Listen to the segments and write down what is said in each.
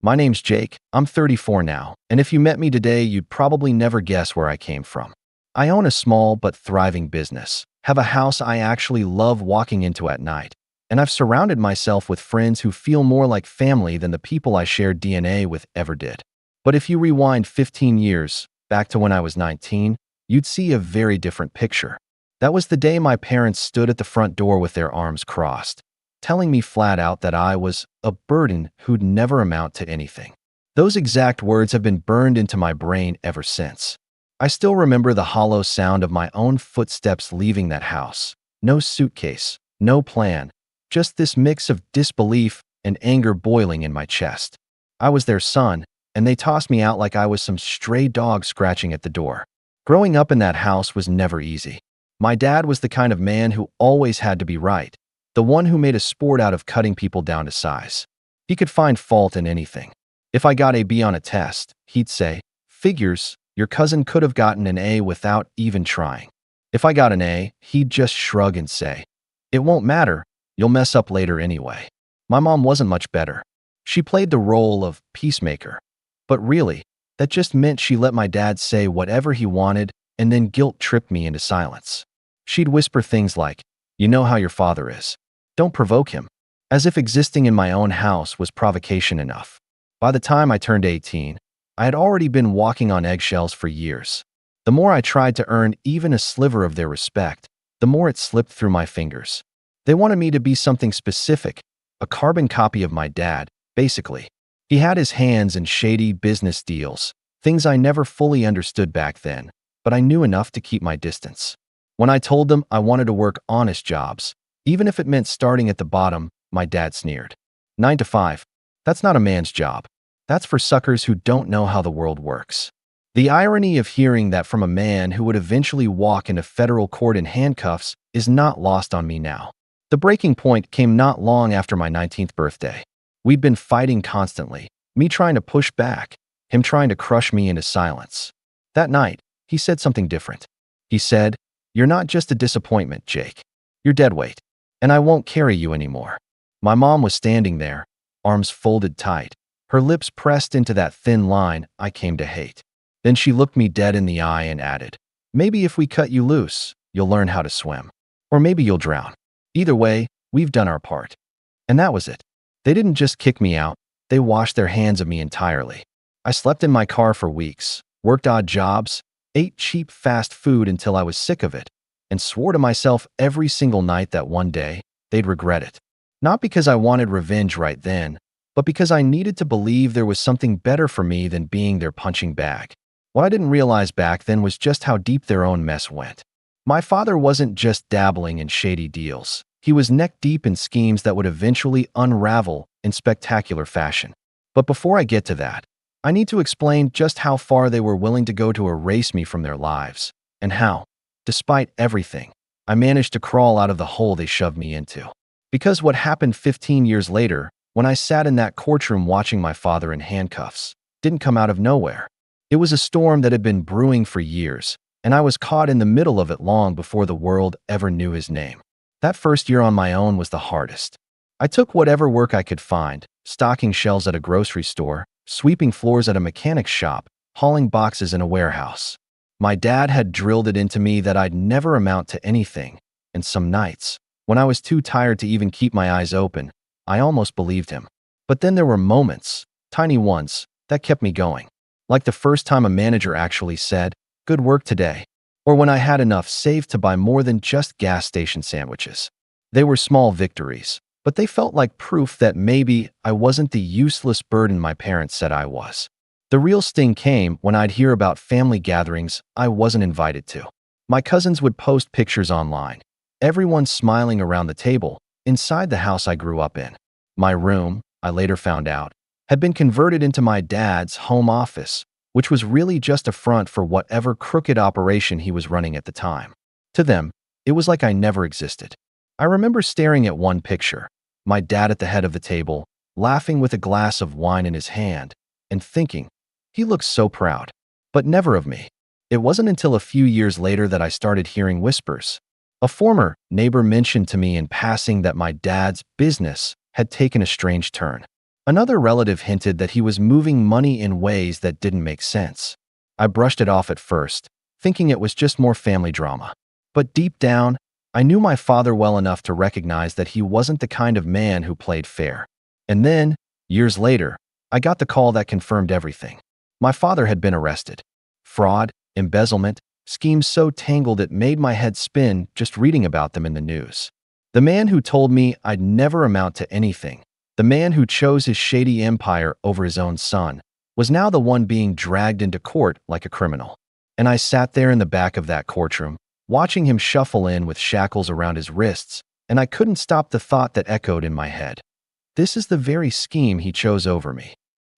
My name's Jake. I'm 34 now, and if you met me today, you'd probably never guess where I came from. I own a small but thriving business, have a house I actually love walking into at night, and I've surrounded myself with friends who feel more like family than the people I shared DNA with ever did. But if you rewind 15 years, back to when I was 19, you'd see a very different picture. That was the day my parents stood at the front door with their arms crossed, telling me flat out that I was a burden who'd never amount to anything. Those exact words have been burned into my brain ever since. I still remember the hollow sound of my own footsteps leaving that house. No suitcase, no plan, just this mix of disbelief and anger boiling in my chest. I was their son, and they tossed me out like I was some stray dog scratching at the door. Growing up in that house was never easy. My dad was the kind of man who always had to be right, the one who made a sport out of cutting people down to size. He could find fault in anything. If I got a B on a test, he'd say, "Figures, your cousin could have gotten an A without even trying." If I got an A, he'd just shrug and say, "It won't matter, you'll mess up later anyway." My mom wasn't much better. She played the role of peacemaker. But really, that just meant she let my dad say whatever he wanted and then guilt-tripped me into silence. She'd whisper things like, "You know how your father is. Don't provoke him," as if existing in my own house was provocation enough. By the time I turned 18, I had already been walking on eggshells for years. The more I tried to earn even a sliver of their respect, the more it slipped through my fingers. They wanted me to be something specific, a carbon copy of my dad, basically. He had his hands in shady business deals, things I never fully understood back then, but I knew enough to keep my distance. When I told them I wanted to work honest jobs, even if it meant starting at the bottom, my dad sneered. 9 to 5. That's not a man's job. That's for suckers who don't know how the world works. The irony of hearing that from a man who would eventually walk into federal court in handcuffs is not lost on me now. The breaking point came not long after my 19th birthday. We'd been fighting constantly, me trying to push back, him trying to crush me into silence. That night, he said something different. He said, "You're not just a disappointment, Jake. You're dead weight, and I won't carry you anymore." My mom was standing there, arms folded tight, her lips pressed into that thin line I came to hate. Then she looked me dead in the eye and added, "Maybe if we cut you loose, you'll learn how to swim. Or maybe you'll drown. Either way, we've done our part." And that was it. They didn't just kick me out, they washed their hands of me entirely. I slept in my car for weeks, worked odd jobs, ate cheap fast food until I was sick of it, and swore to myself every single night that one day, they'd regret it. Not because I wanted revenge right then, but because I needed to believe there was something better for me than being their punching bag. What I didn't realize back then was just how deep their own mess went. My father wasn't just dabbling in shady deals. He was neck-deep in schemes that would eventually unravel in spectacular fashion. But before I get to that, I need to explain just how far they were willing to go to erase me from their lives, and how, despite everything, I managed to crawl out of the hole they shoved me into. Because what happened 15 years later, when I sat in that courtroom watching my father in handcuffs, didn't come out of nowhere. It was a storm that had been brewing for years, and I was caught in the middle of it long before the world ever knew his name. That first year on my own was the hardest. I took whatever work I could find, stocking shelves at a grocery store, sweeping floors at a mechanic's shop, hauling boxes in a warehouse. My dad had drilled it into me that I'd never amount to anything, and some nights, when I was too tired to even keep my eyes open, I almost believed him. But then there were moments, tiny ones, that kept me going. Like the first time a manager actually said, "Good work today," or when I had enough saved to buy more than just gas station sandwiches. They were small victories, but they felt like proof that maybe I wasn't the useless burden my parents said I was. The real sting came when I'd hear about family gatherings I wasn't invited to. My cousins would post pictures online, everyone smiling around the table, inside the house I grew up in. My room, I later found out, had been converted into my dad's home office, which was really just a front for whatever crooked operation he was running at the time. To them, it was like I never existed. I remember staring at one picture, my dad at the head of the table, laughing with a glass of wine in his hand, and thinking, he looks so proud, but never of me. It wasn't until a few years later that I started hearing whispers. A former neighbor mentioned to me in passing that my dad's business had taken a strange turn. Another relative hinted that he was moving money in ways that didn't make sense. I brushed it off at first, thinking it was just more family drama. But deep down, I knew my father well enough to recognize that he wasn't the kind of man who played fair. And then, years later, I got the call that confirmed everything. My father had been arrested. Fraud, embezzlement, schemes so tangled it made my head spin just reading about them in the news. The man who told me I'd never amount to anything, the man who chose his shady empire over his own son, was now the one being dragged into court like a criminal. And I sat there in the back of that courtroom, watching him shuffle in with shackles around his wrists, and I couldn't stop the thought that echoed in my head. This is the very scheme he chose over me.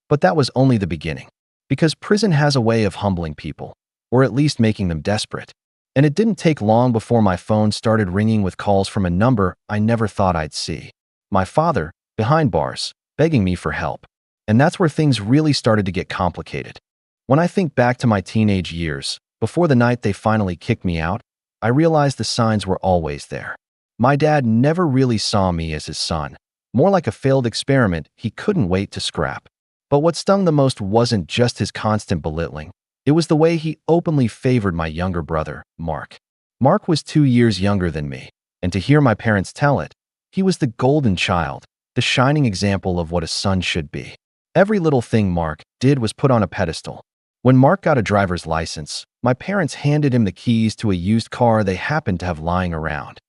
But that was only the beginning. Because prison has a way of humbling people, or at least making them desperate. And it didn't take long before my phone started ringing with calls from a number I never thought I'd see. My father, behind bars, begging me for help. And that's where things really started to get complicated. When I think back to my teenage years, before the night they finally kicked me out, I realized the signs were always there. My dad never really saw me as his son, more like a failed experiment he couldn't wait to scrap. But what stung the most wasn't just his constant belittling. It was the way he openly favored my younger brother, Mark. Mark was 2 years younger than me, and to hear my parents tell it, he was the golden child, the shining example of what a son should be. Every little thing Mark did was put on a pedestal. When Mark got a driver's license, my parents handed him the keys to a used car they happened to have lying around.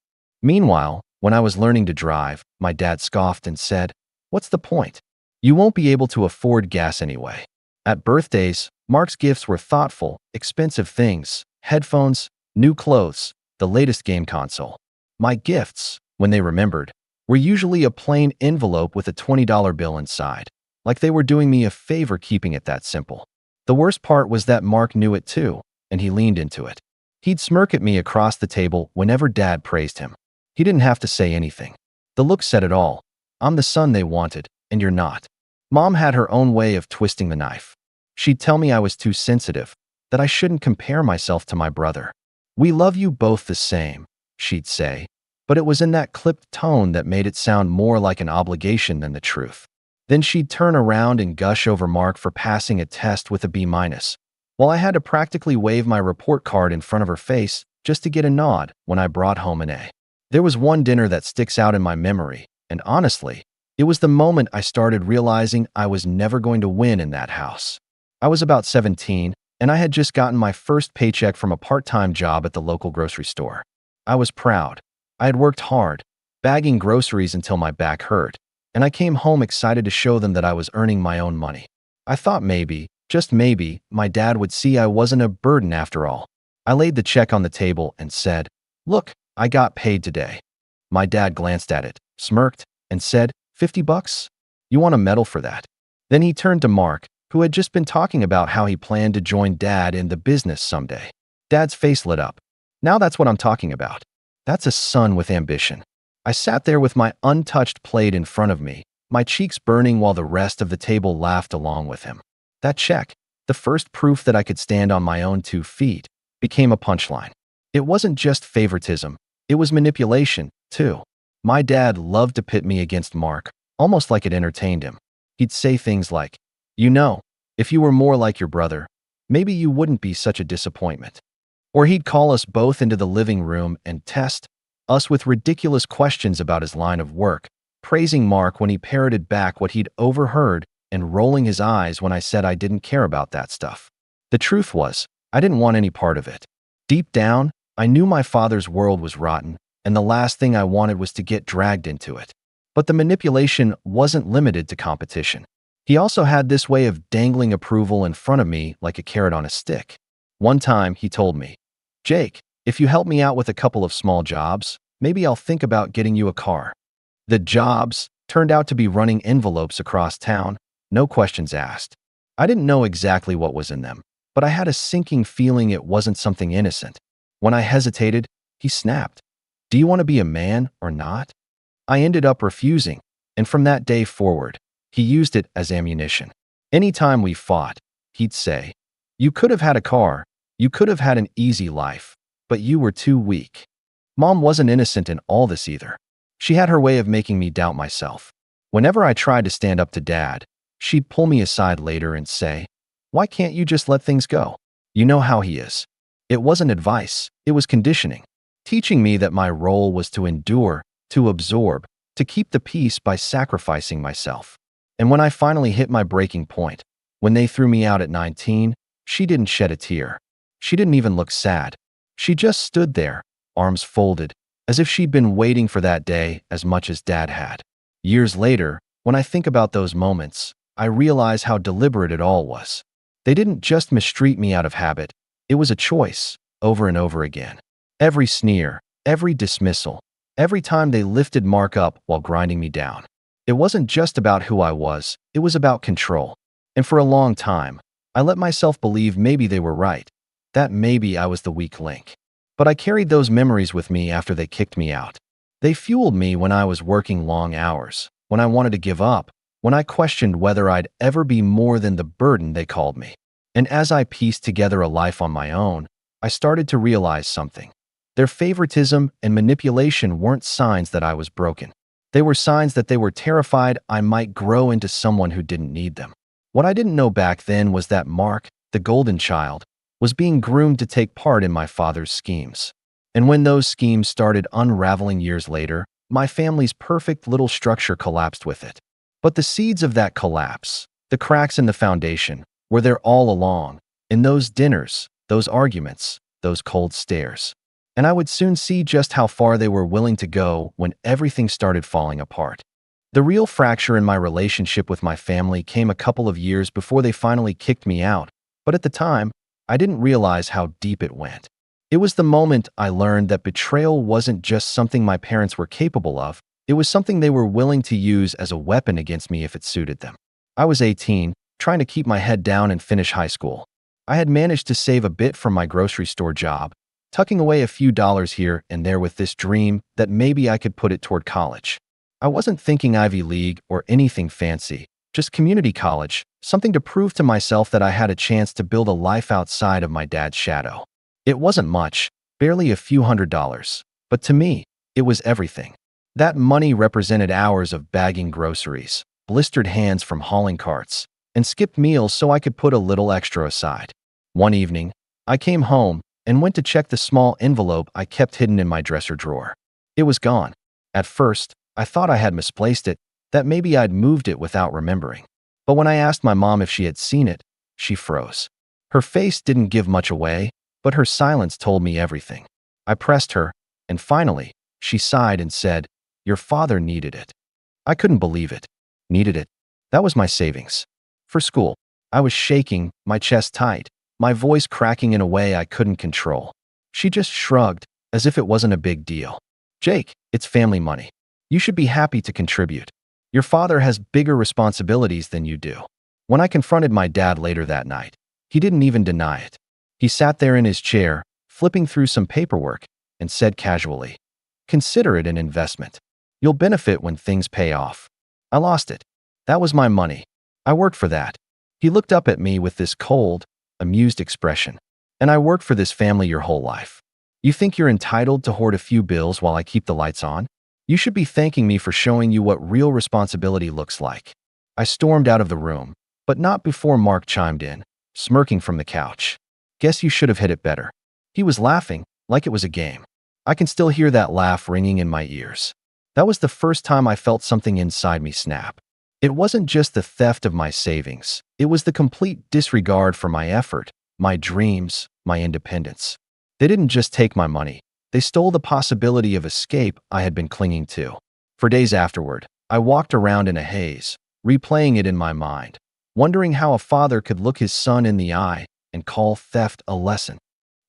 Meanwhile, when I was learning to drive, my dad scoffed and said, "What's the point? You won't be able to afford gas anyway." At birthdays, Mark's gifts were thoughtful, expensive things: headphones, new clothes, the latest game console. My gifts, when they remembered, were usually a plain envelope with a $20 bill inside, like they were doing me a favor keeping it that simple. The worst part was that Mark knew it too, and he leaned into it. He'd smirk at me across the table whenever Dad praised him. He didn't have to say anything. The look said it all. "I'm the son they wanted, and you're not." Mom had her own way of twisting the knife. She'd tell me I was too sensitive, that I shouldn't compare myself to my brother. "We love you both the same," she'd say, but it was in that clipped tone that made it sound more like an obligation than the truth. Then she'd turn around and gush over Mark for passing a test with a B-, while I had to practically wave my report card in front of her face just to get a nod when I brought home an A. There was one dinner that sticks out in my memory, and honestly, it was the moment I started realizing I was never going to win in that house. I was about 17, and I had just gotten my first paycheck from a part-time job at the local grocery store. I was proud. I had worked hard, bagging groceries until my back hurt, and I came home excited to show them that I was earning my own money. I thought maybe, just maybe, my dad would see I wasn't a burden after all. I laid the check on the table and said, "Look, I got paid today." My dad glanced at it, smirked, and said, $50? You want a medal for that?" Then he turned to Mark, who had just been talking about how he planned to join Dad in the business someday. Dad's face lit up. "Now that's what I'm talking about. That's a son with ambition." I sat there with my untouched plate in front of me, my cheeks burning while the rest of the table laughed along with him. That check, the first proof that I could stand on my own 2 feet, became a punchline. It wasn't just favoritism, it was manipulation, too. My dad loved to pit me against Mark, almost like it entertained him. He'd say things like, "You know, if you were more like your brother, maybe you wouldn't be such a disappointment." Or he'd call us both into the living room and test us with ridiculous questions about his line of work, praising Mark when he parroted back what he'd overheard and rolling his eyes when I said I didn't care about that stuff. The truth was, I didn't want any part of it. Deep down, I knew my father's world was rotten, and the last thing I wanted was to get dragged into it. But the manipulation wasn't limited to competition. He also had this way of dangling approval in front of me like a carrot on a stick. One time, he told me, "Jake, if you help me out with a couple of small jobs, maybe I'll think about getting you a car." The jobs turned out to be running envelopes across town, no questions asked. I didn't know exactly what was in them, but I had a sinking feeling it wasn't something innocent. When I hesitated, he snapped, "Do you want to be a man or not?" I ended up refusing, and from that day forward, he used it as ammunition. Anytime we fought, he'd say, "You could have had a car, you could have had an easy life, but you were too weak." Mom wasn't innocent in all this either. She had her way of making me doubt myself. Whenever I tried to stand up to Dad, she'd pull me aside later and say, "Why can't you just let things go? You know how he is." It wasn't advice, it was conditioning, teaching me that my role was to endure, to absorb, to keep the peace by sacrificing myself. And when I finally hit my breaking point, when they threw me out at 19, she didn't shed a tear. She didn't even look sad. She just stood there, arms folded, as if she'd been waiting for that day as much as Dad had. Years later, when I think about those moments, I realize how deliberate it all was. They didn't just mistreat me out of habit. It was a choice, over and over again. Every sneer, every dismissal, every time they lifted Mark up while grinding me down. It wasn't just about who I was, it was about control. And for a long time, I let myself believe maybe they were right, that maybe I was the weak link. But I carried those memories with me after they kicked me out. They fueled me when I was working long hours, when I wanted to give up, when I questioned whether I'd ever be more than the burden they called me. And as I pieced together a life on my own, I started to realize something. Their favoritism and manipulation weren't signs that I was broken. They were signs that they were terrified I might grow into someone who didn't need them. What I didn't know back then was that Mark, the golden child, was being groomed to take part in my father's schemes. And when those schemes started unraveling years later, my family's perfect little structure collapsed with it. But the seeds of that collapse, the cracks in the foundation, were there all along, in those dinners, those arguments, those cold stares. And I would soon see just how far they were willing to go when everything started falling apart. The real fracture in my relationship with my family came a couple of years before they finally kicked me out, but at the time, I didn't realize how deep it went. It was the moment I learned that betrayal wasn't just something my parents were capable of, it was something they were willing to use as a weapon against me if it suited them. I was 18, trying to keep my head down and finish high school. I had managed to save a bit from my grocery store job, tucking away a few dollars here and there with this dream that maybe I could put it toward college. I wasn't thinking Ivy League or anything fancy, just community college, something to prove to myself that I had a chance to build a life outside of my dad's shadow. It wasn't much, barely a few $100s, but to me, it was everything. That money represented hours of bagging groceries, blistered hands from hauling carts, and skipped meals so I could put a little extra aside. One evening, I came home and went to check the small envelope I kept hidden in my dresser drawer. It was gone. At first, I thought I had misplaced it, that maybe I'd moved it without remembering. But when I asked my mom if she had seen it, she froze. Her face didn't give much away, but her silence told me everything. I pressed her, and finally, she sighed and said, "Your father needed it." I couldn't believe it. Needed it. That was my savings. For school. I was shaking, my chest tight, my voice cracking in a way I couldn't control. She just shrugged, as if it wasn't a big deal. "Jake, it's family money. You should be happy to contribute. Your father has bigger responsibilities than you do." When I confronted my dad later that night, he didn't even deny it. He sat there in his chair, flipping through some paperwork, and said casually, "Consider it an investment. You'll benefit when things pay off." I lost it. That was my money. I worked for that. He looked up at me with this cold, amused expression. "And I worked for this family your whole life. You think you're entitled to hoard a few bills while I keep the lights on? You should be thanking me for showing you what real responsibility looks like." I stormed out of the room, but not before Mark chimed in, smirking from the couch. "Guess you should have hit it better." He was laughing, like it was a game. I can still hear that laugh ringing in my ears. That was the first time I felt something inside me snap. It wasn't just the theft of my savings. It was the complete disregard for my effort, my dreams, my independence. They didn't just take my money. They stole the possibility of escape I had been clinging to. For days afterward, I walked around in a haze, replaying it in my mind, wondering how a father could look his son in the eye and call theft a lesson.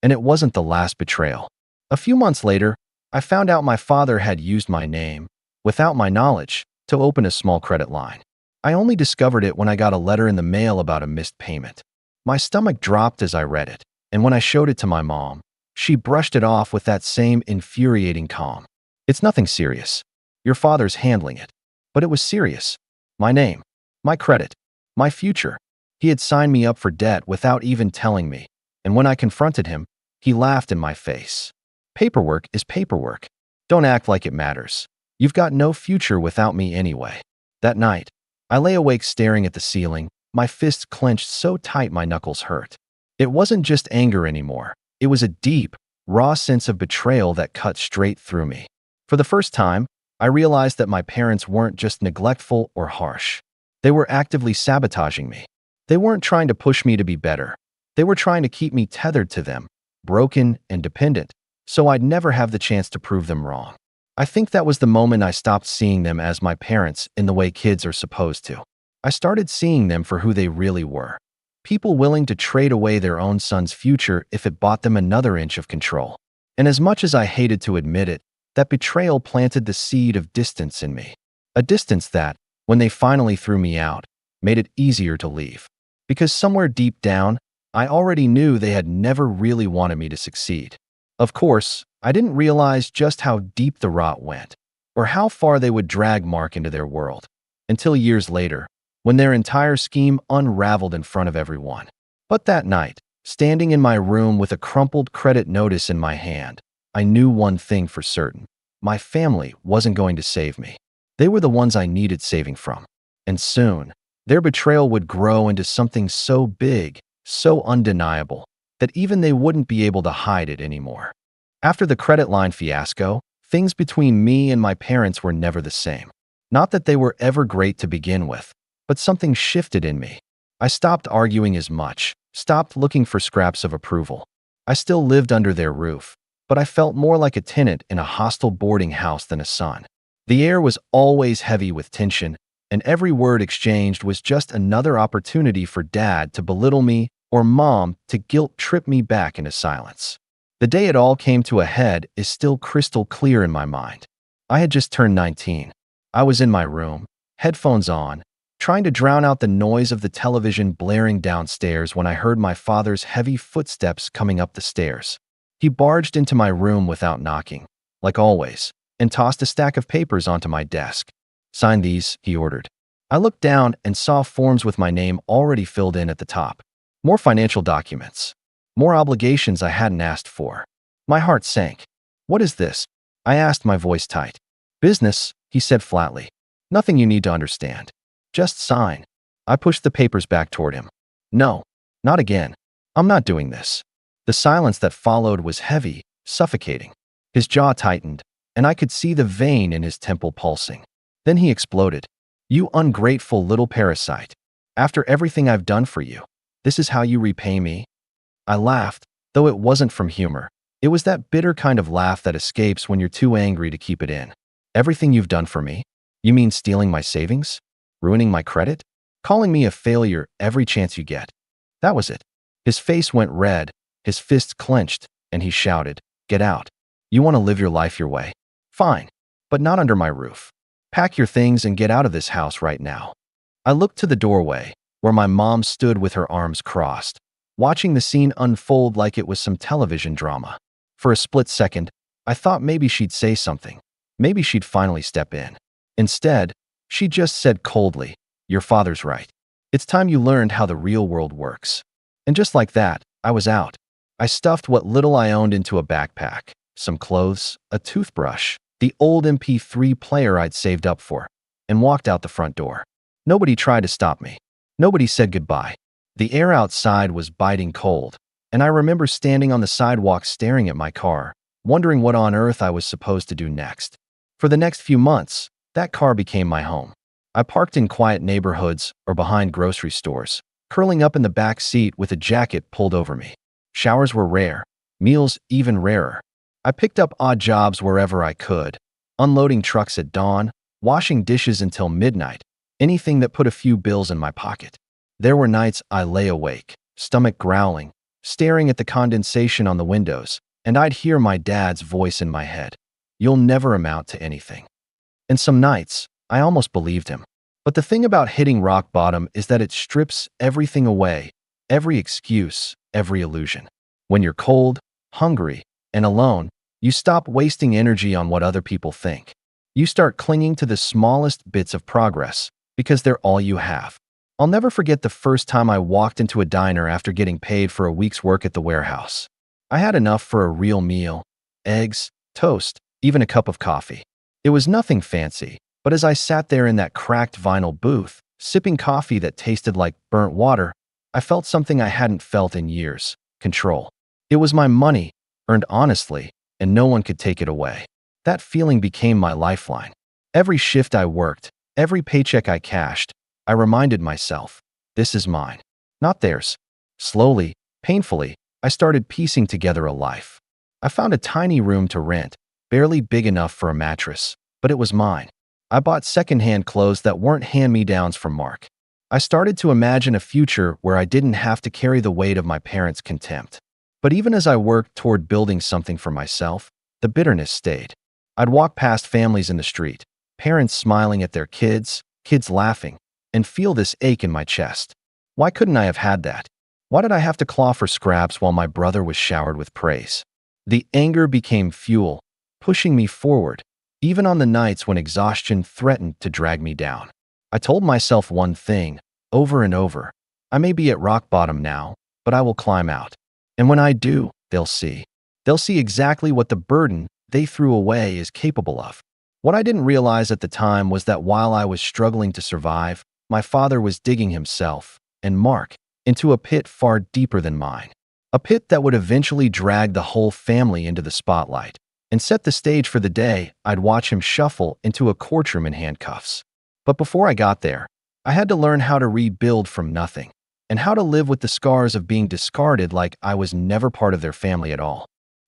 And it wasn't the last betrayal. A few months later, I found out my father had used my name, without my knowledge, to open a small credit line. I only discovered it when I got a letter in the mail about a missed payment. My stomach dropped as I read it, and when I showed it to my mom, she brushed it off with that same infuriating calm. "It's nothing serious. Your father's handling it." But it was serious. My name, my credit, my future. He had signed me up for debt without even telling me, and when I confronted him, he laughed in my face. "Paperwork is paperwork. Don't act like it matters. You've got no future without me anyway." That night, I lay awake staring at the ceiling, my fists clenched so tight my knuckles hurt. It wasn't just anger anymore. It was a deep, raw sense of betrayal that cut straight through me. For the first time, I realized that my parents weren't just neglectful or harsh. They were actively sabotaging me. They weren't trying to push me to be better. They were trying to keep me tethered to them, broken and dependent, so I'd never have the chance to prove them wrong. I think that was the moment I stopped seeing them as my parents in the way kids are supposed to. I started seeing them for who they really were. People willing to trade away their own son's future if it bought them another inch of control. And as much as I hated to admit it, that betrayal planted the seed of distance in me. A distance that, when they finally threw me out, made it easier to leave. Because somewhere deep down, I already knew they had never really wanted me to succeed. Of course, I didn't realize just how deep the rot went, or how far they would drag Mark into their world, until years later, when their entire scheme unraveled in front of everyone. But that night, standing in my room with a crumpled credit notice in my hand, I knew one thing for certain. My family wasn't going to save me. They were the ones I needed saving from. And soon, their betrayal would grow into something so big, so undeniable, that even they wouldn't be able to hide it anymore. After the credit line fiasco, things between me and my parents were never the same. Not that they were ever great to begin with, but something shifted in me. I stopped arguing as much, stopped looking for scraps of approval. I still lived under their roof, but I felt more like a tenant in a hostile boarding house than a son. The air was always heavy with tension, and every word exchanged was just another opportunity for Dad to belittle me or Mom to guilt-trip me back into silence. The day it all came to a head is still crystal clear in my mind. I had just turned 19. I was in my room, headphones on, trying to drown out the noise of the television blaring downstairs when I heard my father's heavy footsteps coming up the stairs. He barged into my room without knocking, like always, and tossed a stack of papers onto my desk. "Sign these," he ordered. I looked down and saw forms with my name already filled in at the top. More financial documents. More obligations I hadn't asked for. My heart sank. "What is this?" I asked, my voice tight. "Business," he said flatly. "Nothing you need to understand. Just sign." I pushed the papers back toward him. "No, not again. I'm not doing this." The silence that followed was heavy, suffocating. His jaw tightened, and I could see the vein in his temple pulsing. Then he exploded. "You ungrateful little parasite. After everything I've done for you, this is how you repay me?" I laughed, though it wasn't from humor. It was that bitter kind of laugh that escapes when you're too angry to keep it in. "Everything you've done for me? You mean stealing my savings? Ruining my credit? Calling me a failure every chance you get?" That was it. His face went red, his fists clenched, and he shouted, "Get out. You want to live your life your way? Fine, but not under my roof. Pack your things and get out of this house right now." I looked to the doorway, where my mom stood with her arms crossed, watching the scene unfold like it was some television drama. For a split second, I thought maybe she'd say something. Maybe she'd finally step in. Instead, she just said coldly, "Your father's right. It's time you learned how the real world works." And just like that, I was out. I stuffed what little I owned into a backpack, some clothes, a toothbrush, the old MP3 player I'd saved up for, and walked out the front door. Nobody tried to stop me. Nobody said goodbye. The air outside was biting cold, and I remember standing on the sidewalk staring at my car, wondering what on earth I was supposed to do next. For the next few months, that car became my home. I parked in quiet neighborhoods or behind grocery stores, curling up in the back seat with a jacket pulled over me. Showers were rare, meals even rarer. I picked up odd jobs wherever I could, unloading trucks at dawn, washing dishes until midnight, anything that put a few bills in my pocket. There were nights I lay awake, stomach growling, staring at the condensation on the windows, and I'd hear my dad's voice in my head. "You'll never amount to anything." And some nights, I almost believed him. But the thing about hitting rock bottom is that it strips everything away, every excuse, every illusion. When you're cold, hungry, and alone, you stop wasting energy on what other people think. You start clinging to the smallest bits of progress, because they're all you have. I'll never forget the first time I walked into a diner after getting paid for a week's work at the warehouse. I had enough for a real meal: eggs, toast, even a cup of coffee. It was nothing fancy, But as I sat there in that cracked vinyl booth, sipping coffee that tasted like burnt water, I felt something I hadn't felt in years: control. It was my money, earned honestly, and no one could take it away. That feeling became my lifeline. Every shift I worked, every paycheck I cashed, I reminded myself, this is mine, not theirs. Slowly, painfully, I started piecing together a life. I found a tiny room to rent, barely big enough for a mattress, but it was mine. I bought secondhand clothes that weren't hand-me-downs from Mark. I started to imagine a future where I didn't have to carry the weight of my parents' contempt. But even as I worked toward building something for myself, the bitterness stayed. I'd walk past families in the street, parents smiling at their kids, kids laughing, and feel this ache in my chest. Why couldn't I have had that? Why did I have to claw for scraps while my brother was showered with praise? The anger became fuel, pushing me forward, even on the nights when exhaustion threatened to drag me down. I told myself one thing, over and over: I may be at rock bottom now, but I will climb out. And when I do, they'll see. They'll see exactly what the burden they threw away is capable of. What I didn't realize at the time was that while I was struggling to survive, my father was digging himself, and Mark, into a pit far deeper than mine. A pit that would eventually drag the whole family into the spotlight and set the stage for the day I'd watch him shuffle into a courtroom in handcuffs. But before I got there, I had to learn how to rebuild from nothing, and how to live with the scars of being discarded like I was never part of their family at all.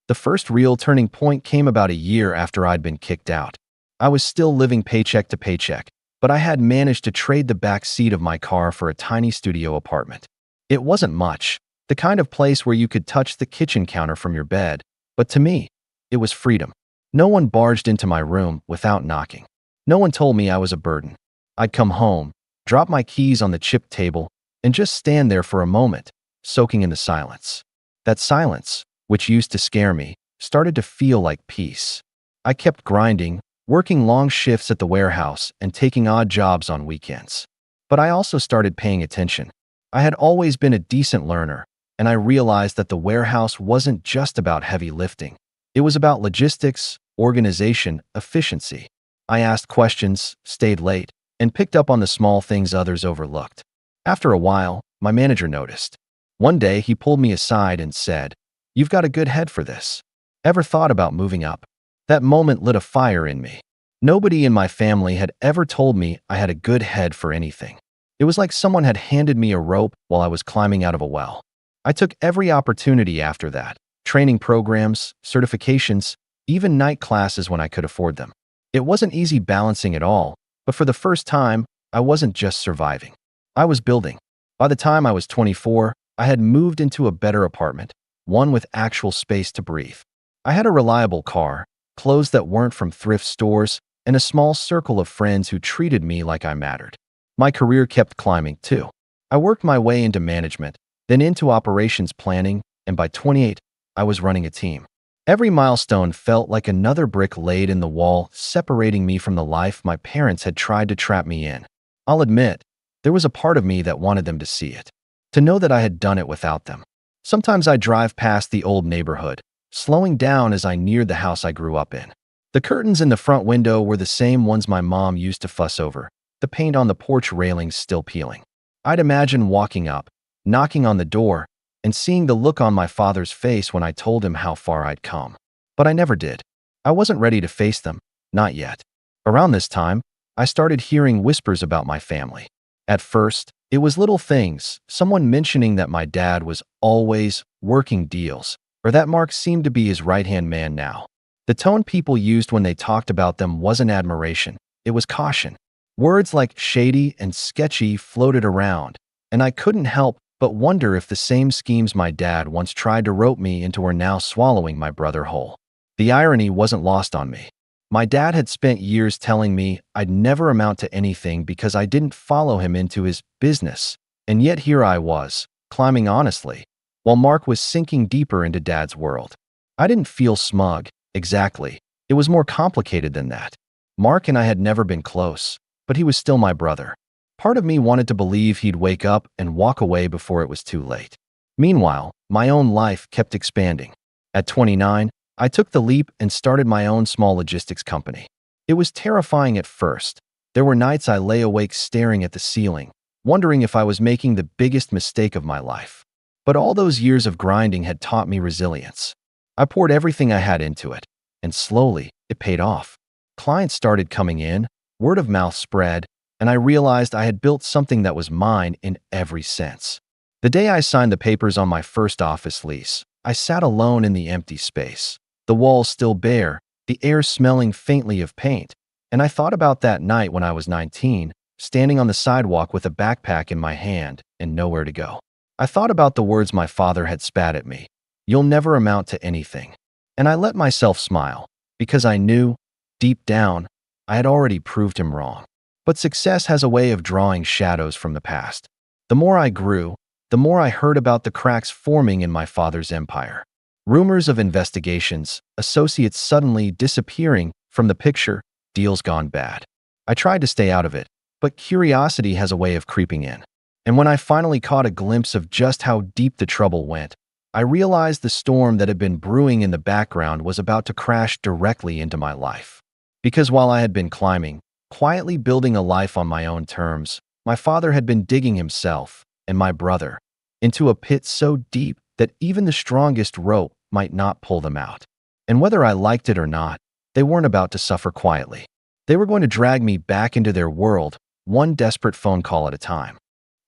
The first real turning point came about a year after I'd been kicked out. I was still living paycheck to paycheck, but I had managed to trade the back seat of my car for a tiny studio apartment. It wasn't much, the kind of place where you could touch the kitchen counter from your bed, but to me, it was freedom. No one barged into my room without knocking. No one told me I was a burden. I'd come home, drop my keys on the chip table, and just stand there for a moment, soaking in the silence. That silence, which used to scare me, started to feel like peace. I kept grinding, working long shifts at the warehouse and taking odd jobs on weekends. But I also started paying attention. I had always been a decent learner, and I realized that the warehouse wasn't just about heavy lifting. It was about logistics, organization, efficiency. I asked questions, stayed late, and picked up on the small things others overlooked. After a while, my manager noticed. One day, he pulled me aside and said, "You've got a good head for this. Ever thought about moving up?" That moment lit a fire in me. Nobody in my family had ever told me I had a good head for anything. It was like someone had handed me a rope while I was climbing out of a well. I took every opportunity after that: training programs, certifications, even night classes when I could afford them. It wasn't easy balancing it all, but for the first time, I wasn't just surviving. I was building. By the time I was 24, I had moved into a better apartment, one with actual space to breathe. I had a reliable car, clothes that weren't from thrift stores, and a small circle of friends who treated me like I mattered. My career kept climbing, too. I worked my way into management, then into operations planning, and by 28, I was running a team. Every milestone felt like another brick laid in the wall, separating me from the life my parents had tried to trap me in. I'll admit, there was a part of me that wanted them to see it, to know that I had done it without them. Sometimes I'd drive past the old neighborhood, slowing down as I neared the house I grew up in. The curtains in the front window were the same ones my mom used to fuss over, the paint on the porch railings still peeling. I'd imagine walking up, knocking on the door, and seeing the look on my father's face when I told him how far I'd come. But I never did. I wasn't ready to face them, not yet. Around this time, I started hearing whispers about my family. At first, it was little things, someone mentioning that my dad was always working deals, or that Mark seemed to be his right-hand man now. The tone people used when they talked about them wasn't admiration, it was caution. Words like shady and sketchy floated around, and I couldn't help but wonder if the same schemes my dad once tried to rope me into were now swallowing my brother whole. The irony wasn't lost on me. My dad had spent years telling me I'd never amount to anything because I didn't follow him into his business, and yet here I was, climbing honestly, while Mark was sinking deeper into Dad's world. I didn't feel smug, exactly. It was more complicated than that. Mark and I had never been close, but he was still my brother. Part of me wanted to believe he'd wake up and walk away before it was too late. Meanwhile, my own life kept expanding. At 29, I took the leap and started my own small logistics company. It was terrifying at first. There were nights I lay awake staring at the ceiling, wondering if I was making the biggest mistake of my life. But all those years of grinding had taught me resilience. I poured everything I had into it, and slowly, it paid off. Clients started coming in, word of mouth spread, and I realized I had built something that was mine in every sense. The day I signed the papers on my first office lease, I sat alone in the empty space, the walls still bare, the air smelling faintly of paint, and I thought about that night when I was 19, standing on the sidewalk with a backpack in my hand and nowhere to go. I thought about the words my father had spat at me, "You'll never amount to anything." And I let myself smile, because I knew, deep down, I had already proved him wrong. But success has a way of drawing shadows from the past. The more I grew, the more I heard about the cracks forming in my father's empire. Rumors of investigations, associates suddenly disappearing from the picture, deals gone bad. I tried to stay out of it, but curiosity has a way of creeping in. And when I finally caught a glimpse of just how deep the trouble went, I realized the storm that had been brewing in the background was about to crash directly into my life. Because while I had been climbing, quietly building a life on my own terms, my father had been digging himself, and my brother, into a pit so deep that even the strongest rope might not pull them out. And whether I liked it or not, they weren't about to suffer quietly. They were going to drag me back into their world, one desperate phone call at a time.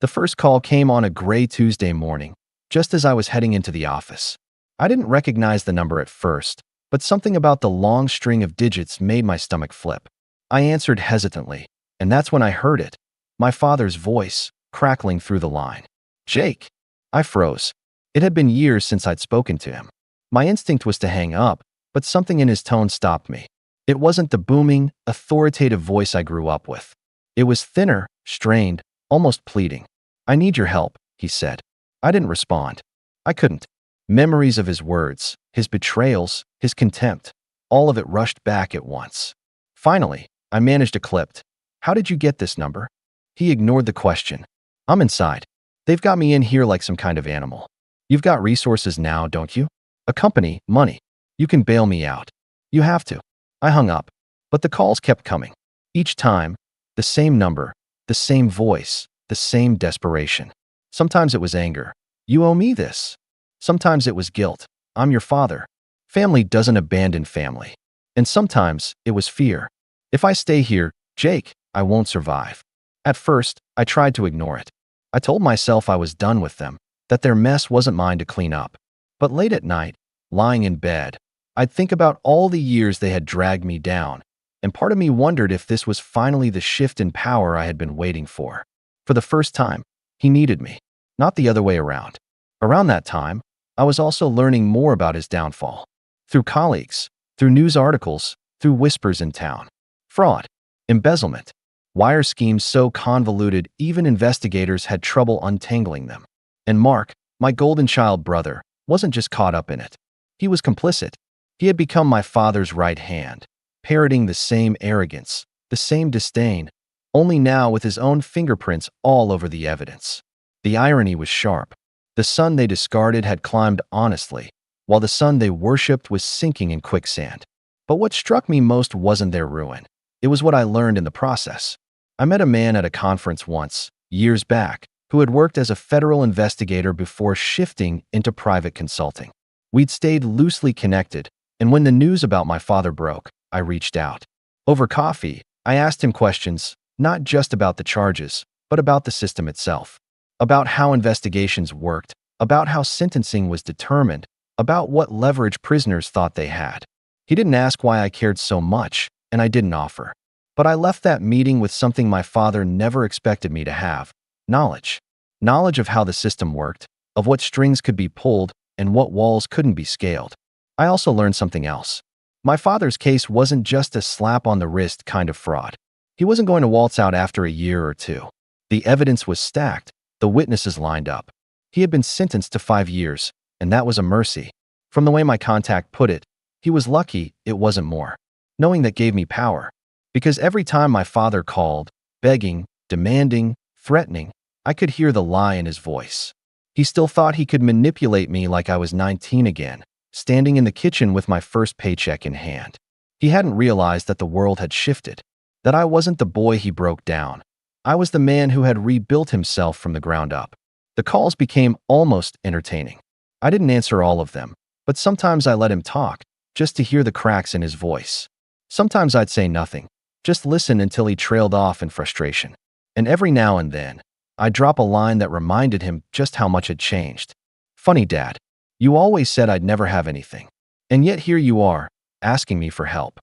The first call came on a gray Tuesday morning, just as I was heading into the office. I didn't recognize the number at first, but something about the long string of digits made my stomach flip. I answered hesitantly, and that's when I heard it, my father's voice, crackling through the line. "Jake." I froze. It had been years since I'd spoken to him. My instinct was to hang up, but something in his tone stopped me. It wasn't the booming, authoritative voice I grew up with. It was thinner, strained, almost pleading. "I need your help," he said. I didn't respond. I couldn't. Memories of his words, his betrayals, his contempt, all of it rushed back at once. Finally, I managed a clipped, "How did you get this number?" He ignored the question. "I'm inside. They've got me in here like some kind of animal. You've got resources now, don't you? A company, money. You can bail me out. You have to." I hung up, but the calls kept coming. Each time, the same number, the same voice, the same desperation. Sometimes it was anger. "You owe me this." Sometimes it was guilt. "I'm your father." Family doesn't abandon family. And sometimes it was fear. "If I stay here, Jake, I won't survive." At first, I tried to ignore it. I told myself I was done with them, that their mess wasn't mine to clean up. But late at night, lying in bed, I'd think about all the years they had dragged me down, and part of me wondered if this was finally the shift in power I had been waiting for. For the first time, he needed me, not the other way around. Around that time, I was also learning more about his downfall. Through colleagues, through news articles, through whispers in town. Fraud, embezzlement, wire schemes so convoluted even investigators had trouble untangling them. And Mark, my golden child brother, wasn't just caught up in it. He was complicit. He had become my father's right hand, parroting the same arrogance, the same disdain, only now with his own fingerprints all over the evidence. The irony was sharp. The son they discarded had climbed honestly, while the son they worshipped was sinking in quicksand. But what struck me most wasn't their ruin. It was what I learned in the process. I met a man at a conference once, years back, who had worked as a federal investigator before shifting into private consulting. We'd stayed loosely connected, and when the news about my father broke, I reached out. Over coffee, I asked him questions, not just about the charges, but about the system itself. About how investigations worked, about how sentencing was determined, about what leverage prisoners thought they had. He didn't ask why I cared so much, and I didn't offer. But I left that meeting with something my father never expected me to have: knowledge. Knowledge of how the system worked, of what strings could be pulled, and what walls couldn't be scaled. I also learned something else. My father's case wasn't just a slap on the wrist kind of fraud. He wasn't going to waltz out after a year or two. The evidence was stacked, the witnesses lined up. He had been sentenced to 5 years, and that was a mercy. From the way my contact put it, he was lucky it wasn't more. Knowing that gave me power. Because every time my father called, begging, demanding, threatening, I could hear the lie in his voice. He still thought he could manipulate me like I was 19 again, standing in the kitchen with my first paycheck in hand. He hadn't realized that the world had shifted, that I wasn't the boy he broke down. I was the man who had rebuilt himself from the ground up. The calls became almost entertaining. I didn't answer all of them, but sometimes I let him talk, just to hear the cracks in his voice. Sometimes I'd say nothing, just listen until he trailed off in frustration. And every now and then, I'd drop a line that reminded him just how much had changed. Funny, Dad. You always said I'd never have anything. And yet here you are, asking me for help.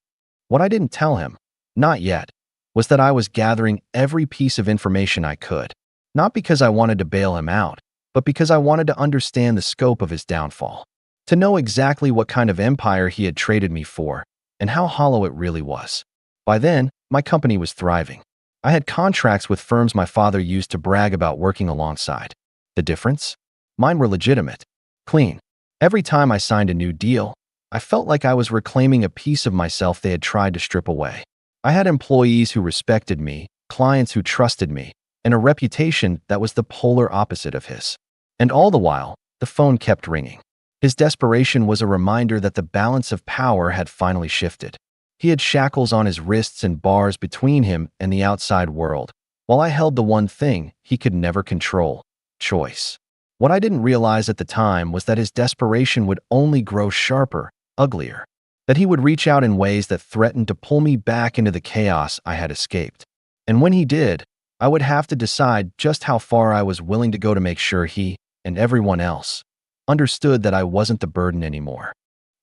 What I didn't tell him, not yet, was that I was gathering every piece of information I could. Not because I wanted to bail him out, but because I wanted to understand the scope of his downfall. To know exactly what kind of empire he had traded me for, and how hollow it really was. By then, my company was thriving. I had contracts with firms my father used to brag about working alongside. The difference? Mine were legitimate, clean. Every time I signed a new deal, I felt like I was reclaiming a piece of myself they had tried to strip away. I had employees who respected me, clients who trusted me, and a reputation that was the polar opposite of his. And all the while, the phone kept ringing. His desperation was a reminder that the balance of power had finally shifted. He had shackles on his wrists and bars between him and the outside world, while I held the one thing he could never control: choice. What I didn't realize at the time was that his desperation would only grow sharper, uglier. That he would reach out in ways that threatened to pull me back into the chaos I had escaped. And when he did, I would have to decide just how far I was willing to go to make sure he, and everyone else, understood that I wasn't the burden anymore.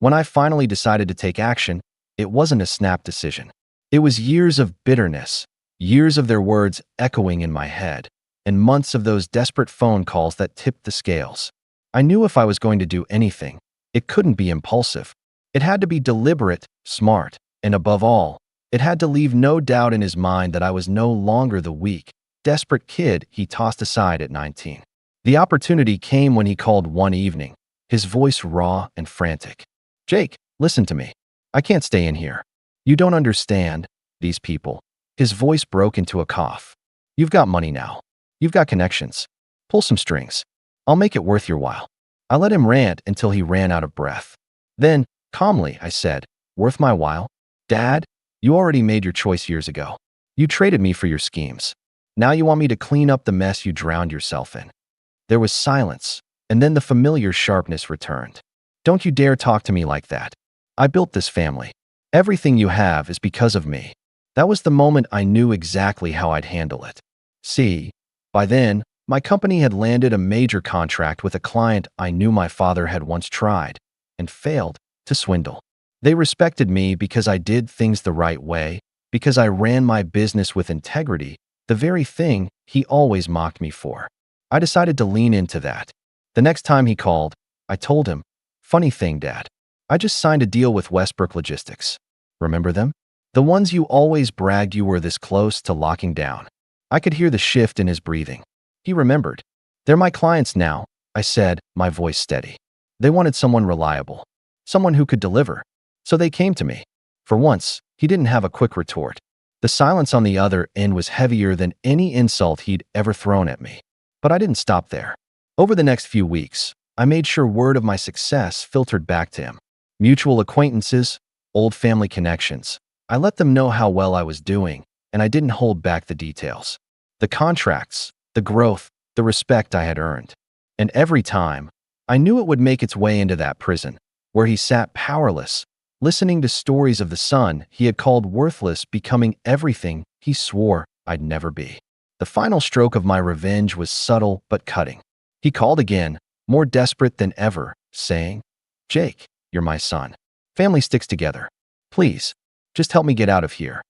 When I finally decided to take action, it wasn't a snap decision. It was years of bitterness, years of their words echoing in my head, and months of those desperate phone calls that tipped the scales. I knew if I was going to do anything, it couldn't be impulsive. It had to be deliberate, smart, and above all, it had to leave no doubt in his mind that I was no longer the weak, desperate kid he tossed aside at 19. The opportunity came when he called one evening, his voice raw and frantic. "Jake, listen to me. I can't stay in here. You don't understand, these people." His voice broke into a cough. "You've got money now. You've got connections. Pull some strings. I'll make it worth your while." I let him rant until he ran out of breath. Then, calmly, I said, "Worth my while? Dad, you already made your choice years ago. You traded me for your schemes. Now you want me to clean up the mess you drowned yourself in." There was silence, and then the familiar sharpness returned. "Don't you dare talk to me like that. I built this family. Everything you have is because of me." That was the moment I knew exactly how I'd handle it. See, by then, my company had landed a major contract with a client I knew my father had once tried, and failed, to swindle. They respected me because I did things the right way, because I ran my business with integrity, the very thing he always mocked me for. I decided to lean into that. The next time he called, I told him, "Funny thing, Dad. I just signed a deal with Westbrook Logistics. Remember them? The ones you always bragged you were this close to locking down." I could hear the shift in his breathing. He remembered. "They're my clients now," I said, my voice steady. "They wanted someone reliable, someone who could deliver. So they came to me." For once, he didn't have a quick retort. The silence on the other end was heavier than any insult he'd ever thrown at me. But I didn't stop there. Over the next few weeks, I made sure word of my success filtered back to him. Mutual acquaintances, old family connections. I let them know how well I was doing, and I didn't hold back the details. The contracts, the growth, the respect I had earned. And every time, I knew it would make its way into that prison, where he sat powerless, listening to stories of the son he had called worthless becoming everything he swore I'd never be. The final stroke of my revenge was subtle but cutting. He called again, more desperate than ever, saying, "Jake, you're my son. Family sticks together. Please, just help me get out of here."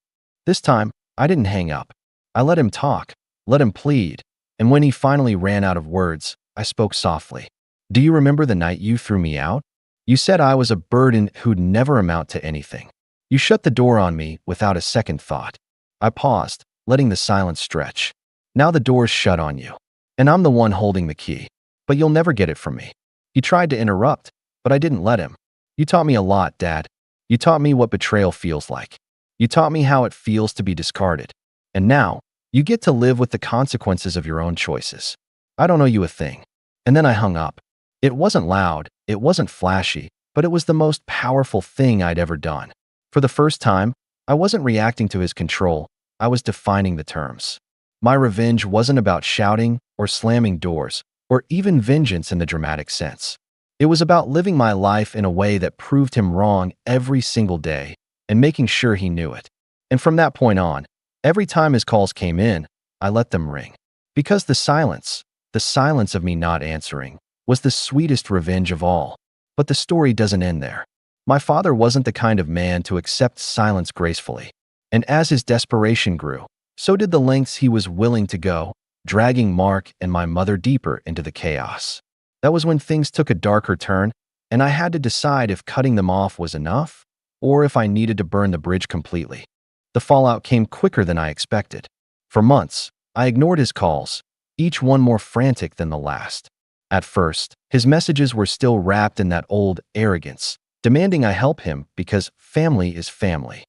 This time, I didn't hang up. I let him talk, let him plead, and when he finally ran out of words, I spoke softly. "Do you remember the night you threw me out? You said I was a burden who'd never amount to anything. You shut the door on me without a second thought." I paused, letting the silence stretch. "Now the door's shut on you, and I'm the one holding the key, but you'll never get it from me." He tried to interrupt, but I didn't let him. "You taught me a lot, Dad. You taught me what betrayal feels like. You taught me how it feels to be discarded. And now, you get to live with the consequences of your own choices. I don't owe you a thing." And then I hung up. It wasn't loud, it wasn't flashy, but it was the most powerful thing I'd ever done. For the first time, I wasn't reacting to his control, I was defining the terms. My revenge wasn't about shouting or slamming doors, or even vengeance in the dramatic sense. It was about living my life in a way that proved him wrong every single day and making sure he knew it. And from that point on, every time his calls came in, I let them ring. Because the silence of me not answering, was the sweetest revenge of all. But the story doesn't end there. My father wasn't the kind of man to accept silence gracefully. And as his desperation grew, so did the lengths he was willing to go, dragging Mark and my mother deeper into the chaos. That was when things took a darker turn, and I had to decide if cutting them off was enough, or if I needed to burn the bridge completely. The fallout came quicker than I expected. For months, I ignored his calls, each one more frantic than the last. At first, his messages were still wrapped in that old arrogance, demanding I help him because family is family.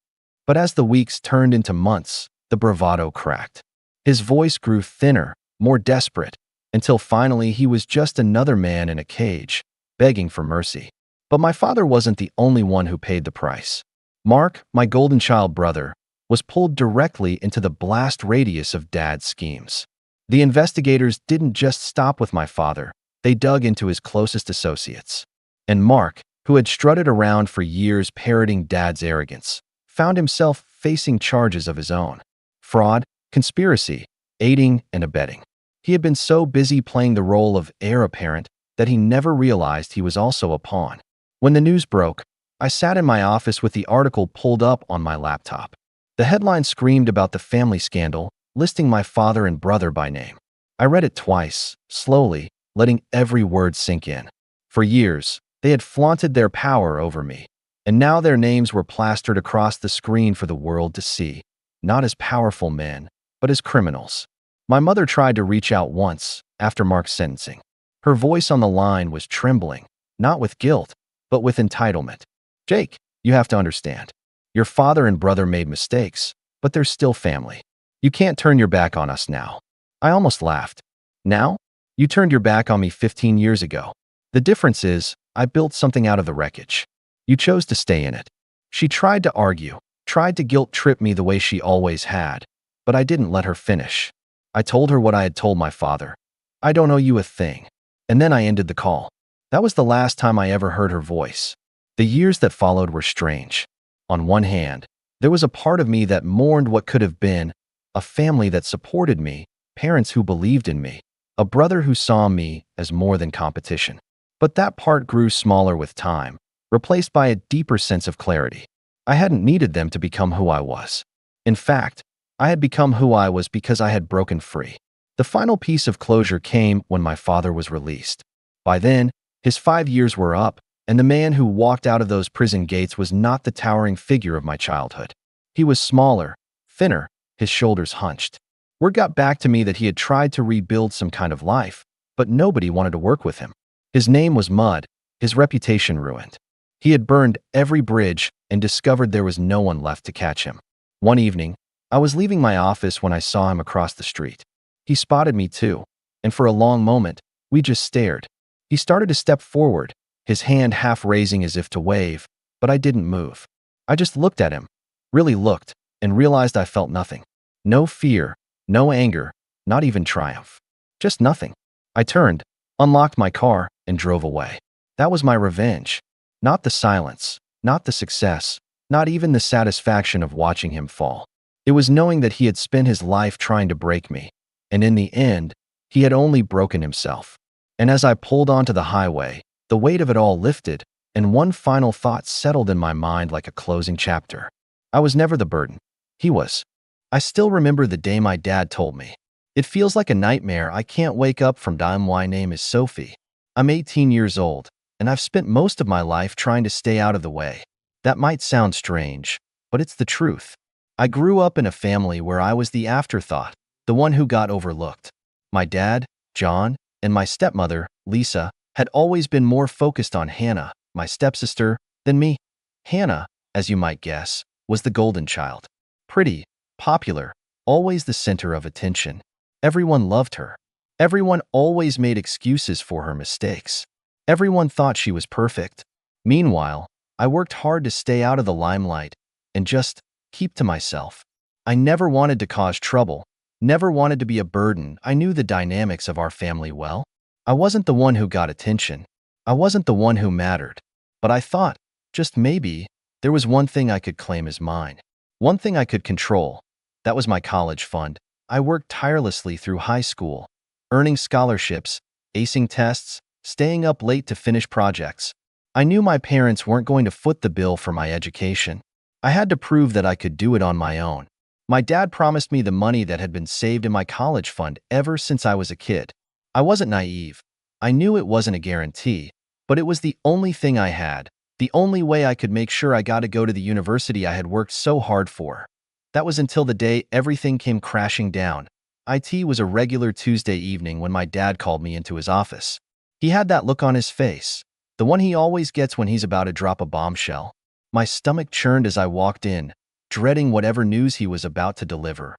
But as the weeks turned into months, the bravado cracked. His voice grew thinner, more desperate, until finally he was just another man in a cage, begging for mercy. But my father wasn't the only one who paid the price. Mark, my golden child brother, was pulled directly into the blast radius of Dad's schemes. The investigators didn't just stop with my father, they dug into his closest associates. And Mark, who had strutted around for years parroting Dad's arrogance, found himself facing charges of his own. Fraud, conspiracy, aiding and abetting. He had been so busy playing the role of heir apparent that he never realized he was also a pawn. When the news broke, I sat in my office with the article pulled up on my laptop. The headline screamed about the family scandal, listing my father and brother by name. I read it twice, slowly, letting every word sink in. For years, they had flaunted their power over me, and now their names were plastered across the screen for the world to see, not as powerful men, but as criminals. My mother tried to reach out once, after Mark's sentencing. Her voice on the line was trembling, not with guilt, but with entitlement. "Jake, you have to understand. Your father and brother made mistakes, but they're still family. You can't turn your back on us now." I almost laughed. Now? You turned your back on me 15 years ago. The difference is, I built something out of the wreckage. You chose to stay in it. She tried to argue, tried to guilt-trip me the way she always had, but I didn't let her finish. I told her what I had told my father. "I don't owe you a thing." And then I ended the call. That was the last time I ever heard her voice. The years that followed were strange. On one hand, there was a part of me that mourned what could have been, a family that supported me, parents who believed in me, a brother who saw me as more than competition. But that part grew smaller with time, replaced by a deeper sense of clarity. I hadn't needed them to become who I was. In fact, I had become who I was because I had broken free. The final piece of closure came when my father was released. By then, his 5 years were up, and the man who walked out of those prison gates was not the towering figure of my childhood. He was smaller, thinner, his shoulders hunched. Word got back to me that he had tried to rebuild some kind of life, but nobody wanted to work with him. His name was mud, his reputation ruined. He had burned every bridge and discovered there was no one left to catch him. One evening, I was leaving my office when I saw him across the street. He spotted me too, and for a long moment, we just stared. He started to step forward, his hand half raising as if to wave, but I didn't move. I just looked at him, really looked, and realized I felt nothing. No fear, no anger, not even triumph. Just nothing. I turned, unlocked my car, and drove away. That was my revenge. Not the silence, not the success, not even the satisfaction of watching him fall. It was knowing that he had spent his life trying to break me, and in the end, he had only broken himself. And as I pulled onto the highway, the weight of it all lifted, and one final thought settled in my mind like a closing chapter. I was never the burden. He was. I still remember the day my dad told me. "It feels like a nightmare I can't wake up from. My name is Sophie. I'm 18 years old, and I've spent most of my life trying to stay out of the way." That might sound strange, but it's the truth. I grew up in a family where I was the afterthought, the one who got overlooked. My dad, John, and my stepmother, Lisa, had always been more focused on Hannah, my stepsister, than me. Hannah, as you might guess, was the golden child. Pretty, popular, always the center of attention. Everyone loved her. Everyone always made excuses for her mistakes. Everyone thought she was perfect. Meanwhile, I worked hard to stay out of the limelight, and just keep to myself. I never wanted to cause trouble, never wanted to be a burden. I knew the dynamics of our family well. I wasn't the one who got attention. I wasn't the one who mattered. But I thought, just maybe, there was one thing I could claim as mine. One thing I could control. That was my college fund. I worked tirelessly through high school, earning scholarships, acing tests, staying up late to finish projects. I knew my parents weren't going to foot the bill for my education. I had to prove that I could do it on my own. My dad promised me the money that had been saved in my college fund ever since I was a kid. I wasn't naive. I knew it wasn't a guarantee, but it was the only thing I had, the only way I could make sure I got to go to the university I had worked so hard for. That was until the day everything came crashing down. IT was a regular Tuesday evening when my dad called me into his office. He had that look on his face, the one he always gets when he's about to drop a bombshell. My stomach churned as I walked in, dreading whatever news he was about to deliver.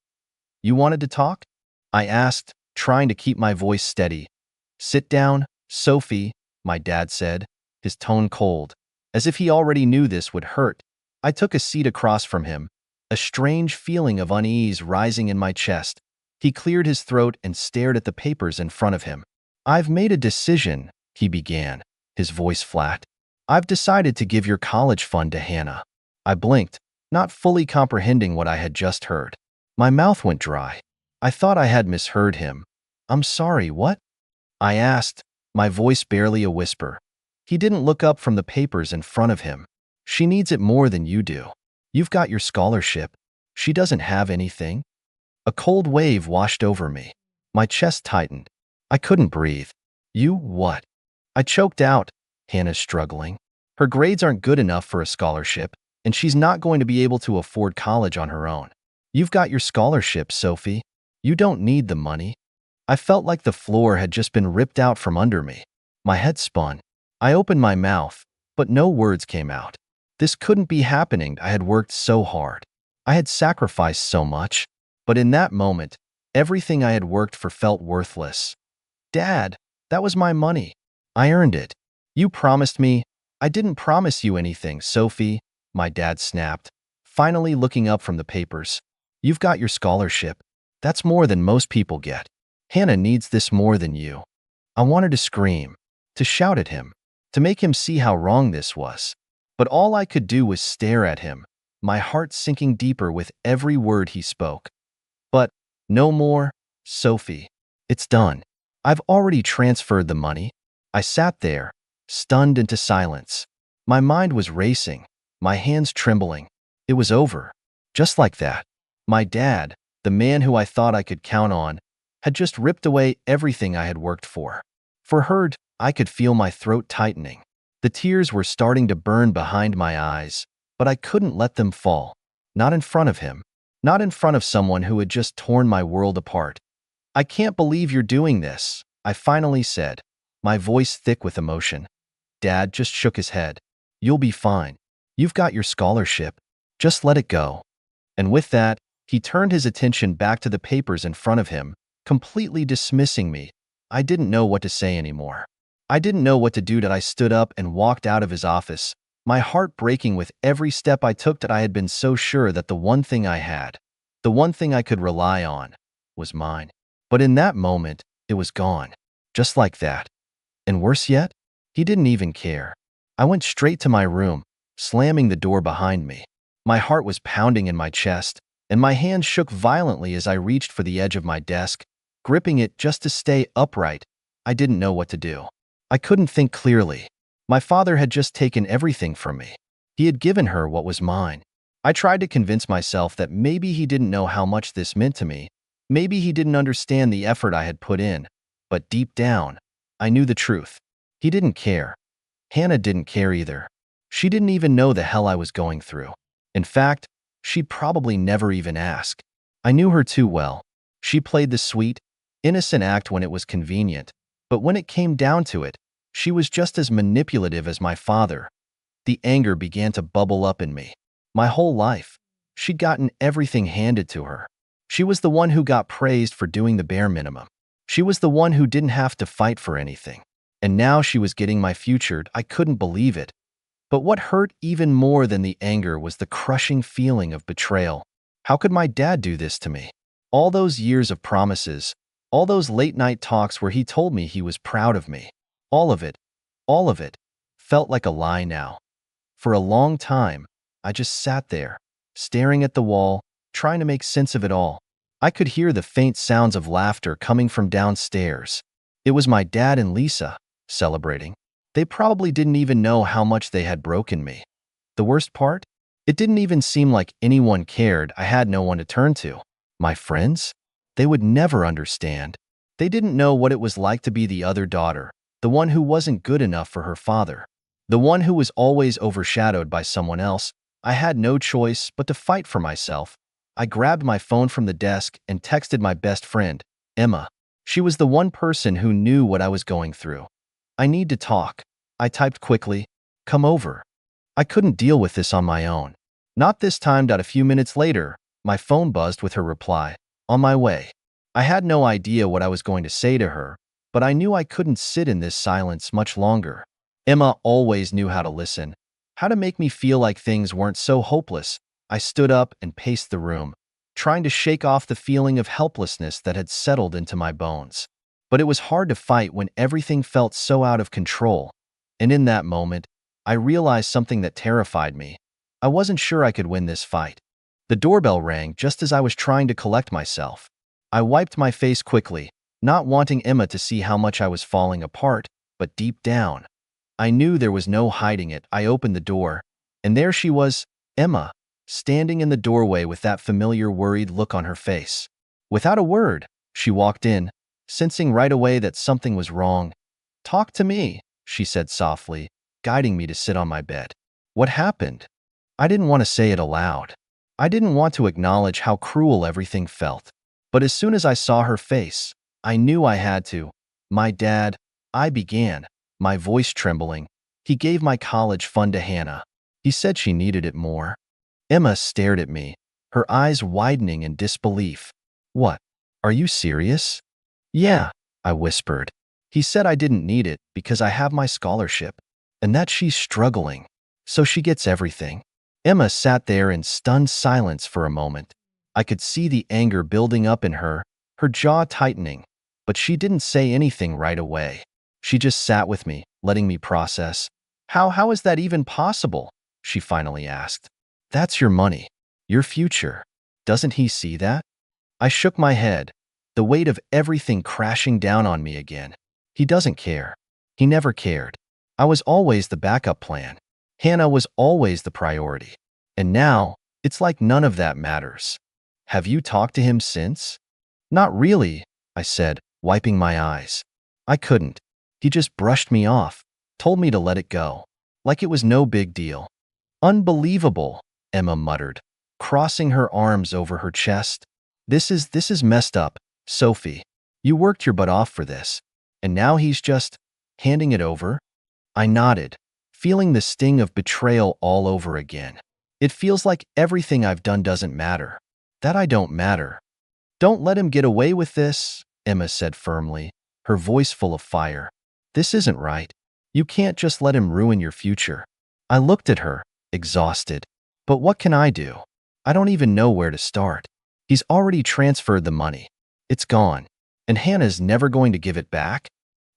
"You wanted to talk?" I asked, trying to keep my voice steady. "Sit down, Sophie," my dad said, his tone cold, as if he already knew this would hurt. I took a seat across from him, a strange feeling of unease rising in my chest. He cleared his throat and stared at the papers in front of him. "I've made a decision," he began, his voice flat. "I've decided to give your college fund to Hannah." I blinked, not fully comprehending what I had just heard. My mouth went dry. I thought I had misheard him. "I'm sorry, what?" I asked, my voice barely a whisper. He didn't look up from the papers in front of him. "She needs it more than you do. You've got your scholarship. She doesn't have anything." A cold wave washed over me. My chest tightened. I couldn't breathe. "You what?" I choked out. "Hannah's struggling. Her grades aren't good enough for a scholarship, and she's not going to be able to afford college on her own. You've got your scholarship, Sophie. You don't need the money." I felt like the floor had just been ripped out from under me. My head spun. I opened my mouth, but no words came out. This couldn't be happening. I had worked so hard. I had sacrificed so much. But in that moment, everything I had worked for felt worthless. "Dad, that was my money. I earned it. You promised me." "I didn't promise you anything, Sophie," my dad snapped, finally looking up from the papers. "You've got your scholarship. That's more than most people get. Hannah needs this more than you." I wanted to scream, to shout at him, to make him see how wrong this was. But all I could do was stare at him, my heart sinking deeper with every word he spoke. "But no more, Sophie. It's done. I've already transferred the money." I sat there, stunned into silence. My mind was racing, my hands trembling. It was over. Just like that. My dad, the man who I thought I could count on, had just ripped away everything I had worked for. For her, I could feel my throat tightening. The tears were starting to burn behind my eyes, but I couldn't let them fall. Not in front of him. Not in front of someone who had just torn my world apart. "I can't believe you're doing this," I finally said, my voice thick with emotion. Dad just shook his head. "You'll be fine. You've got your scholarship. Just let it go." And with that, he turned his attention back to the papers in front of him, completely dismissing me. I didn't know what to say anymore. I didn't know what to do. I stood up and walked out of his office, my heart breaking with every step I took. That I had been so sure that the one thing I had, the one thing I could rely on, was mine. But in that moment, it was gone. Just like that. And worse yet, he didn't even care. I went straight to my room, slamming the door behind me. My heart was pounding in my chest, and my hands shook violently as I reached for the edge of my desk, gripping it just to stay upright. I didn't know what to do. I couldn't think clearly. My father had just taken everything from me. He had given her what was mine. I tried to convince myself that maybe he didn't know how much this meant to me. Maybe he didn't understand the effort I had put in. But deep down, I knew the truth. He didn't care. Hannah didn't care either. She didn't even know the hell I was going through. In fact, she'd probably never even ask. I knew her too well. She played the sweet, innocent act when it was convenient, but when it came down to it, she was just as manipulative as my father. The anger began to bubble up in me. My whole life, she'd gotten everything handed to her. She was the one who got praised for doing the bare minimum. She was the one who didn't have to fight for anything. And now she was getting my future. I couldn't believe it. But what hurt even more than the anger was the crushing feeling of betrayal. How could my dad do this to me? All those years of promises, all those late-night talks where he told me he was proud of me, all of it, felt like a lie now. For a long time, I just sat there, staring at the wall, trying to make sense of it all. I could hear the faint sounds of laughter coming from downstairs. It was my dad and Lisa, celebrating. They probably didn't even know how much they had broken me. The worst part? It didn't even seem like anyone cared. I had no one to turn to. My friends? They would never understand. They didn't know what it was like to be the other daughter, the one who wasn't good enough for her father, the one who was always overshadowed by someone else. I had no choice but to fight for myself. I grabbed my phone from the desk and texted my best friend, Emma. She was the one person who knew what I was going through. I need to talk. I typed quickly, come over. I couldn't deal with this on my own. Not this time. A few minutes later, my phone buzzed with her reply, on my way. I had no idea what I was going to say to her, but I knew I couldn't sit in this silence much longer. Emma always knew how to listen, how to make me feel like things weren't so hopeless. I stood up and paced the room, trying to shake off the feeling of helplessness that had settled into my bones. But it was hard to fight when everything felt so out of control. And in that moment, I realized something that terrified me. I wasn't sure I could win this fight. The doorbell rang just as I was trying to collect myself. I wiped my face quickly, not wanting Emma to see how much I was falling apart, but deep down, I knew there was no hiding it. I opened the door, and there she was, Emma, standing in the doorway with that familiar worried look on her face. Without a word, she walked in, sensing right away that something was wrong. Talk to me, she said softly, guiding me to sit on my bed. What happened? I didn't want to say it aloud. I didn't want to acknowledge how cruel everything felt. But as soon as I saw her face, I knew I had to. My dad, I began, my voice trembling. He gave my college fund to Hannah. He said she needed it more. Emma stared at me, her eyes widening in disbelief. What? Are you serious? Yeah, I whispered. He said I didn't need it because I have my scholarship, and that she's struggling, so she gets everything. Emma sat there in stunned silence for a moment. I could see the anger building up in her jaw tightening, but she didn't say anything right away. She just sat with me, letting me process. How is that even possible? She finally asked. That's your money, your future. Doesn't he see that? I shook my head, the weight of everything crashing down on me again. He doesn't care. He never cared. I was always the backup plan. Hannah was always the priority. And now, it's like none of that matters. Have you talked to him since? Not really, I said, wiping my eyes. I couldn't. He just brushed me off, told me to let it go, like it was no big deal. Unbelievable, Emma muttered, crossing her arms over her chest. This is messed up, Sophie. You worked your butt off for this, and now he's just handing it over? I nodded, feeling the sting of betrayal all over again. It feels like everything I've done doesn't matter, that I don't matter. Don't let him get away with this, Emma said firmly, her voice full of fire. This isn't right. You can't just let him ruin your future. I looked at her, exhausted. But what can I do? I don't even know where to start. He's already transferred the money. It's gone. And Hannah's never going to give it back?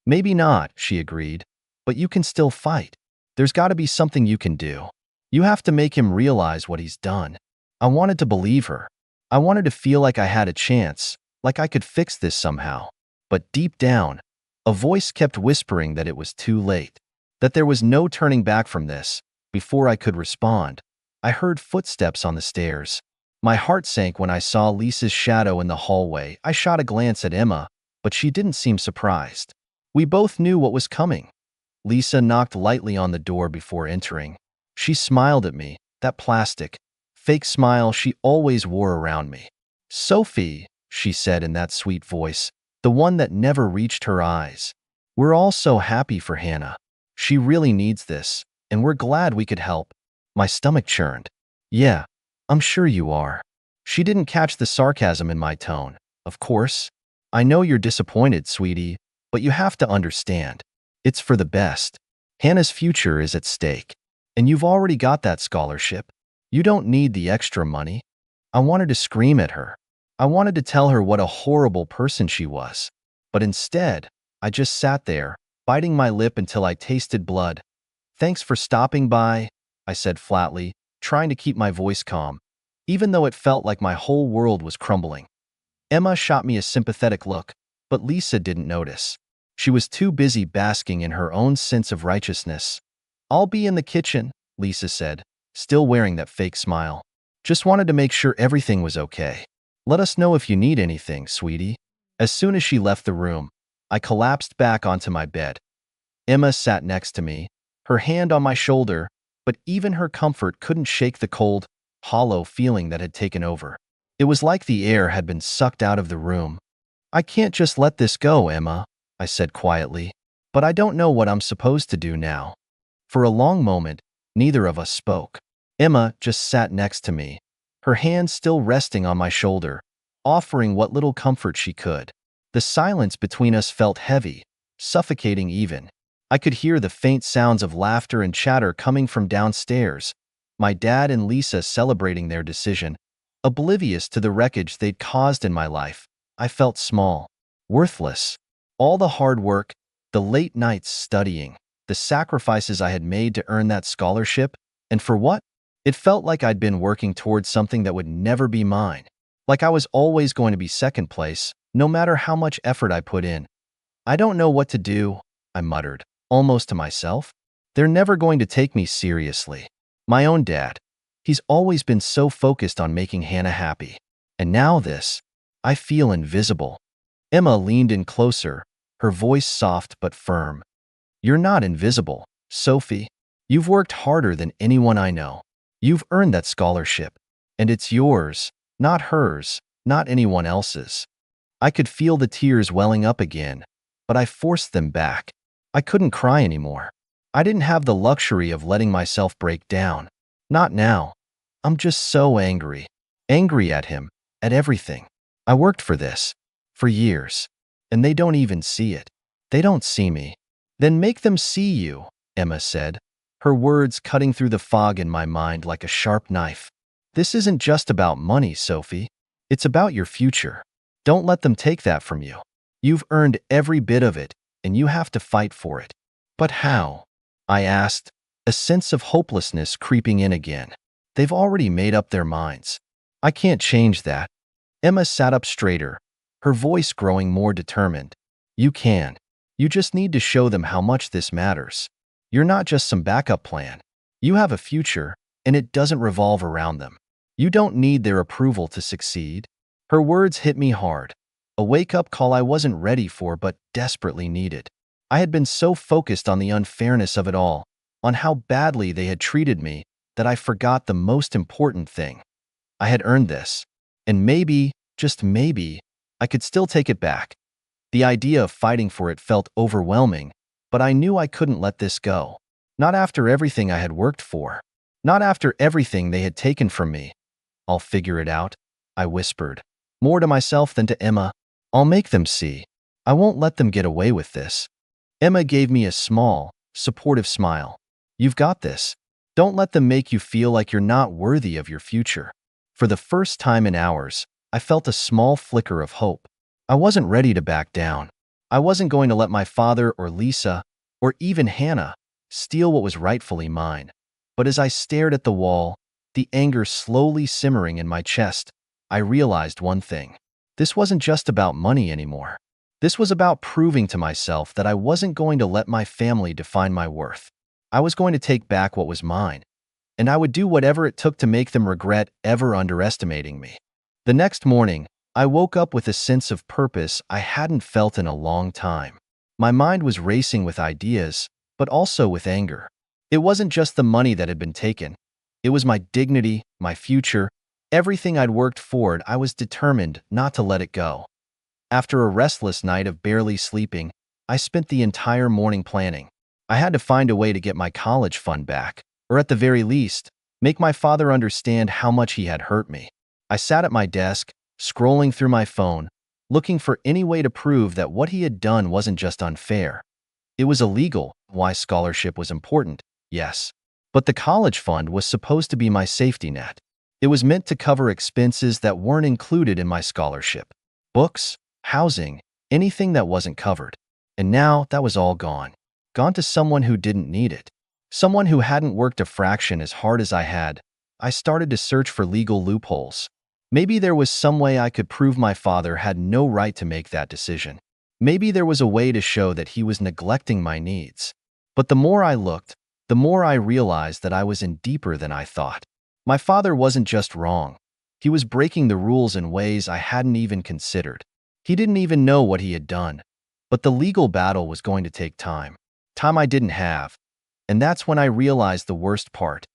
Maybe not, she agreed. But you can still fight. There's got to be something you can do. You have to make him realize what he's done. I wanted to believe her. I wanted to feel like I had a chance, like I could fix this somehow. But deep down, a voice kept whispering that it was too late, that there was no turning back from this. Before I could respond, I heard footsteps on the stairs. My heart sank when I saw Lisa's shadow in the hallway. I shot a glance at Emma, but she didn't seem surprised. We both knew what was coming. Lisa knocked lightly on the door before entering. She smiled at me, that plastic, fake smile she always wore around me. Sophie, she said in that sweet voice, the one that never reached her eyes. We're all so happy for Hannah. She really needs this, and we're glad we could help. My stomach churned. Yeah, I'm sure you are. She didn't catch the sarcasm in my tone. Of course. I know you're disappointed, sweetie, but you have to understand. It's for the best. Hannah's future is at stake. And you've already got that scholarship. You don't need the extra money. I wanted to scream at her. I wanted to tell her what a horrible person she was. But instead, I just sat there, biting my lip until I tasted blood. Thanks for stopping by, I said flatly, trying to keep my voice calm, even though it felt like my whole world was crumbling. Emma shot me a sympathetic look, but Lisa didn't notice. She was too busy basking in her own sense of righteousness. I'll be in the kitchen, Lisa said, still wearing that fake smile. Just wanted to make sure everything was okay. Let us know if you need anything, sweetie. As soon as she left the room, I collapsed back onto my bed. Emma sat next to me, her hand on my shoulder, but even her comfort couldn't shake the cold, hollow feeling that had taken over. It was like the air had been sucked out of the room. I can't just let this go, Emma, I said quietly, but I don't know what I'm supposed to do now. For a long moment, neither of us spoke. Emma just sat next to me, her hand still resting on my shoulder, offering what little comfort she could. The silence between us felt heavy, suffocating even. I could hear the faint sounds of laughter and chatter coming from downstairs, my dad and Lisa celebrating their decision, oblivious to the wreckage they'd caused in my life. I felt small, worthless. All the hard work, the late nights studying, the sacrifices I had made to earn that scholarship, and for what? It felt like I'd been working towards something that would never be mine. Like I was always going to be second place, no matter how much effort I put in. I don't know what to do, I muttered, almost to myself. They're never going to take me seriously. My own dad. He's always been so focused on making Hannah happy. And now this. I feel invisible. Emma leaned in closer, her voice soft but firm. You're not invisible, Sophie. You've worked harder than anyone I know. You've earned that scholarship. And it's yours, not hers, not anyone else's. I could feel the tears welling up again, but I forced them back. I couldn't cry anymore. I didn't have the luxury of letting myself break down. Not now. I'm just so angry. Angry at him, at everything. I worked for this. For years. And they don't even see it. They don't see me. Then make them see you, Emma said, her words cutting through the fog in my mind like a sharp knife. This isn't just about money, Sophie. It's about your future. Don't let them take that from you. You've earned every bit of it, and you have to fight for it. But how? I asked, a sense of hopelessness creeping in again. They've already made up their minds. I can't change that. Emma sat up straighter, her voice growing more determined. You can. You just need to show them how much this matters. You're not just some backup plan. You have a future, and it doesn't revolve around them. You don't need their approval to succeed. Her words hit me hard, a wake-up call I wasn't ready for but desperately needed. I had been so focused on the unfairness of it all, on how badly they had treated me, that I forgot the most important thing. I had earned this, and maybe, just maybe, I could still take it back. The idea of fighting for it felt overwhelming, but I knew I couldn't let this go. Not after everything I had worked for. Not after everything they had taken from me. I'll figure it out, I whispered, more to myself than to Emma. I'll make them see. I won't let them get away with this. Emma gave me a small, supportive smile. You've got this. Don't let them make you feel like you're not worthy of your future. For the first time in hours, I felt a small flicker of hope. I wasn't ready to back down. I wasn't going to let my father or Lisa, or even Hannah, steal what was rightfully mine. But as I stared at the wall, the anger slowly simmering in my chest, I realized one thing. This wasn't just about money anymore. This was about proving to myself that I wasn't going to let my family define my worth. I was going to take back what was mine, and I would do whatever it took to make them regret ever underestimating me. The next morning, I woke up with a sense of purpose I hadn't felt in a long time. My mind was racing with ideas, but also with anger. It wasn't just the money that had been taken. It was my dignity, my future, everything I'd worked for. I was determined not to let it go. After a restless night of barely sleeping, I spent the entire morning planning. I had to find a way to get my college fund back, or at the very least, make my father understand how much he had hurt me. I sat at my desk, scrolling through my phone, looking for any way to prove that what he had done wasn't just unfair. It was illegal. Why scholarship was important, yes. But the college fund was supposed to be my safety net. It was meant to cover expenses that weren't included in my scholarship. Books, housing, anything that wasn't covered. And now that was all gone. Gone to someone who didn't need it. Someone who hadn't worked a fraction as hard as I had. I started to search for legal loopholes. Maybe there was some way I could prove my father had no right to make that decision. Maybe there was a way to show that he was neglecting my needs. But the more I looked, the more I realized that I was in deeper than I thought. My father wasn't just wrong. He was breaking the rules in ways I hadn't even considered. He didn't even know what he had done. But the legal battle was going to take time. Time I didn't have. And that's when I realized the worst part.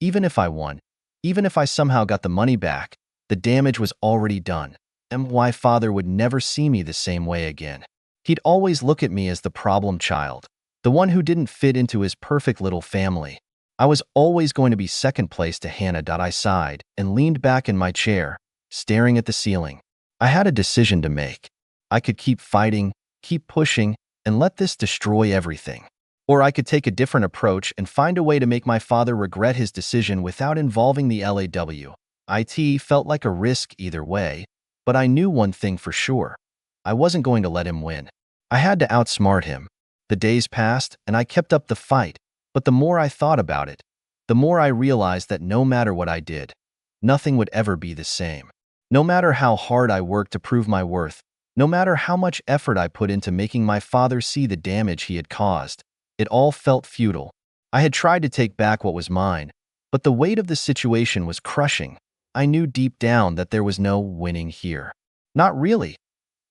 Even if I won, even if I somehow got the money back, the damage was already done. And my father would never see me the same way again. He'd always look at me as the problem child, the one who didn't fit into his perfect little family. I was always going to be second place to Hannah. I sighed and leaned back in my chair, staring at the ceiling. I had a decision to make. I could keep fighting, keep pushing, and let this destroy everything. Or I could take a different approach and find a way to make my father regret his decision without involving the LAW. IT felt like a risk either way, but I knew one thing for sure. I wasn't going to let him win. I had to outsmart him. The days passed, and I kept up the fight, but the more I thought about it, the more I realized that no matter what I did, nothing would ever be the same. No matter how hard I worked to prove my worth, no matter how much effort I put into making my father see the damage he had caused, it all felt futile. I had tried to take back what was mine, but the weight of the situation was crushing. I knew deep down that there was no winning here. Not really.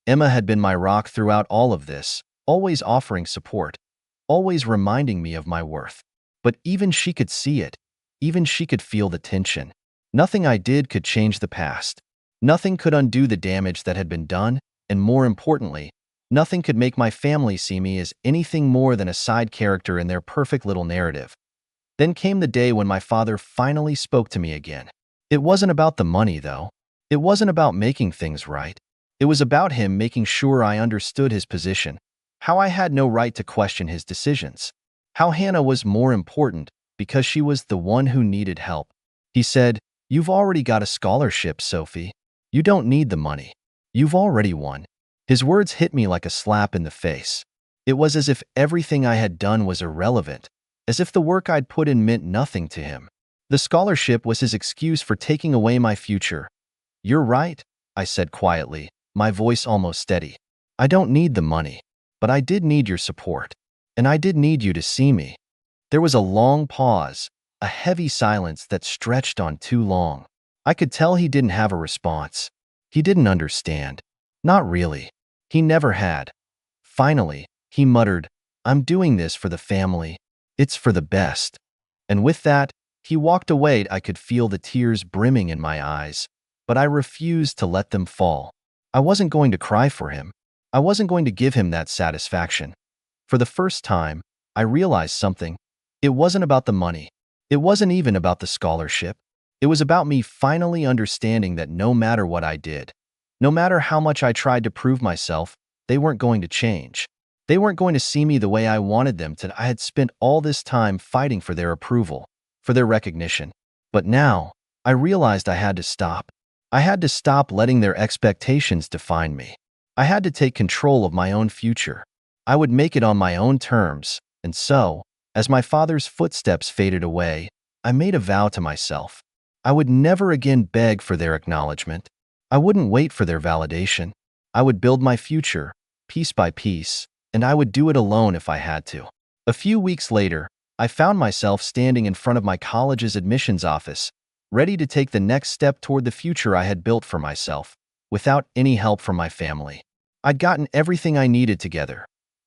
Emma had been my rock throughout all of this, always offering support, always reminding me of my worth. But even she could see it. Even she could feel the tension. Nothing I did could change the past. Nothing could undo the damage that had been done, and more importantly, nothing could make my family see me as anything more than a side character in their perfect little narrative. Then came the day when my father finally spoke to me again. It wasn't about the money, though. It wasn't about making things right. It was about him making sure I understood his position, how I had no right to question his decisions, how Hannah was more important because she was the one who needed help. He said, "You've already got a scholarship, Sophie. You don't need the money. You've already won." His words hit me like a slap in the face. It was as if everything I had done was irrelevant, as if the work I'd put in meant nothing to him. The scholarship was his excuse for taking away my future. "You're right," I said quietly, my voice almost steady. "I don't need the money, but I did need your support, and I did need you to see me." There was a long pause, a heavy silence that stretched on too long. I could tell he didn't have a response. He didn't understand. Not really. He never had. Finally, he muttered, "I'm doing this for the family. It's for the best." And with that, he walked away. I could feel the tears brimming in my eyes, but I refused to let them fall. I wasn't going to cry for him. I wasn't going to give him that satisfaction. For the first time, I realized something. It wasn't about the money. It wasn't even about the scholarship. It was about me finally understanding that no matter what I did, no matter how much I tried to prove myself, they weren't going to change. They weren't going to see me the way I wanted them to. I had spent all this time fighting for their approval, for their recognition. But now, I realized I had to stop. I had to stop letting their expectations define me. I had to take control of my own future. I would make it on my own terms, and so, as my father's footsteps faded away, I made a vow to myself. I would never again beg for their acknowledgement. I wouldn't wait for their validation. I would build my future, piece by piece, and I would do it alone if I had to. A few weeks later, I found myself standing in front of my college's admissions office, ready to take the next step toward the future I had built for myself, without any help from my family. I'd gotten everything I needed together.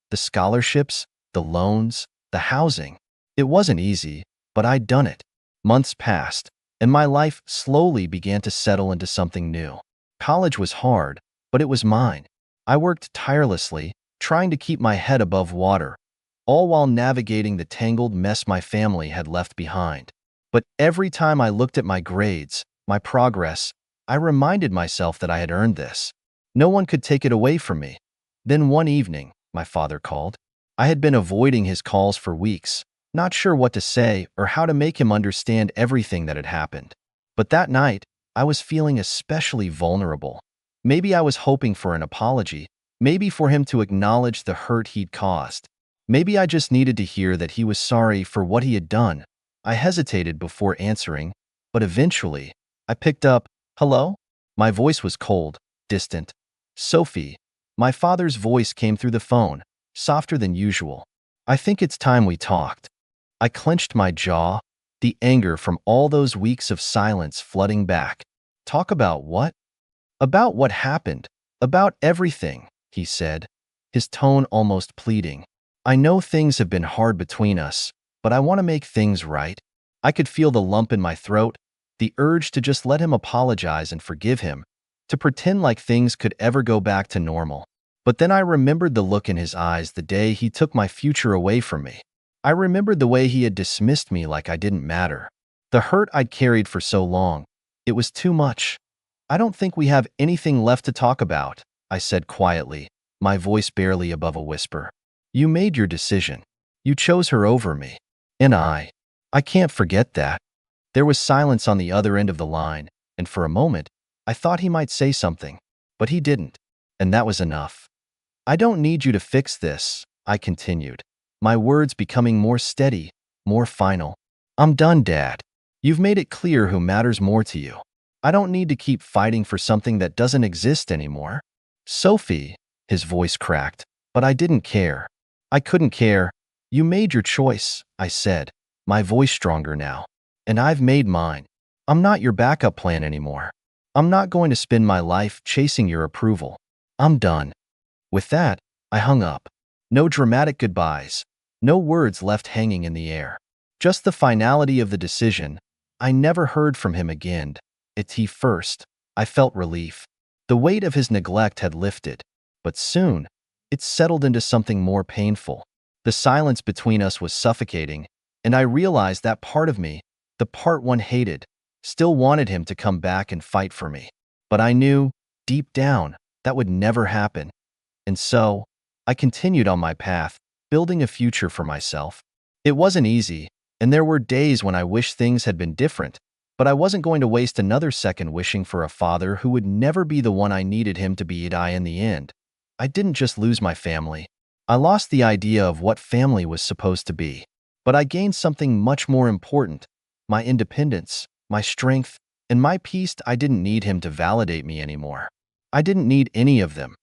The scholarships, the loans, the housing. It wasn't easy, but I'd done it. Months passed, and my life slowly began to settle into something new. College was hard, but it was mine. I worked tirelessly, trying to keep my head above water, all while navigating the tangled mess my family had left behind. But every time I looked at my grades, my progress, I reminded myself that I had earned this. No one could take it away from me. Then one evening, my father called. I had been avoiding his calls for weeks. not sure what to say or how to make him understand everything that had happened. But that night, I was feeling especially vulnerable. Maybe I was hoping for an apology, maybe for him to acknowledge the hurt he'd caused. Maybe I just needed to hear that he was sorry for what he had done. I hesitated before answering, but eventually, I picked up, "Hello?" My voice was cold, distant. "Sophie." My father's voice came through the phone, softer than usual. "I think it's time we talked." I clenched my jaw, the anger from all those weeks of silence flooding back. "Talk about what?" "About what happened. About everything," he said, his tone almost pleading. "I know things have been hard between us, but I want to make things right." I could feel the lump in my throat, the urge to just let him apologize and forgive him, to pretend like things could ever go back to normal. But then I remembered the look in his eyes the day he took my future away from me. I remembered the way he had dismissed me like I didn't matter. The hurt I'd carried for so long. It was too much. "I don't think we have anything left to talk about," I said quietly, my voice barely above a whisper. "You made your decision. You chose her over me. And I can't forget that." There was silence on the other end of the line, and for a moment, I thought he might say something, but he didn't, and that was enough. "I don't need you to fix this," I continued, my words becoming more steady, more final. "I'm done, Dad. You've made it clear who matters more to you. I don't need to keep fighting for something that doesn't exist anymore." "Sophie," his voice cracked, but I didn't care. I couldn't care. "You made your choice," I said, my voice stronger now. "And I've made mine. I'm not your backup plan anymore. I'm not going to spend my life chasing your approval. I'm done." With that, I hung up. No dramatic goodbyes. No words left hanging in the air. Just the finality of the decision. I never heard from him again. It's he first. I felt relief. The weight of his neglect had lifted. But soon, it settled into something more painful. The silence between us was suffocating, and I realized that part of me, the part one hated, still wanted him to come back and fight for me. But I knew, deep down, that would never happen. And so, I continued on my path, building a future for myself. It wasn't easy, and there were days when I wished things had been different, but I wasn't going to waste another second wishing for a father who would never be the one I needed him to be in the end. I didn't just lose my family. I lost the idea of what family was supposed to be. But I gained something much more important, my independence, my strength, and my peace. I didn't need him to validate me anymore. I didn't need any of them.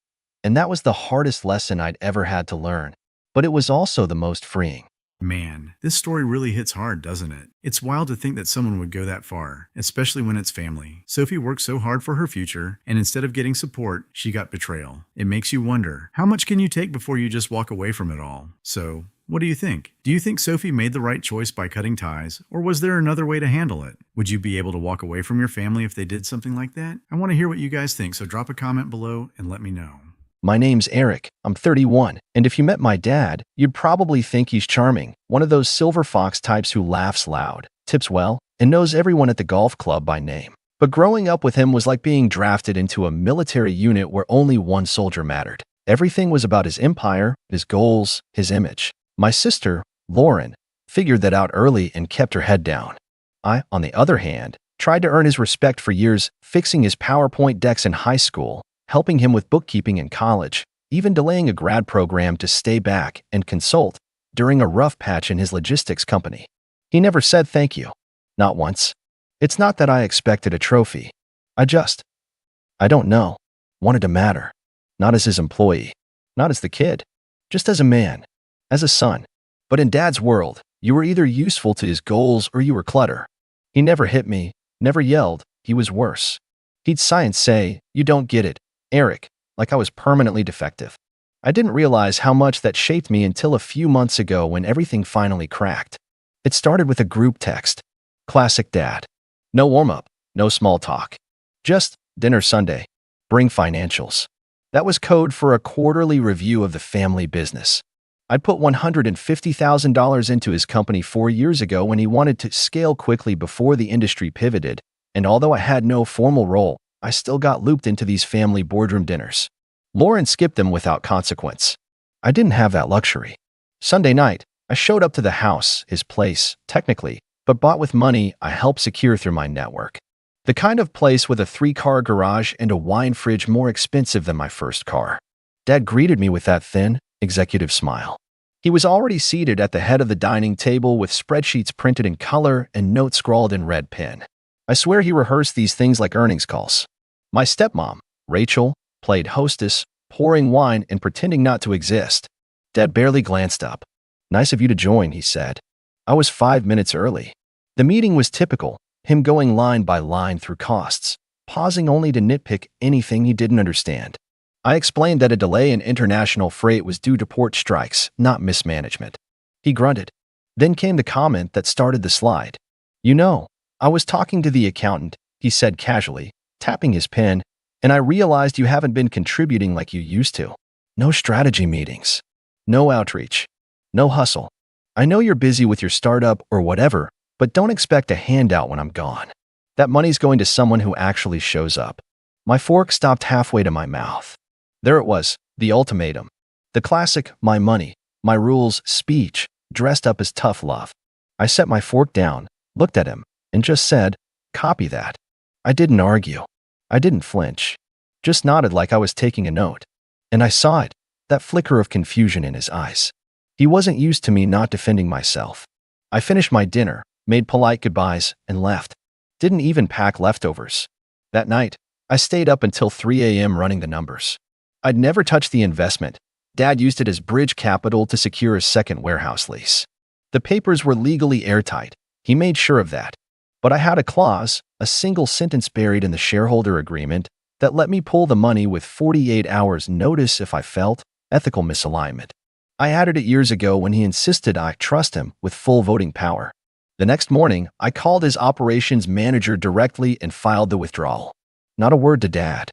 And that was the hardest lesson I'd ever had to learn. But it was also the most freeing. Man, this story really hits hard, doesn't it? It's wild to think that someone would go that far, especially when it's family. Sophie worked so hard for her future, and instead of getting support, she got betrayal. It makes you wonder, how much can you take before you just walk away from it all? So, what do you think? Do you think Sophie made the right choice by cutting ties, or was there another way to handle it? Would you be able to walk away from your family if they did something like that? I want to hear what you guys think, so drop a comment below and let me know. My name's Eric, I'm 31, and if you met my dad, you'd probably think he's charming, one of those silver fox types who laughs loud, tips well, and knows everyone at the golf club by name. But growing up with him was like being drafted into a military unit where only one soldier mattered. Everything was about his empire, his goals, his image. My sister, Lauren, figured that out early and kept her head down. I, on the other hand, tried to earn his respect for years, fixing his PowerPoint decks in high school, helping him with bookkeeping in college, even delaying a grad program to stay back and consult during a rough patch in his logistics company. He never said thank you. Not once. It's not that I expected a trophy. I don't know, wanted to matter. Not as his employee. Not as the kid. Just as a man. As a son. But in Dad's world, you were either useful to his goals or you were clutter. He never hit me, never yelled. He was worse. He'd sigh and say, "You don't get it, Eric," like I was permanently defective. I didn't realize how much that shaped me until a few months ago when everything finally cracked. It started with a group text. Classic Dad. No warm-up, no small talk. Just, "Dinner Sunday. Bring financials." That was code for a quarterly review of the family business. I'd put $150,000 into his company 4 years ago when he wanted to scale quickly before the industry pivoted, and although I had no formal role, I still got looped into these family boardroom dinners. Lauren skipped them without consequence. I didn't have that luxury. Sunday night, I showed up to the house, his place, technically, but bought with money I helped secure through my network. The kind of place with a 3-car garage and a wine fridge more expensive than my first car. Dad greeted me with that thin, executive smile. He was already seated at the head of the dining table with spreadsheets printed in color and notes scrawled in red pen. I swear he rehearsed these things like earnings calls. My stepmom, Rachel, played hostess, pouring wine and pretending not to exist. Dad barely glanced up. "Nice of you to join," he said. I was 5 minutes early. The meeting was typical, him going line by line through costs, pausing only to nitpick anything he didn't understand. I explained that a delay in international freight was due to port strikes, not mismanagement. He grunted. Then came the comment that started the slide. "You know, I was talking to the accountant," he said casually, tapping his pen, "and I realized you haven't been contributing like you used to. No strategy meetings. No outreach. No hustle. I know you're busy with your startup or whatever, but don't expect a handout when I'm gone. That money's going to someone who actually shows up." My fork stopped halfway to my mouth. There it was, the ultimatum. The classic "my money, my rules" speech, dressed up as tough love. I set my fork down, looked at him, and just said, "Copy that." I didn't argue. I didn't flinch. Just nodded like I was taking a note. And I saw it, that flicker of confusion in his eyes. He wasn't used to me not defending myself. I finished my dinner, made polite goodbyes, and left. Didn't even pack leftovers. That night, I stayed up until 3 a.m. running the numbers. I'd never touched the investment. Dad used it as bridge capital to secure his second warehouse lease. The papers were legally airtight. He made sure of that. But I had a clause, a single sentence buried in the shareholder agreement, that let me pull the money with 48 hours notice if I felt ethical misalignment. I added it years ago when he insisted I trust him with full voting power. The next morning, I called his operations manager directly and filed the withdrawal. Not a word to Dad.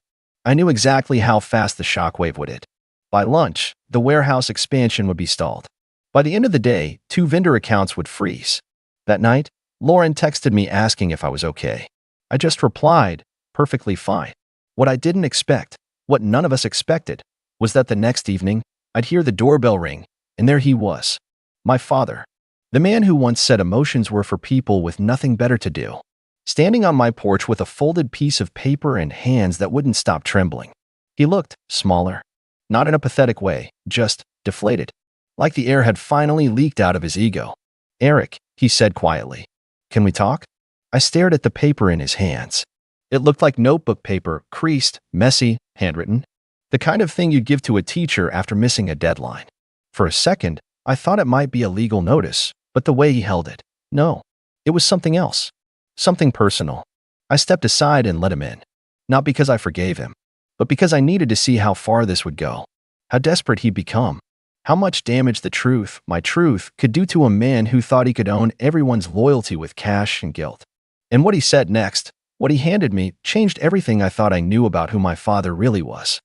I knew exactly how fast the shockwave would hit. By lunch, the warehouse expansion would be stalled. By the end of the day, 2 vendor accounts would freeze. That night, Lauren texted me asking if I was okay. I just replied, "Perfectly fine." What I didn't expect, what none of us expected, was that the next evening, I'd hear the doorbell ring, and there he was. My father. The man who once said emotions were for people with nothing better to do. Standing on my porch with a folded piece of paper and hands that wouldn't stop trembling. He looked smaller. Not in a pathetic way, just deflated. Like the air had finally leaked out of his ego. "Eric," he said quietly. "Can we talk?" I stared at the paper in his hands. It looked like notebook paper, creased, messy, handwritten. The kind of thing you'd give to a teacher after missing a deadline. For a second, I thought it might be a legal notice, but the way he held it, no. It was something else. Something personal. I stepped aside and let him in. Not because I forgave him, but because I needed to see how far this would go. How desperate he'd become. How much damage the truth, my truth, could do to a man who thought he could own everyone's loyalty with cash and guilt. And what he said next, what he handed me, changed everything I thought I knew about who my father really was.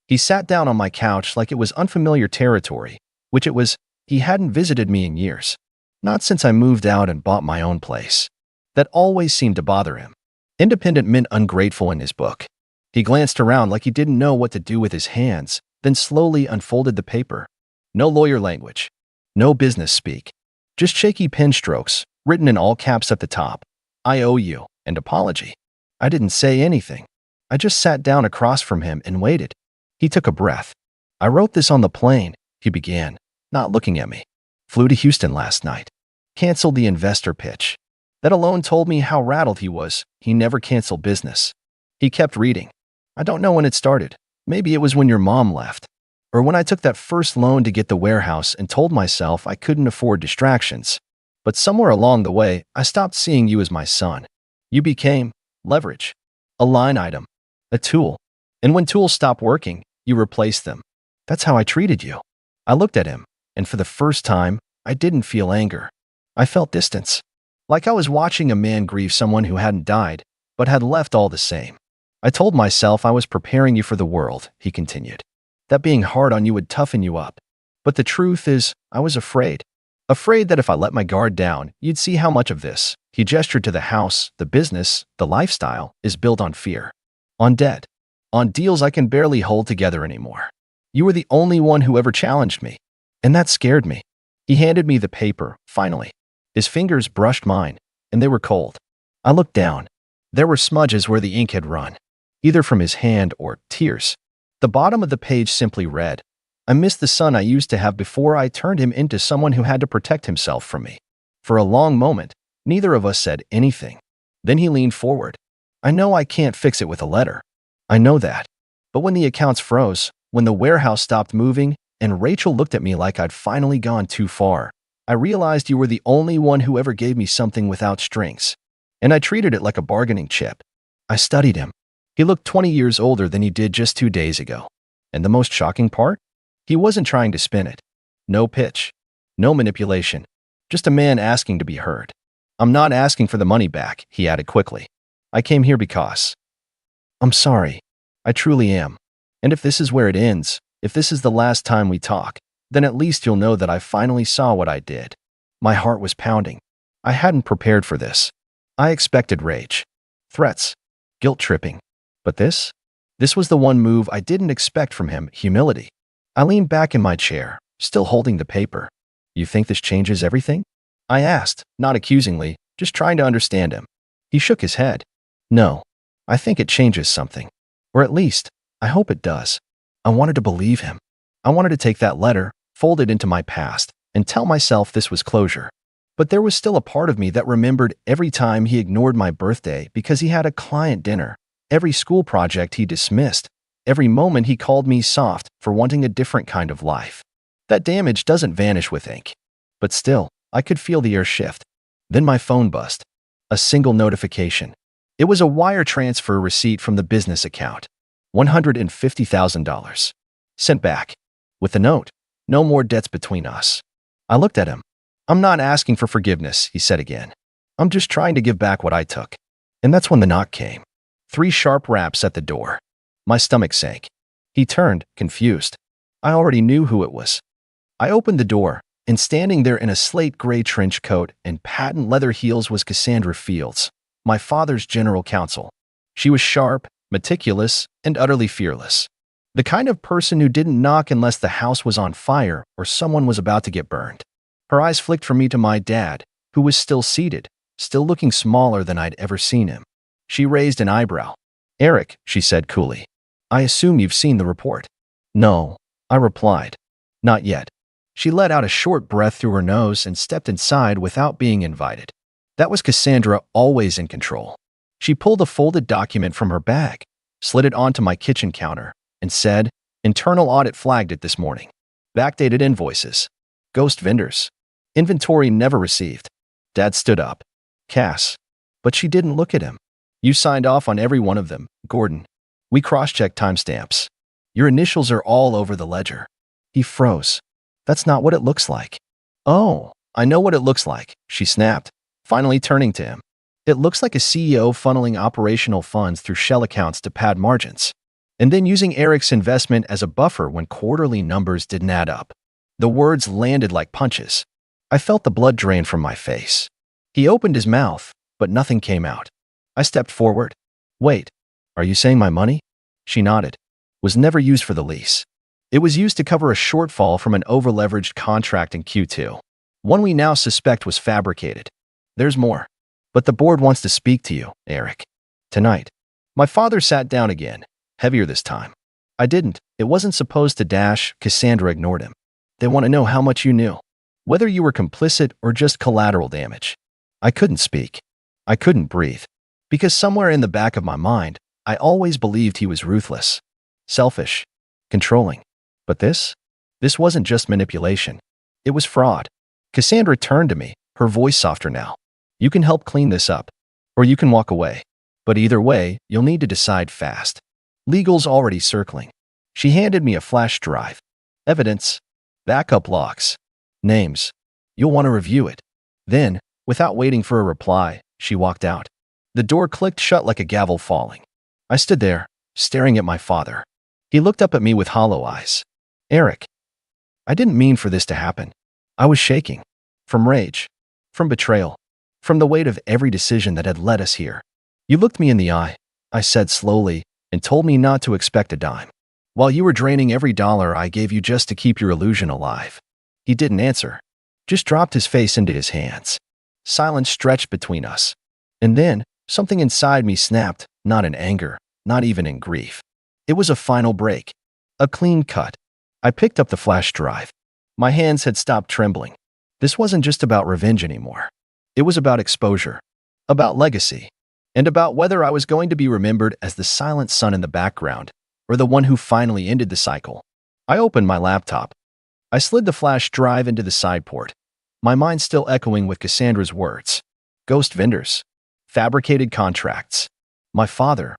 He sat down on my couch like it was unfamiliar territory, which it was. He hadn't visited me in years. Not since I moved out and bought my own place. That always seemed to bother him. Independent meant ungrateful in his book. He glanced around like he didn't know what to do with his hands, then slowly unfolded the paper. No lawyer language. No business speak. Just shaky pen strokes, written in all caps at the top. "I owe you," and apology. I didn't say anything. I just sat down across from him and waited. He took a breath. "I wrote this on the plane," he began, not looking at me. "Flew to Houston last night. Canceled the investor pitch." That alone told me how rattled he was. He never canceled business. He kept reading. "I don't know when it started. Maybe it was when your mom left. Or when I took that first loan to get the warehouse and told myself I couldn't afford distractions. But somewhere along the way, I stopped seeing you as my son. You became leverage. A line item. A tool. And when tools stop working, you replace them. That's how I treated you." I looked at him, and for the first time, I didn't feel anger. I felt distance. Like I was watching a man grieve someone who hadn't died, but had left all the same. "I told myself I was preparing you for the world," he continued. "That being hard on you would toughen you up. But the truth is, I was afraid. Afraid that if I let my guard down, you'd see how much of this," he gestured to the house, the business, the lifestyle, "is built on fear. On debt. On deals I can barely hold together anymore. You were the only one who ever challenged me. And that scared me. He handed me the paper, finally. His fingers brushed mine, and they were cold. I looked down. There were smudges where the ink had run, either from his hand or tears. The bottom of the page simply read, "I miss the son I used to have before I turned him into someone who had to protect himself from me." For a long moment, neither of us said anything. Then he leaned forward. "I know I can't fix it with a letter. I know that. But when the accounts froze, when the warehouse stopped moving, and Rachel looked at me like I'd finally gone too far, I realized you were the only one who ever gave me something without strings. And I treated it like a bargaining chip." I studied him. He looked 20 years older than he did just 2 days ago. And the most shocking part? He wasn't trying to spin it. No pitch. No manipulation. Just a man asking to be heard. "I'm not asking for the money back," he added quickly. "I came here because..." "I'm sorry. I truly am. And if this is where it ends, if this is the last time we talk, then at least you'll know that I finally saw what I did." My heart was pounding. I hadn't prepared for this. I expected rage, threats, guilt-tripping. But this was the one move I didn't expect from him: humility. I leaned back in my chair, still holding the paper. "You think this changes everything?" I asked, not accusingly, just trying to understand him. He shook his head. "No, I think it changes something. Or at least, I hope it does." I wanted to believe him. I wanted to take that letter, fold it into my past, and tell myself this was closure. But there was still a part of me that remembered every time he ignored my birthday because he had a client dinner, every school project he dismissed, every moment he called me soft for wanting a different kind of life. That damage doesn't vanish with ink. But still, I could feel the air shift. Then my phone buzzed. A single notification. It was a wire transfer receipt from the business account. $150,000. Sent back. With the note, "No more debts between us." I looked at him. "I'm not asking for forgiveness," he said again. "I'm just trying to give back what I took." And that's when the knock came. 3 sharp raps at the door. My stomach sank. He turned, confused. I already knew who it was. I opened the door, and standing there in a slate gray trench coat and patent leather heels was Cassandra Fields, my father's general counsel. She was sharp, meticulous, and utterly fearless. The kind of person who didn't knock unless the house was on fire or someone was about to get burned. Her eyes flicked from me to my dad, who was still seated, still looking smaller than I'd ever seen him. She raised an eyebrow. "Eric," she said coolly, "I assume you've seen the report." "No," I replied. "Not yet." She let out a short breath through her nose and stepped inside without being invited. That was Cassandra, always in control. She pulled a folded document from her bag, slid it onto my kitchen counter, and said, "Internal audit flagged it this morning. Backdated invoices. Ghost vendors. Inventory never received." Dad stood up. "Cass." But she didn't look at him. "You signed off on every one of them, Gordon. We cross-checked timestamps. Your initials are all over the ledger." He froze. "That's not what it looks like." "Oh, I know what it looks like," she snapped, finally turning to him. "It looks like a CEO funneling operational funds through shell accounts to pad margins, and then using Eric's investment as a buffer when quarterly numbers didn't add up." The words landed like punches. I felt the blood drain from my face. He opened his mouth, but nothing came out. I stepped forward. "Wait, are you saying my money?" She nodded. "Was never used for the lease. It was used to cover a shortfall from an over-leveraged contract in Q2. One we now suspect was fabricated. There's more. But the board wants to speak to you, Eric. Tonight." My father sat down again, heavier this time. "I didn't. It wasn't supposed to dash." Cassandra ignored him. "They want to know how much you knew. Whether you were complicit or just collateral damage." I couldn't speak. I couldn't breathe. Because somewhere in the back of my mind, I always believed he was ruthless, selfish, controlling. But this wasn't just manipulation. It was fraud. Cassandra turned to me, her voice softer now. "You can help clean this up, or you can walk away. But either way, you'll need to decide fast. Legal's already circling." She handed me a flash drive. "Evidence. Backup logs. Names. You'll want to review it." Then, without waiting for a reply, she walked out. The door clicked shut like a gavel falling. I stood there, staring at my father. He looked up at me with hollow eyes. "Eric, I didn't mean for this to happen." I was shaking. From rage. From betrayal. From the weight of every decision that had led us here. "You looked me in the eye," I said slowly, "and told me not to expect a dime. While you were draining every dollar I gave you just to keep your illusion alive." He didn't answer. just dropped his face into his hands. Silence stretched between us. And then, something inside me snapped, not in anger, not even in grief. It was a final break. A clean cut. I picked up the flash drive. My hands had stopped trembling. This wasn't just about revenge anymore. It was about exposure, about legacy, and about whether I was going to be remembered as the silent son in the background or the one who finally ended the cycle. I opened my laptop. I slid the flash drive into the side port, my mind still echoing with Cassandra's words. Ghost vendors. Fabricated contracts. My father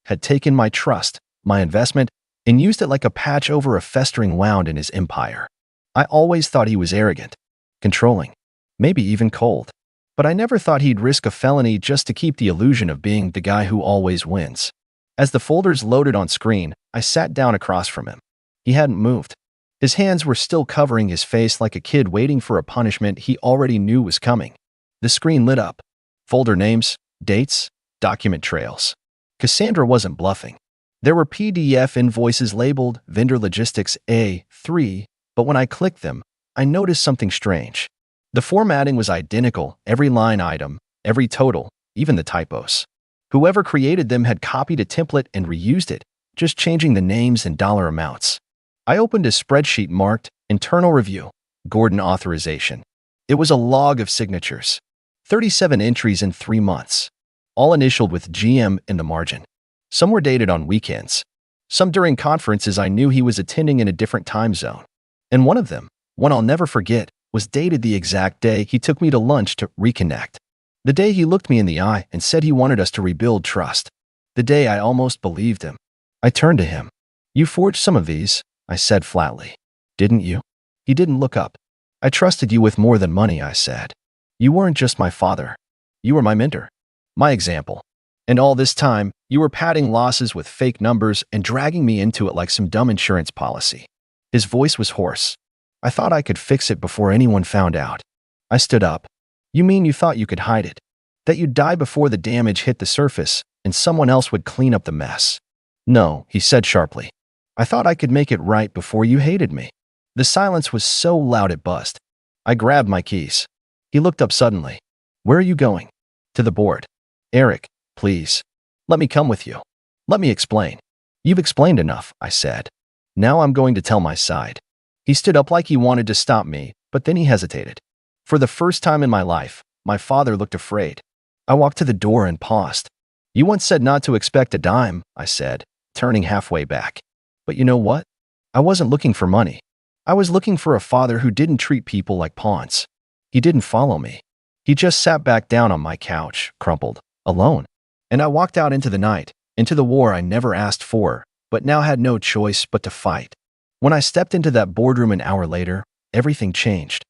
had taken my trust, my investment, and used it like a patch over a festering wound in his empire. I always thought he was arrogant, controlling, maybe even cold. But I never thought he'd risk a felony just to keep the illusion of being the guy who always wins. As the folders loaded on screen, I sat down across from him. He hadn't moved. His hands were still covering his face like a kid waiting for a punishment he already knew was coming. The screen lit up. Folder names, dates, document trails. Cassandra wasn't bluffing. There were PDF invoices labeled Vendor Logistics A3, but when I clicked them, I noticed something strange. The formatting was identical, every line item, every total, even the typos. Whoever created them had copied a template and reused it, just changing the names and dollar amounts. I opened a spreadsheet marked Internal Review, Gordon Authorization. It was a log of signatures. 37 entries in 3 months, all initialed with GM in the margin. Some were dated on weekends, some during conferences I knew he was attending in a different time zone. And one of them, one I'll never forget, was dated the exact day he took me to lunch to reconnect. The day he looked me in the eye and said he wanted us to rebuild trust. The day I almost believed him. I turned to him. "You forged some of these," I said flatly. "Didn't you?" He didn't look up. "I trusted you with more than money," I said. "You weren't just my father. You were my mentor, my example. And all this time, you were padding losses with fake numbers and dragging me into it like some dumb insurance policy." His voice was hoarse. I thought I could fix it before anyone found out. I stood up. "You mean you thought you could hide it? That you'd die before the damage hit the surface and someone else would clean up the mess?" "No," he said sharply. "I thought I could make it right before you hated me." The silence was so loud it buzzed. I grabbed my keys. He looked up suddenly. "Where are you going?" "To the board." "Eric, please. Let me come with you. Let me explain." "You've explained enough," I said. "Now I'm going to tell my side." He stood up like he wanted to stop me, but then he hesitated. For the first time in my life, my father looked afraid. I walked to the door and paused. "You once said not to expect a dime," I said, turning halfway back. "But you know what? I wasn't looking for money. I was looking for a father who didn't treat people like pawns." He didn't follow me. He just sat back down on my couch, crumpled, alone. And I walked out into the night, into the war I never asked for, but now had no choice but to fight. When I stepped into that boardroom an hour later, everything changed.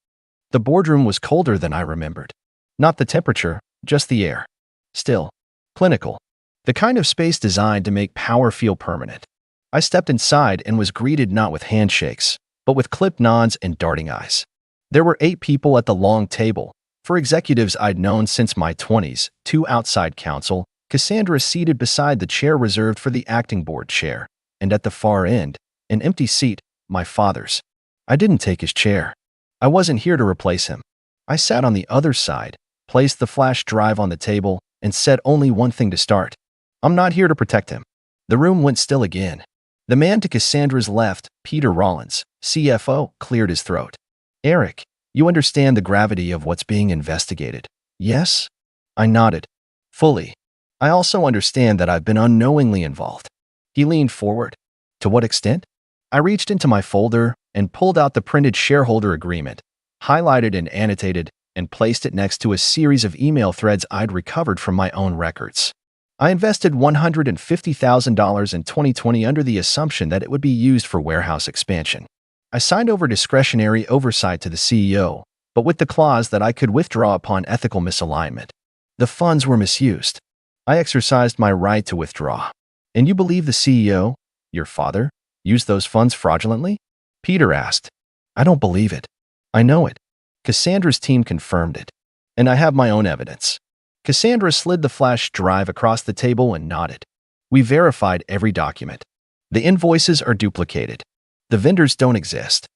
The boardroom was colder than I remembered. Not the temperature, just the air. Still, clinical. The kind of space designed to make power feel permanent. I stepped inside and was greeted not with handshakes, but with clipped nods and darting eyes. There were 8 people at the long table. For executives I'd known since my 20s, 2 outside counsel, Cassandra seated beside the chair reserved for the acting board chair, and at the far end, an empty seat, my father's. I didn't take his chair. I wasn't here to replace him. I sat on the other side, placed the flash drive on the table, and said only one thing to start. "I'm not here to protect him." The room went still again. The man to Cassandra's left, Peter Rollins, CFO, cleared his throat. "Eric, you understand the gravity of what's being investigated, yes?" I nodded. "Fully. I also understand that I've been unknowingly involved." He leaned forward. "To what extent?" I reached into my folder and pulled out the printed shareholder agreement, highlighted and annotated, and placed it next to a series of email threads I'd recovered from my own records. I invested $150,000 in 2020 under the assumption that it would be used for warehouse expansion. I signed over discretionary oversight to the CEO, but with the clause that I could withdraw upon ethical misalignment. The funds were misused. I exercised my right to withdraw. "And you believe the CEO, your father, used those funds fraudulently?" Peter asked. "I don't believe it. I know it. Cassandra's team confirmed it. And I have my own evidence." Cassandra slid the flash drive across the table and nodded. "We verified every document. The invoices are duplicated. The vendors don't exist.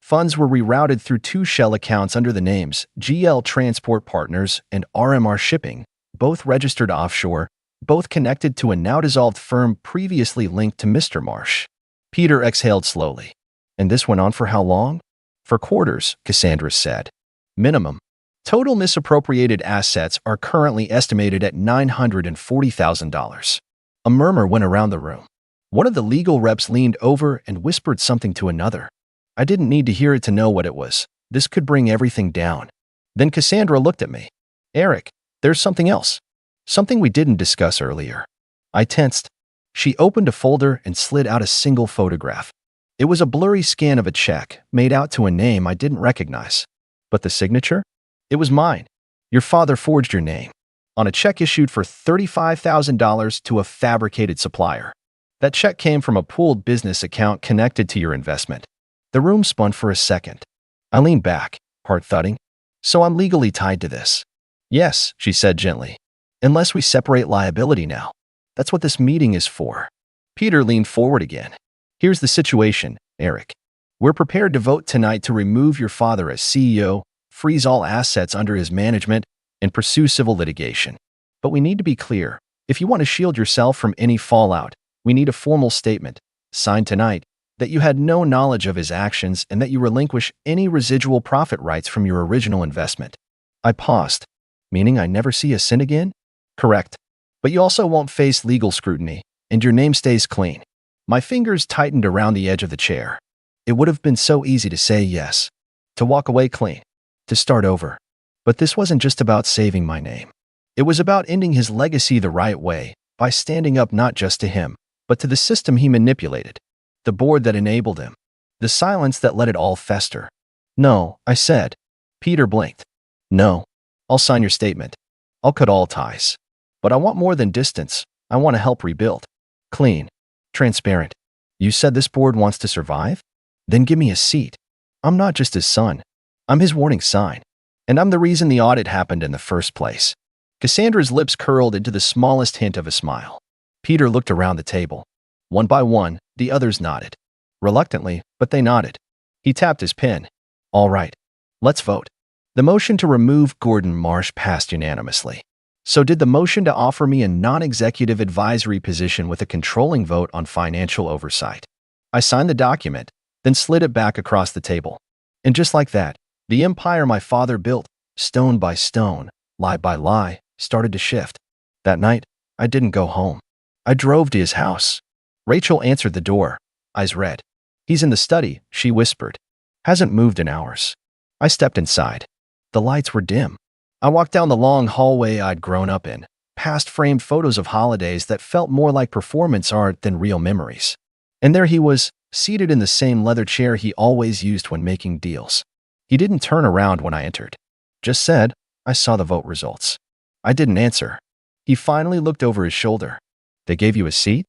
Funds were rerouted through two shell accounts under the names GL Transport Partners and RMR Shipping, both registered offshore, both connected to a now-dissolved firm previously linked to Mr. Marsh. Peter exhaled slowly. And this went on for how long? For quarters, Cassandra said. Minimum. Total misappropriated assets are currently estimated at $940,000. A murmur went around the room. One of the legal reps leaned over and whispered something to another. I didn't need to hear it to know what it was. This could bring everything down. Then Cassandra looked at me. Eric, there's something else. Something we didn't discuss earlier. I tensed. She opened a folder and slid out a single photograph. It was a blurry scan of a check made out to a name I didn't recognize. But the signature? It was mine. Your father forged your name on a check issued for $35,000 to a fabricated supplier. That check came from a pooled business account connected to your investment. The room spun for a second. I leaned back, heart thudding. So I'm legally tied to this. Yes, she said gently. Unless we separate liability now. That's what this meeting is for. Peter leaned forward again. Here's the situation, Eric. We're prepared to vote tonight to remove your father as CEO, freeze all assets under his management, and pursue civil litigation. But we need to be clear. If you want to shield yourself from any fallout, we need a formal statement, signed tonight, that you had no knowledge of his actions and that you relinquish any residual profit rights from your original investment. I paused. Meaning I never see a sin again? Correct. But you also won't face legal scrutiny, and your name stays clean. My fingers tightened around the edge of the chair. It would have been so easy to say yes, to walk away clean, to start over. But this wasn't just about saving my name. It was about ending his legacy the right way, by standing up not just to him, but to the system he manipulated, the board that enabled him, the silence that let it all fester. No, I said. Peter blinked. No. I'll sign your statement. I'll cut all ties. But I want more than distance. I want to help rebuild. Clean. Transparent. You said this board wants to survive? Then give me a seat. I'm not just his son. I'm his warning sign. And I'm the reason the audit happened in the first place. Cassandra's lips curled into the smallest hint of a smile. Peter looked around the table. One by one, the others nodded. Reluctantly, but they nodded. He tapped his pen. All right. Let's vote. The motion to remove Gordon Marsh passed unanimously. So did the motion to offer me a non-executive advisory position with a controlling vote on financial oversight. I signed the document, then slid it back across the table. And just like that, the empire my father built, stone by stone, lie by lie, started to shift. That night, I didn't go home. I drove to his house. Rachel answered the door, eyes red. He's in the study, she whispered. Hasn't moved in hours. I stepped inside. The lights were dim. I walked down the long hallway I'd grown up in, past framed photos of holidays that felt more like performance art than real memories. And there he was, seated in the same leather chair he always used when making deals. He didn't turn around when I entered. Just said, I saw the vote results. I didn't answer. He finally looked over his shoulder. They gave you a seat?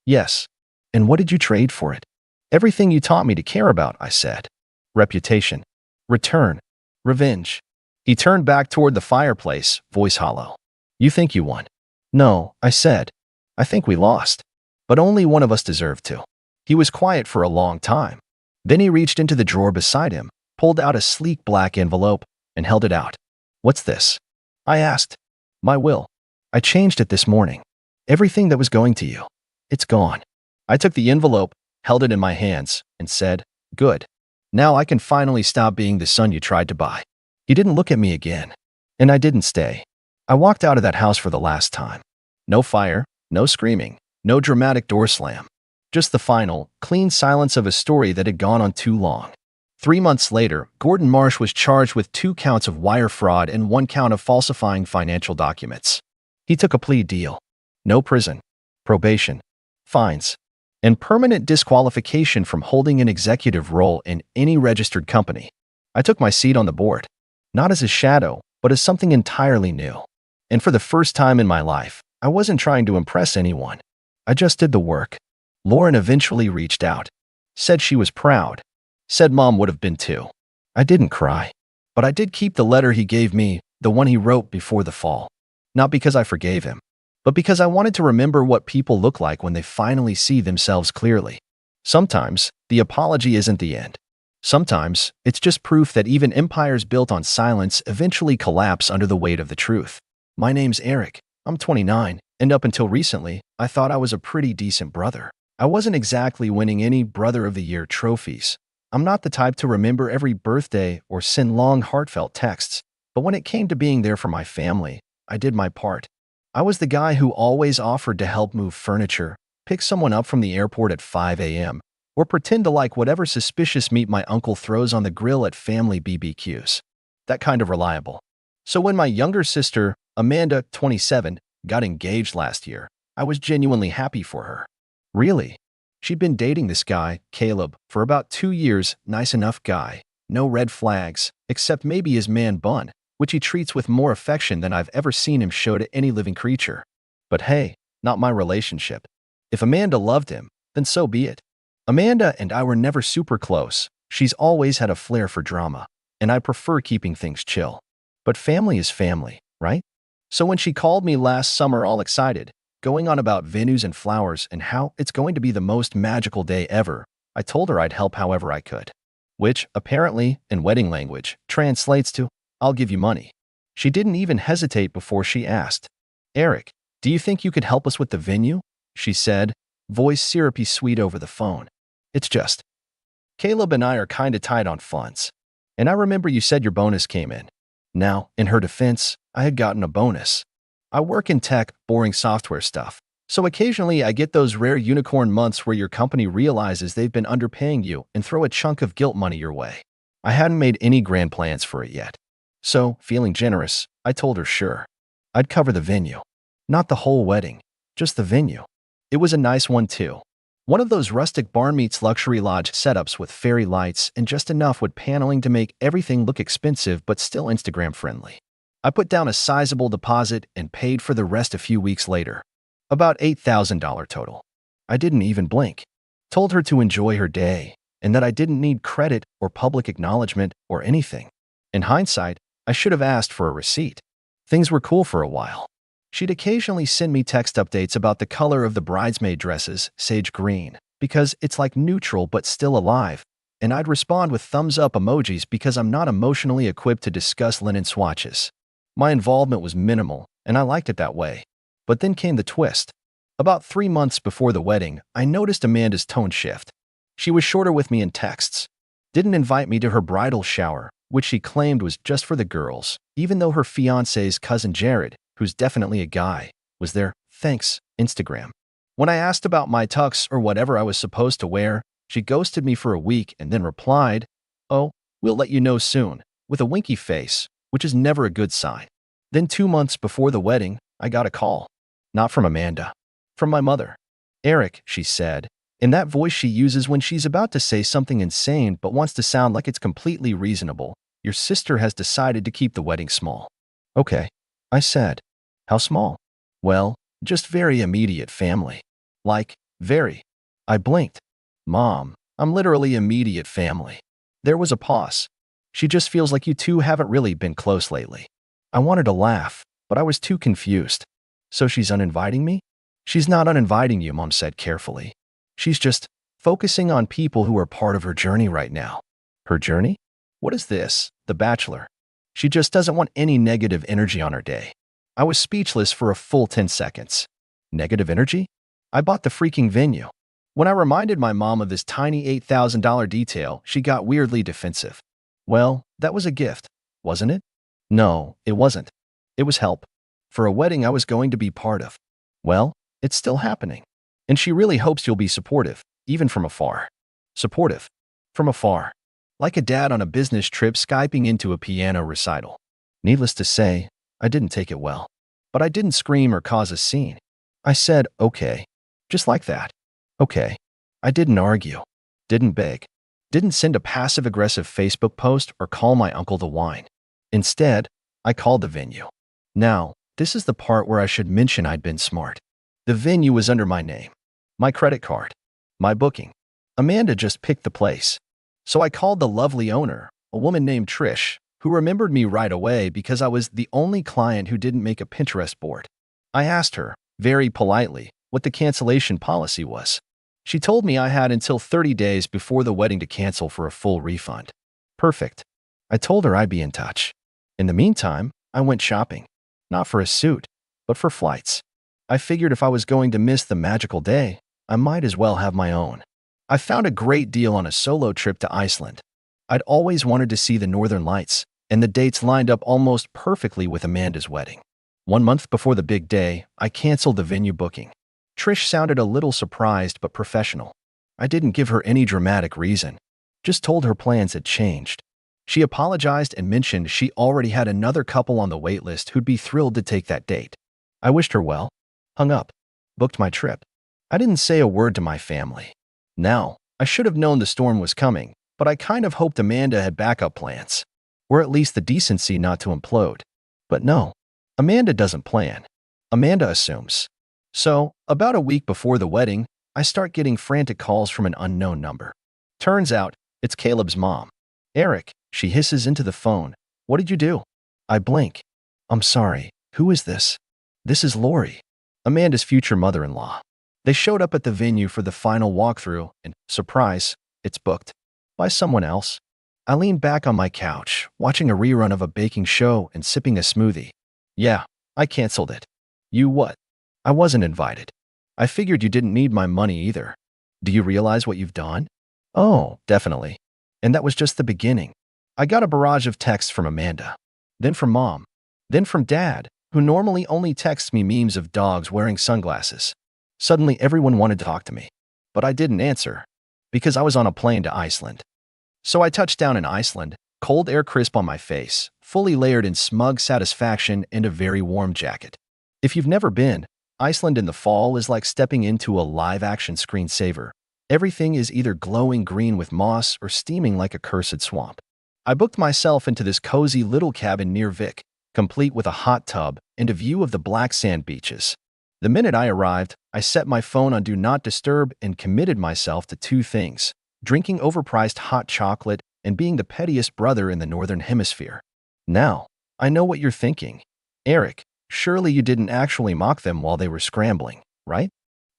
Yes. And what did you trade for it? Everything you taught me to care about, I said. Reputation. Return. Revenge. He turned back toward the fireplace, voice hollow. You think you won? No, I said. I think we lost. But only one of us deserved to. He was quiet for a long time. Then he reached into the drawer beside him, pulled out a sleek black envelope, and held it out. What's this? I asked. My will. I changed it this morning. Everything that was going to you. It's gone. I took the envelope, held it in my hands, and said, Good. Now I can finally stop being the son you tried to buy. He didn't look at me again. And I didn't stay. I walked out of that house for the last time. No fire, no screaming, no dramatic door slam. Just the final, clean silence of a story that had gone on too long. 3 months later, Gordon Marsh was charged with 2 counts of wire fraud and 1 count of falsifying financial documents. He took a plea deal. No prison, probation, fines, and permanent disqualification from holding an executive role in any registered company. I took my seat on the board, not as a shadow, but as something entirely new. And for the first time in my life, I wasn't trying to impress anyone. I just did the work. Lauren eventually reached out, said she was proud, said Mom would have been too. I didn't cry, but I did keep the letter he gave me, the one he wrote before the fall. Not because I forgave him, but because I wanted to remember what people look like when they finally see themselves clearly. Sometimes, the apology isn't the end. Sometimes, it's just proof that even empires built on silence eventually collapse under the weight of the truth. My name's Eric. I'm 29, and up until recently, I thought I was a pretty decent brother. I wasn't exactly winning any Brother of the Year trophies. I'm not the type to remember every birthday or send long, heartfelt texts. But when it came to being there for my family, I did my part. I was the guy who always offered to help move furniture, pick someone up from the airport at 5 a.m., or pretend to like whatever suspicious meat my uncle throws on the grill at family BBQs. That kind of reliable. So when my younger sister, Amanda, 27, got engaged last year, I was genuinely happy for her. Really? She'd been dating this guy, Caleb, for about 2 years, nice enough guy. No red flags, except maybe his man bun, which he treats with more affection than I've ever seen him show to any living creature. But hey, not my relationship. If Amanda loved him, then so be it. Amanda and I were never super close. She's always had a flair for drama, and I prefer keeping things chill. But family is family, right? So when she called me last summer all excited, going on about venues and flowers and how it's going to be the most magical day ever, I told her I'd help however I could. Which, apparently, in wedding language, translates to, I'll give you money. She didn't even hesitate before she asked, Eric, do you think you could help us with the venue? She said, voice syrupy sweet over the phone. It's just, Caleb and I are kinda tight on funds. And I remember you said your bonus came in. Now, in her defense, I had gotten a bonus. I work in tech, boring software stuff. So occasionally I get those rare unicorn months where your company realizes they've been underpaying you and throw a chunk of guilt money your way. I hadn't made any grand plans for it yet. So, feeling generous, I told her sure. I'd cover the venue. Not the whole wedding, just the venue. It was a nice one too. One of those rustic barn meets luxury lodge setups with fairy lights and just enough wood paneling to make everything look expensive but still Instagram friendly. I put down a sizable deposit and paid for the rest a few weeks later. About $8,000 total. I didn't even blink. Told her to enjoy her day and that I didn't need credit or public acknowledgement or anything. In hindsight, I should have asked for a receipt. Things were cool for a while. She'd occasionally send me text updates about the color of the bridesmaid dresses, sage green, because it's like neutral but still alive, and I'd respond with thumbs up emojis because I'm not emotionally equipped to discuss linen swatches. My involvement was minimal, and I liked it that way. But then came the twist. About 3 months before the wedding, I noticed Amanda's tone shift. She was shorter with me in texts. Didn't invite me to her bridal shower, which she claimed was just for the girls, even though her fiancé's cousin Jared, who's definitely a guy, was there. Thanks, Instagram. When I asked about my tux or whatever I was supposed to wear, she ghosted me for a week and then replied, oh, we'll let you know soon, with a winky face, which is never a good sign. Then 2 months before the wedding, I got a call. Not from Amanda. From my mother. Eric, she said, in that voice she uses when she's about to say something insane but wants to sound like it's completely reasonable, your sister has decided to keep the wedding small. Okay, I said. How small? Well, just very immediate family. Like, very. I blinked. Mom, I'm literally immediate family. There was a pause. She just feels like you two haven't really been close lately. I wanted to laugh, but I was too confused. So she's uninviting me? She's not uninviting you, Mom said carefully. She's just focusing on people who are part of her journey right now. Her journey? What is this? The Bachelor. She just doesn't want any negative energy on her day. I was speechless for a full 10 seconds. Negative energy? I bought the freaking venue. When I reminded my mom of this tiny $8,000 detail, she got weirdly defensive. Well, that was a gift, wasn't it? No, it wasn't. It was help. For a wedding I was going to be part of. Well, it's still happening. And she really hopes you'll be supportive, even from afar. Supportive. From afar. Like a dad on a business trip Skyping into a piano recital. Needless to say, I didn't take it well. But I didn't scream or cause a scene. I said, okay. Just like that. Okay. I didn't argue. Didn't beg. Didn't send a passive-aggressive Facebook post or call my uncle to whine. Instead, I called the venue. Now, this is the part where I should mention I'd been smart. The venue was under my name. My credit card. My booking. Amanda just picked the place. So I called the lovely owner, a woman named Trish, who remembered me right away because I was the only client who didn't make a Pinterest board. I asked her, very politely, what the cancellation policy was. She told me I had until 30 days before the wedding to cancel for a full refund. Perfect. I told her I'd be in touch. In the meantime, I went shopping. Not for a suit, but for flights. I figured if I was going to miss the magical day, I might as well have my own. I found a great deal on a solo trip to Iceland. I'd always wanted to see the Northern Lights, and the dates lined up almost perfectly with Amanda's wedding. 1 month before the big day, I canceled the venue booking. Trish sounded a little surprised but professional. I didn't give her any dramatic reason, just told her plans had changed. She apologized and mentioned she already had another couple on the wait list who'd be thrilled to take that date. I wished her well, hung up, booked my trip. I didn't say a word to my family. Now, I should have known the storm was coming, but I kind of hoped Amanda had backup plans, or at least the decency not to implode. But no, Amanda doesn't plan. Amanda assumes. So, about a week before the wedding, I start getting frantic calls from an unknown number. Turns out, it's Caleb's mom. Eric, she hisses into the phone. What did you do? I blink. I'm sorry. Who is this? This is Lori, Amanda's future mother-in-law. They showed up at the venue for the final walkthrough, and, surprise, it's booked. By someone else. I lean back on my couch, watching a rerun of a baking show and sipping a smoothie. Yeah, I canceled it. You what? I wasn't invited. I figured you didn't need my money either. Do you realize what you've done? Oh, definitely. And that was just the beginning. I got a barrage of texts from Amanda. Then from Mom. Then from Dad, who normally only texts me memes of dogs wearing sunglasses. Suddenly everyone wanted to talk to me. But I didn't answer. Because I was on a plane to Iceland. So I touched down in Iceland, cold air crisp on my face, fully layered in smug satisfaction and a very warm jacket. If you've never been, Iceland in the fall is like stepping into a live-action screensaver. Everything is either glowing green with moss or steaming like a cursed swamp. I booked myself into this cozy little cabin near Vic, complete with a hot tub and a view of the black sand beaches. The minute I arrived, I set my phone on Do Not Disturb and committed myself to two things: drinking overpriced hot chocolate and being the pettiest brother in the Northern Hemisphere. Now, I know what you're thinking. Eric, surely you didn't actually mock them while they were scrambling, right?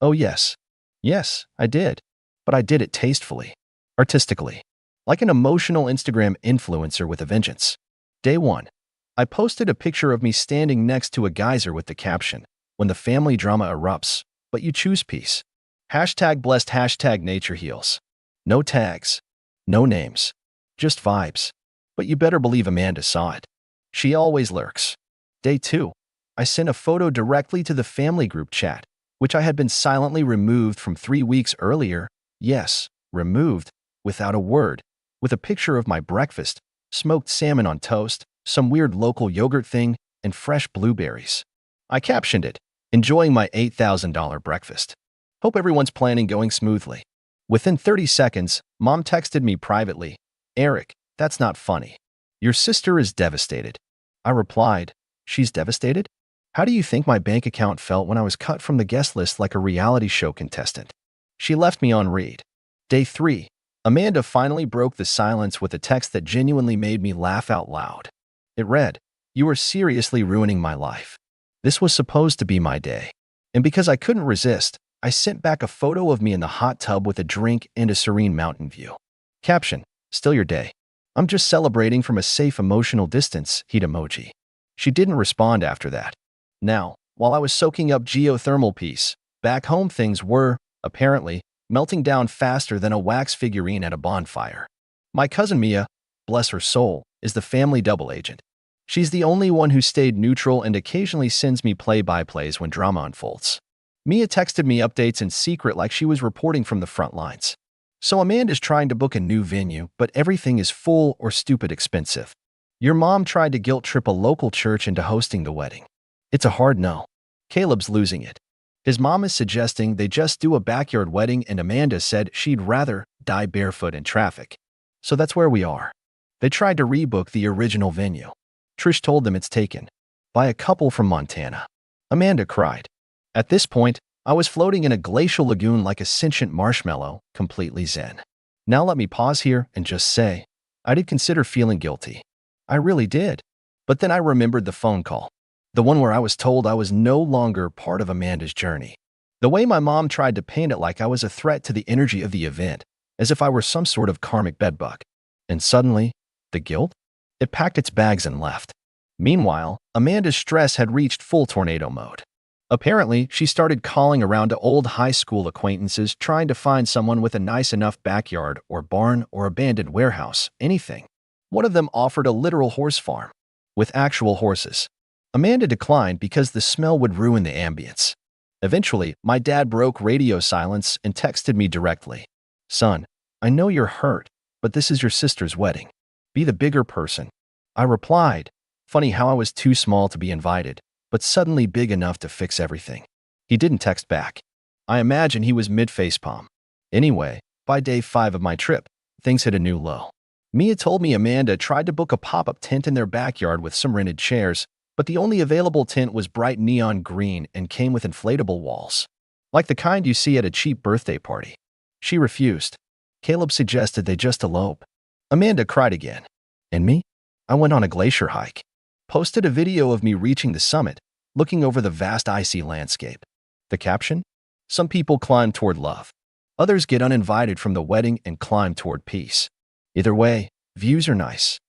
Oh yes. Yes, I did. But I did it tastefully, artistically, like an emotional Instagram influencer with a vengeance. Day 1. I posted a picture of me standing next to a geyser with the caption, "When the family drama erupts, but you choose peace." Hashtag blessed, hashtag nature heals. No tags, no names, just vibes. But you better believe Amanda saw it. She always lurks. Day 2. I sent a photo directly to the family group chat, which I had been silently removed from 3 weeks earlier. Yes, removed, without a word, with a picture of my breakfast, smoked salmon on toast, some weird local yogurt thing, and fresh blueberries. I captioned it, "Enjoying my $8,000 breakfast. Hope everyone's planning going smoothly." Within 30 seconds, Mom texted me privately, "Eric, that's not funny. Your sister is devastated." I replied, "She's devastated? How do you think my bank account felt when I was cut from the guest list like a reality show contestant?" She left me on read. Day 3. Amanda finally broke the silence with a text that genuinely made me laugh out loud. It read, "You are seriously ruining my life. This was supposed to be my day." And because I couldn't resist, I sent back a photo of me in the hot tub with a drink and a serene mountain view. Caption, "Still your day. I'm just celebrating from a safe emotional distance, heat emoji." She didn't respond after that. Now, while I was soaking up geothermal peace, back home things were, apparently, melting down faster than a wax figurine at a bonfire. My cousin Mia, bless her soul, is the family double agent. She's the only one who stayed neutral and occasionally sends me play-by-plays when drama unfolds. Mia texted me updates in secret like she was reporting from the front lines. So Amanda's trying to book a new venue, but everything is full or stupid expensive. Your mom tried to guilt-trip a local church into hosting the wedding. It's a hard no. Caleb's losing it. His mom is suggesting they just do a backyard wedding, and Amanda said she'd rather die barefoot in traffic. So that's where we are. They tried to rebook the original venue. Trish told them it's taken by a couple from Montana. Amanda cried. At this point, I was floating in a glacial lagoon like a sentient marshmallow, completely zen. Now let me pause here and just say, I did consider feeling guilty. I really did. But then I remembered the phone call. The one where I was told I was no longer part of Amanda's journey. The way my mom tried to paint it like I was a threat to the energy of the event, as if I were some sort of karmic bedbug. And suddenly, the guilt? It packed its bags and left. Meanwhile, Amanda's stress had reached full tornado mode. Apparently, she started calling around to old high school acquaintances trying to find someone with a nice enough backyard or barn or abandoned warehouse, anything. One of them offered a literal horse farm with actual horses. Amanda declined because the smell would ruin the ambience. Eventually, my dad broke radio silence and texted me directly. "Son, I know you're hurt, but this is your sister's wedding. Be the bigger person." I replied, funny how I was too small to be invited, but suddenly big enough to fix everything. He didn't text back. I imagine he was mid-facepalm. Anyway, by day 5 of my trip, things hit a new low. Mia told me Amanda tried to book a pop-up tent in their backyard with some rented chairs, but the only available tent was bright neon green and came with inflatable walls, like the kind you see at a cheap birthday party. She refused. Caleb suggested they just elope. Amanda cried again. And me? I went on a glacier hike. Posted a video of me reaching the summit, looking over the vast icy landscape. The caption? Some people climb toward love. Others get uninvited from the wedding and climb toward peace. Either way, views are nice.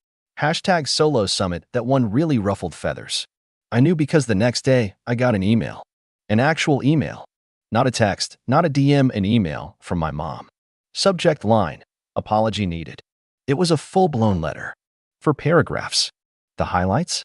Hashtag solo summit that one really ruffled feathers. I knew because the next day I got an email. An actual email. Not a text, not a DM, an email from my mom. Subject line, apology needed. It was a full-blown letter. For paragraphs. The highlights?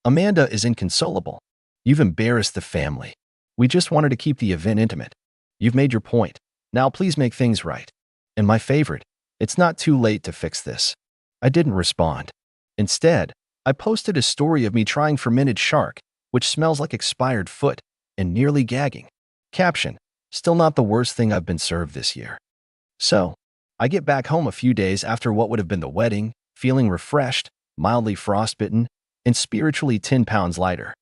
Amanda is inconsolable. You've embarrassed the family. We just wanted to keep the event intimate. You've made your point. Now please make things right. And my favorite, it's not too late to fix this. I didn't respond. Instead, I posted a story of me trying fermented shark, which smells like expired foot, and nearly gagging. Caption, still not the worst thing I've been served this year. So, I get back home a few days after what would have been the wedding, feeling refreshed, mildly frostbitten, and spiritually 10 pounds lighter.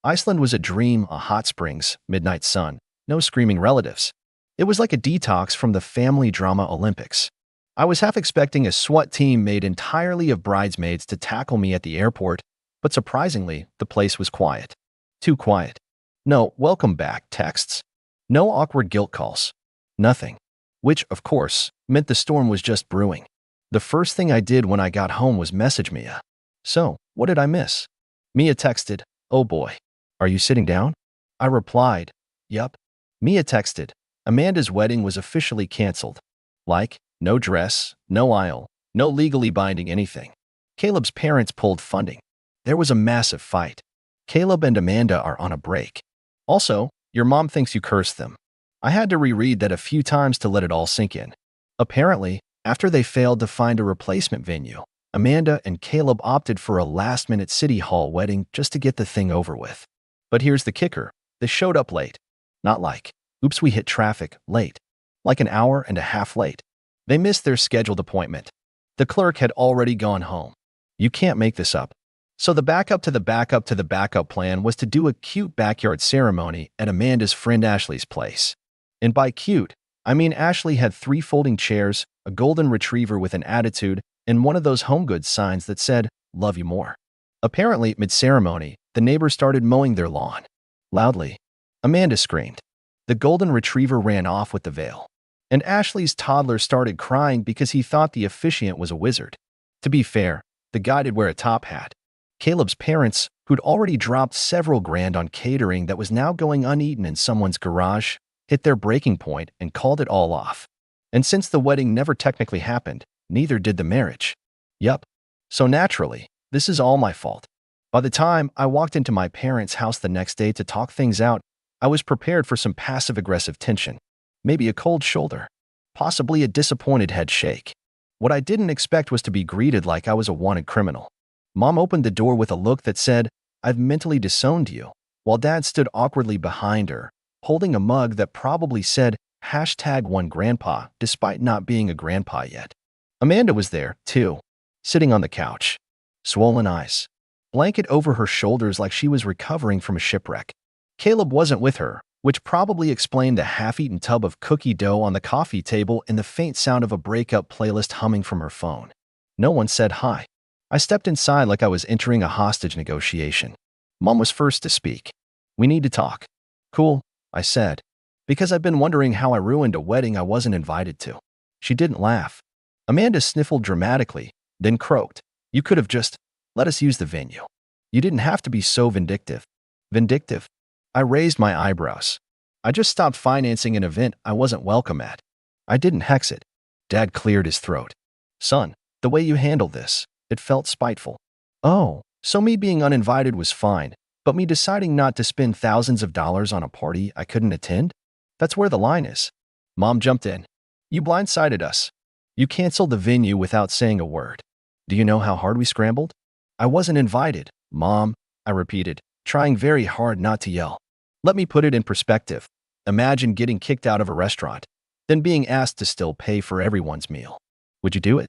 Iceland was a dream, a hot springs, midnight sun, no screaming relatives. It was like a detox from the family drama Olympics. I was half expecting a SWAT team made entirely of bridesmaids to tackle me at the airport, but surprisingly, the place was quiet. Too quiet. No welcome back texts. No awkward guilt calls. Nothing. Which, of course, meant the storm was just brewing. The first thing I did when I got home was message Mia. So, what did I miss? Mia texted, "Oh boy. Are you sitting down?" I replied, "Yup." Mia texted, "Amanda's wedding was officially canceled. Like, no dress, no aisle, no legally binding anything. Caleb's parents pulled funding. There was a massive fight. Caleb and Amanda are on a break. Also, your mom thinks you cursed them." I had to reread that a few times to let it all sink in. Apparently, after they failed to find a replacement venue, Amanda and Caleb opted for a last-minute city hall wedding just to get the thing over with. But here's the kicker. They showed up late. Not like, oops, we hit traffic, late. Like an hour and a half late. They missed their scheduled appointment. The clerk had already gone home. You can't make this up. So the backup to the backup to the backup plan was to do a cute backyard ceremony at Amanda's friend Ashley's place. And by cute, I mean Ashley had 3 folding chairs, a golden retriever with an attitude, and one of those home goods signs that said, "Love you more." Apparently, mid-ceremony, the neighbors started mowing their lawn. Loudly. Amanda screamed. The golden retriever ran off with the veil. And Ashley's toddler started crying because he thought the officiant was a wizard. To be fair, the guy did wear a top hat. Caleb's parents, who'd already dropped several grand on catering that was now going uneaten in someone's garage, hit their breaking point and called it all off. And since the wedding never technically happened, neither did the marriage. Yup. So naturally, this is all my fault. By the time I walked into my parents' house the next day to talk things out, I was prepared for some passive-aggressive tension. Maybe a cold shoulder. Possibly a disappointed head shake. What I didn't expect was to be greeted like I was a wanted criminal. Mom opened the door with a look that said, "I've mentally disowned you," while Dad stood awkwardly behind her, holding a mug that probably said, #1grandpa, despite not being a grandpa yet. Amanda was there, too, sitting on the couch. Swollen eyes. Blanket over her shoulders like she was recovering from a shipwreck. Caleb wasn't with her, which probably explained the half-eaten tub of cookie dough on the coffee table and the faint sound of a breakup playlist humming from her phone. No one said hi. I stepped inside like I was entering a hostage negotiation. Mom was first to speak. "We need to talk." "Cool," I said. Because I've been wondering how I ruined a wedding I wasn't invited to. She didn't laugh. Amanda sniffled dramatically, then croaked. You could have just let us use the venue. You didn't have to be so vindictive. Vindictive? I raised my eyebrows. I just stopped financing an event I wasn't welcome at. I didn't hex it. Dad cleared his throat. Son, the way you handled this, it felt spiteful. Oh, so me being uninvited was fine, but me deciding not to spend thousands of dollars on a party I couldn't attend? That's where the line is. Mom jumped in. You blindsided us. You canceled the venue without saying a word. Do you know how hard we scrambled? I wasn't invited, Mom, I repeated, trying very hard not to yell. Let me put it in perspective. Imagine getting kicked out of a restaurant, then being asked to still pay for everyone's meal. Would you do it?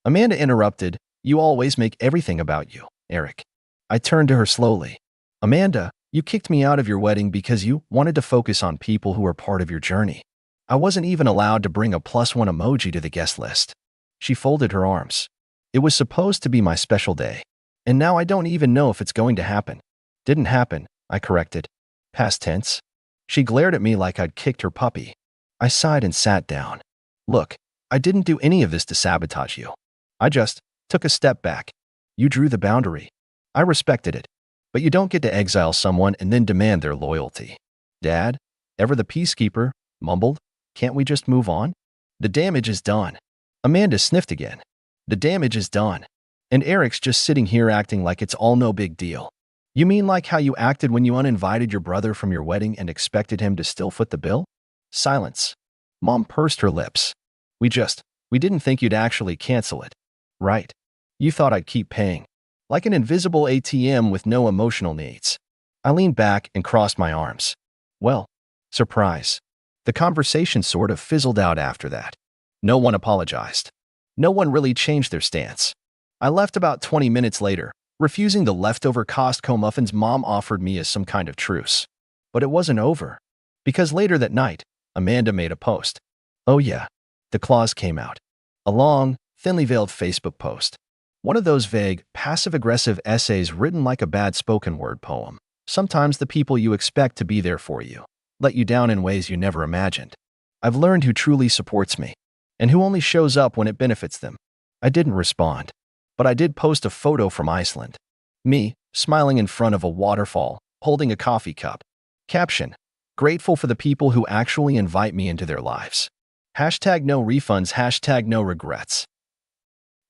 Amanda interrupted. You always make everything about you, Eric. I turned to her slowly. Amanda, you kicked me out of your wedding because you wanted to focus on people who were part of your journey. I wasn't even allowed to bring a +1 emoji to the guest list. She folded her arms. It was supposed to be my special day, and now I don't even know if it's going to happen. Didn't happen, I corrected. Past tense. She glared at me like I'd kicked her puppy. I sighed and sat down. Look, I didn't do any of this to sabotage you. I just took a step back. You drew the boundary. I respected it. But you don't get to exile someone and then demand their loyalty. Dad, ever the peacekeeper, mumbled, can't we just move on? The damage is done. Amanda sniffed again. The damage is done. And Eric's just sitting here acting like it's all no big deal. You mean like how you acted when you uninvited your brother from your wedding and expected him to still foot the bill? Silence. Mom pursed her lips. We didn't think you'd actually cancel it. Right. You thought I'd keep paying. Like an invisible ATM with no emotional needs. I leaned back and crossed my arms. Well, surprise. The conversation sort of fizzled out after that. No one apologized. No one really changed their stance. I left about 20 minutes later, refusing the leftover Costco muffins Mom offered me as some kind of truce. But it wasn't over. Because later that night, Amanda made a post. Oh yeah, the clause came out. A long, thinly veiled Facebook post. One of those vague, passive-aggressive essays written like a bad spoken word poem. Sometimes the people you expect to be there for you let you down in ways you never imagined. I've learned who truly supports me, and who only shows up when it benefits them. I didn't respond, but I did post a photo from Iceland. Me, smiling in front of a waterfall, holding a coffee cup. Caption, grateful for the people who actually invite me into their lives. Hashtag no refunds, hashtag no regrets.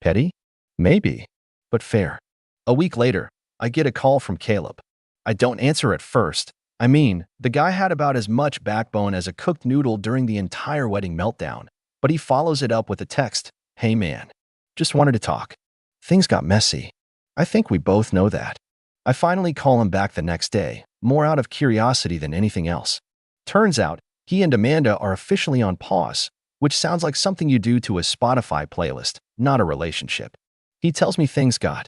Petty? Maybe, but fair. A week later, I get a call from Caleb. I don't answer at first. I mean, the guy had about as much backbone as a cooked noodle during the entire wedding meltdown, but he follows it up with a text. Hey man, just wanted to talk. Things got messy. I think we both know that. I finally call him back the next day, more out of curiosity than anything else. Turns out, he and Amanda are officially on pause, which sounds like something you do to a Spotify playlist, not a relationship. He tells me things got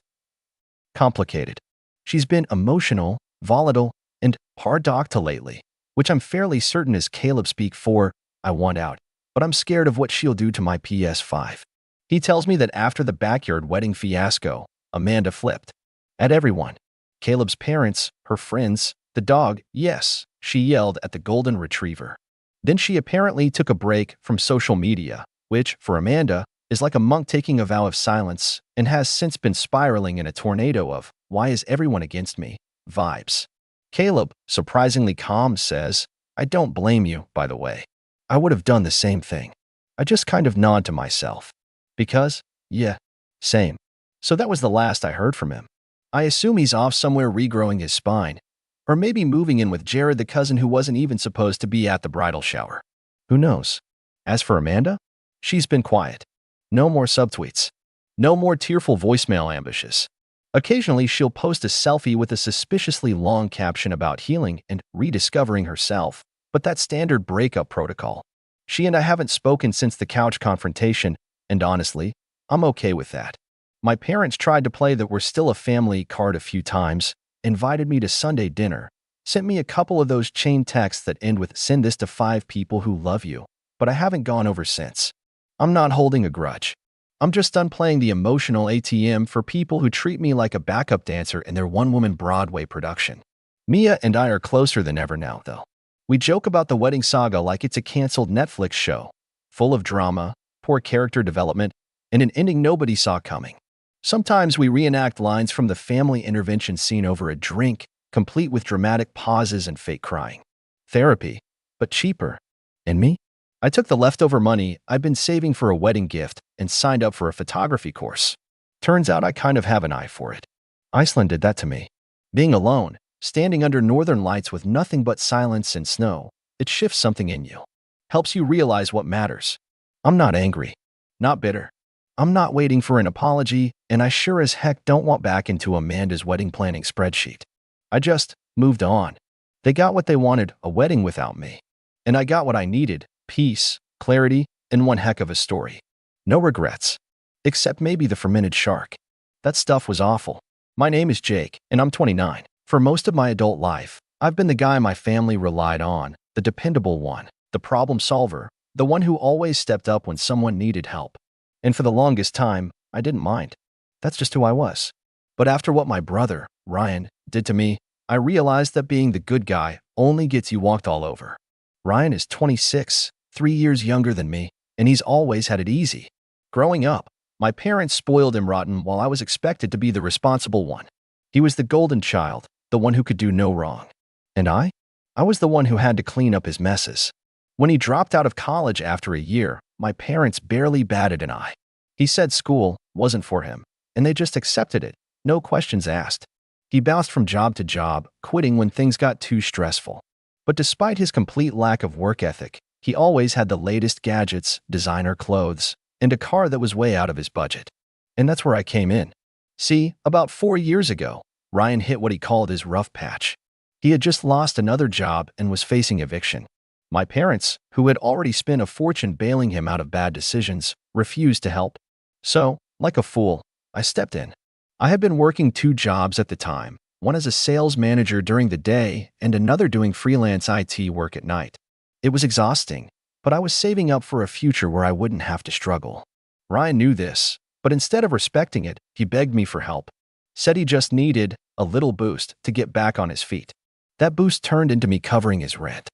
complicated. She's been emotional, volatile, and hard to talk to lately, which I'm fairly certain is Caleb speak for, I want out, but I'm scared of what she'll do to my PS5. He tells me that after the backyard wedding fiasco, Amanda flipped. At everyone. Caleb's parents, her friends, the dog, yes, she yelled at the golden retriever. Then she apparently took a break from social media, which, for Amanda, is like a monk taking a vow of silence and has since been spiraling in a tornado of, why is everyone against me, vibes. Caleb, surprisingly calm, says, I don't blame you, by the way. I would have done the same thing. I just kind of nod to myself. Because, yeah, same. So that was the last I heard from him. I assume he's off somewhere regrowing his spine. Or maybe moving in with Jared, the cousin who wasn't even supposed to be at the bridal shower. Who knows? As for Amanda, she's been quiet. No more subtweets. No more tearful voicemail ambushes. Occasionally, she'll post a selfie with a suspiciously long caption about healing and rediscovering herself, but that's standard breakup protocol. She and I haven't spoken since the couch confrontation, and honestly, I'm okay with that. My parents tried to play that we're still a family card a few times, invited me to Sunday dinner, sent me a couple of those chain texts that end with send this to 5 people who love you, but I haven't gone over since. I'm not holding a grudge. I'm just done playing the emotional ATM for people who treat me like a backup dancer in their one-woman Broadway production. Mia and I are closer than ever now, though. We joke about the wedding saga like it's a canceled Netflix show, full of drama, poor character development, and an ending nobody saw coming. Sometimes we reenact lines from the family intervention scene over a drink, complete with dramatic pauses and fake crying. Therapy, but cheaper. And me? I took the leftover money I'd been saving for a wedding gift and signed up for a photography course. Turns out I kind of have an eye for it. Iceland did that to me. Being alone, standing under northern lights with nothing but silence and snow, it shifts something in you. Helps you realize what matters. I'm not angry. Not bitter. I'm not waiting for an apology, and I sure as heck don't want back into Amanda's wedding planning spreadsheet. I just moved on. They got what they wanted, a wedding without me. And I got what I needed, peace, clarity, and one heck of a story. No regrets. Except maybe the fermented shark. That stuff was awful. My name is Jake, and I'm 29. For most of my adult life, I've been the guy my family relied on, the dependable one, the problem solver, the one who always stepped up when someone needed help. And for the longest time, I didn't mind. That's just who I was. But after what my brother, Ryan, did to me, I realized that being the good guy only gets you walked all over. Ryan is 26, 3 years younger than me, and he's always had it easy. Growing up, my parents spoiled him rotten while I was expected to be the responsible one. He was the golden child, the one who could do no wrong. And I was the one who had to clean up his messes. When he dropped out of college after a year, my parents barely batted an eye. He said school wasn't for him, and they just accepted it, no questions asked. He bounced from job to job, quitting when things got too stressful. But despite his complete lack of work ethic, he always had the latest gadgets, designer clothes, and a car that was way out of his budget. And that's where I came in. See, about 4 years ago, Ryan hit what he called his rough patch. He had just lost another job and was facing eviction. My parents, who had already spent a fortune bailing him out of bad decisions, refused to help. So, like a fool, I stepped in. I had been working 2 jobs at the time, one as a sales manager during the day and another doing freelance IT work at night. It was exhausting, but I was saving up for a future where I wouldn't have to struggle. Ryan knew this, but instead of respecting it, he begged me for help. Said he just needed a little boost to get back on his feet. That boost turned into me covering his rent.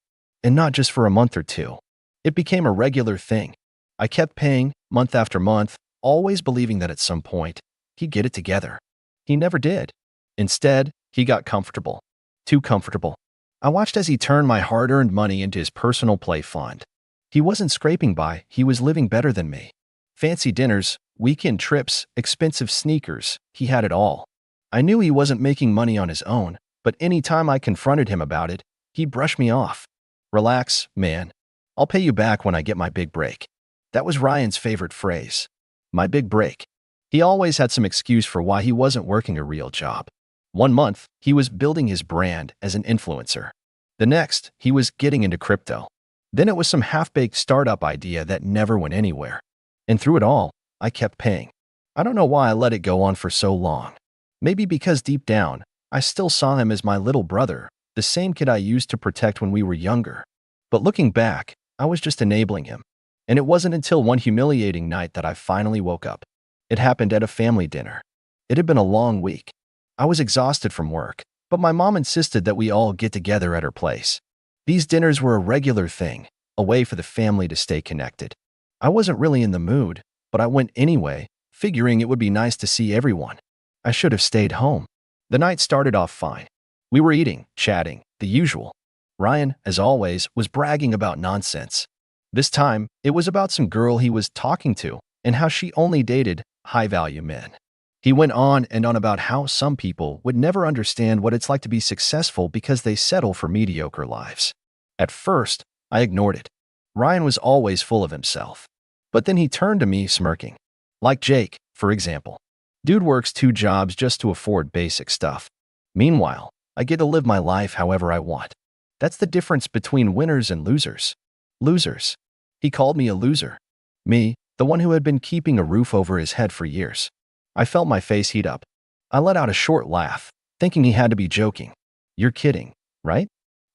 And not just for a month or two. It became a regular thing. I kept paying, month after month, always believing that at some point, he'd get it together. He never did. Instead, he got comfortable. Too comfortable. I watched as he turned my hard-earned money into his personal play fund. He wasn't scraping by, he was living better than me. Fancy dinners, weekend trips, expensive sneakers, he had it all. I knew he wasn't making money on his own, but any time I confronted him about it, he'd brush me off. Relax, man. I'll pay you back when I get my big break. That was Ryan's favorite phrase. My big break. He always had some excuse for why he wasn't working a real job. One month, he was building his brand as an influencer. The next, he was getting into crypto. Then it was some half-baked startup idea that never went anywhere. And through it all, I kept paying. I don't know why I let it go on for so long. Maybe because deep down, I still saw him as my little brother, the same kid I used to protect when we were younger. But looking back, I was just enabling him. And it wasn't until one humiliating night that I finally woke up. It happened at a family dinner. It had been a long week. I was exhausted from work, but my mom insisted that we all get together at her place. These dinners were a regular thing, a way for the family to stay connected. I wasn't really in the mood, but I went anyway, figuring it would be nice to see everyone. I should have stayed home. The night started off fine. We were eating, chatting, the usual. Ryan, as always, was bragging about nonsense. This time, it was about some girl he was talking to and how she only dated high-value men. He went on and on about how some people would never understand what it's like to be successful because they settle for mediocre lives. At first, I ignored it. Ryan was always full of himself. But then he turned to me smirking. Like Jake, for example. Dude works 2 jobs just to afford basic stuff. Meanwhile, I get to live my life however I want. That's the difference between winners and losers. Losers. He called me a loser. Me, the one who had been keeping a roof over his head for years. I felt my face heat up. I let out a short laugh, thinking he had to be joking. You're kidding, right?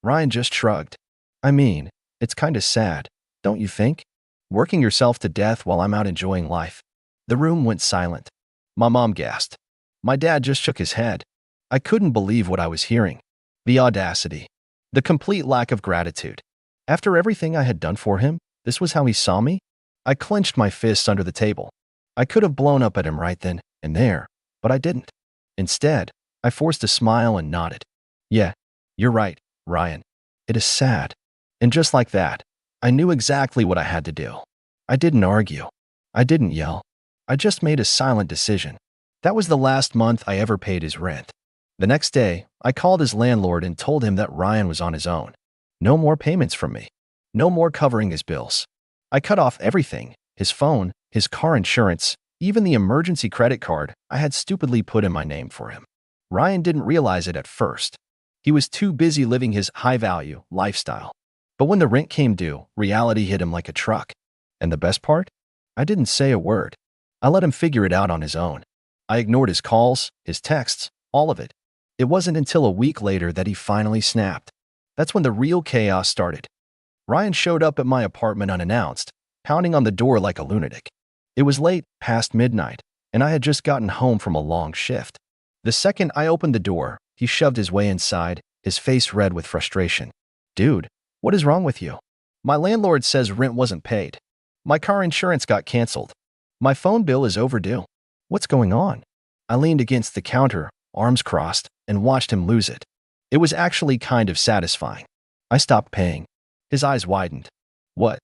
Ryan just shrugged. I mean, it's kinda sad, don't you think? Working yourself to death while I'm out enjoying life. The room went silent. My mom gasped. My dad just shook his head. I couldn't believe what I was hearing. The audacity. The complete lack of gratitude. After everything I had done for him, this was how he saw me? I clenched my fists under the table. I could have blown up at him right then and there, but I didn't. Instead, I forced a smile and nodded. Yeah, you're right, Ryan. It is sad. And just like that, I knew exactly what I had to do. I didn't argue. I didn't yell. I just made a silent decision. That was the last month I ever paid his rent. The next day, I called his landlord and told him that Ryan was on his own. No more payments from me. No more covering his bills. I cut off everything, his phone, his car insurance, even the emergency credit card I had stupidly put in my name for him. Ryan didn't realize it at first. He was too busy living his high-value lifestyle. But when the rent came due, reality hit him like a truck. And the best part? I didn't say a word. I let him figure it out on his own. I ignored his calls, his texts, all of it. It wasn't until a week later that he finally snapped. That's when the real chaos started. Ryan showed up at my apartment unannounced, pounding on the door like a lunatic. It was late, past midnight, and I had just gotten home from a long shift. The second I opened the door, he shoved his way inside, his face red with frustration. Dude, what is wrong with you? My landlord says rent wasn't paid. My car insurance got canceled. My phone bill is overdue. What's going on? I leaned against the counter, arms crossed, and watched him lose it. It was actually kind of satisfying. I stopped paying. His eyes widened. What?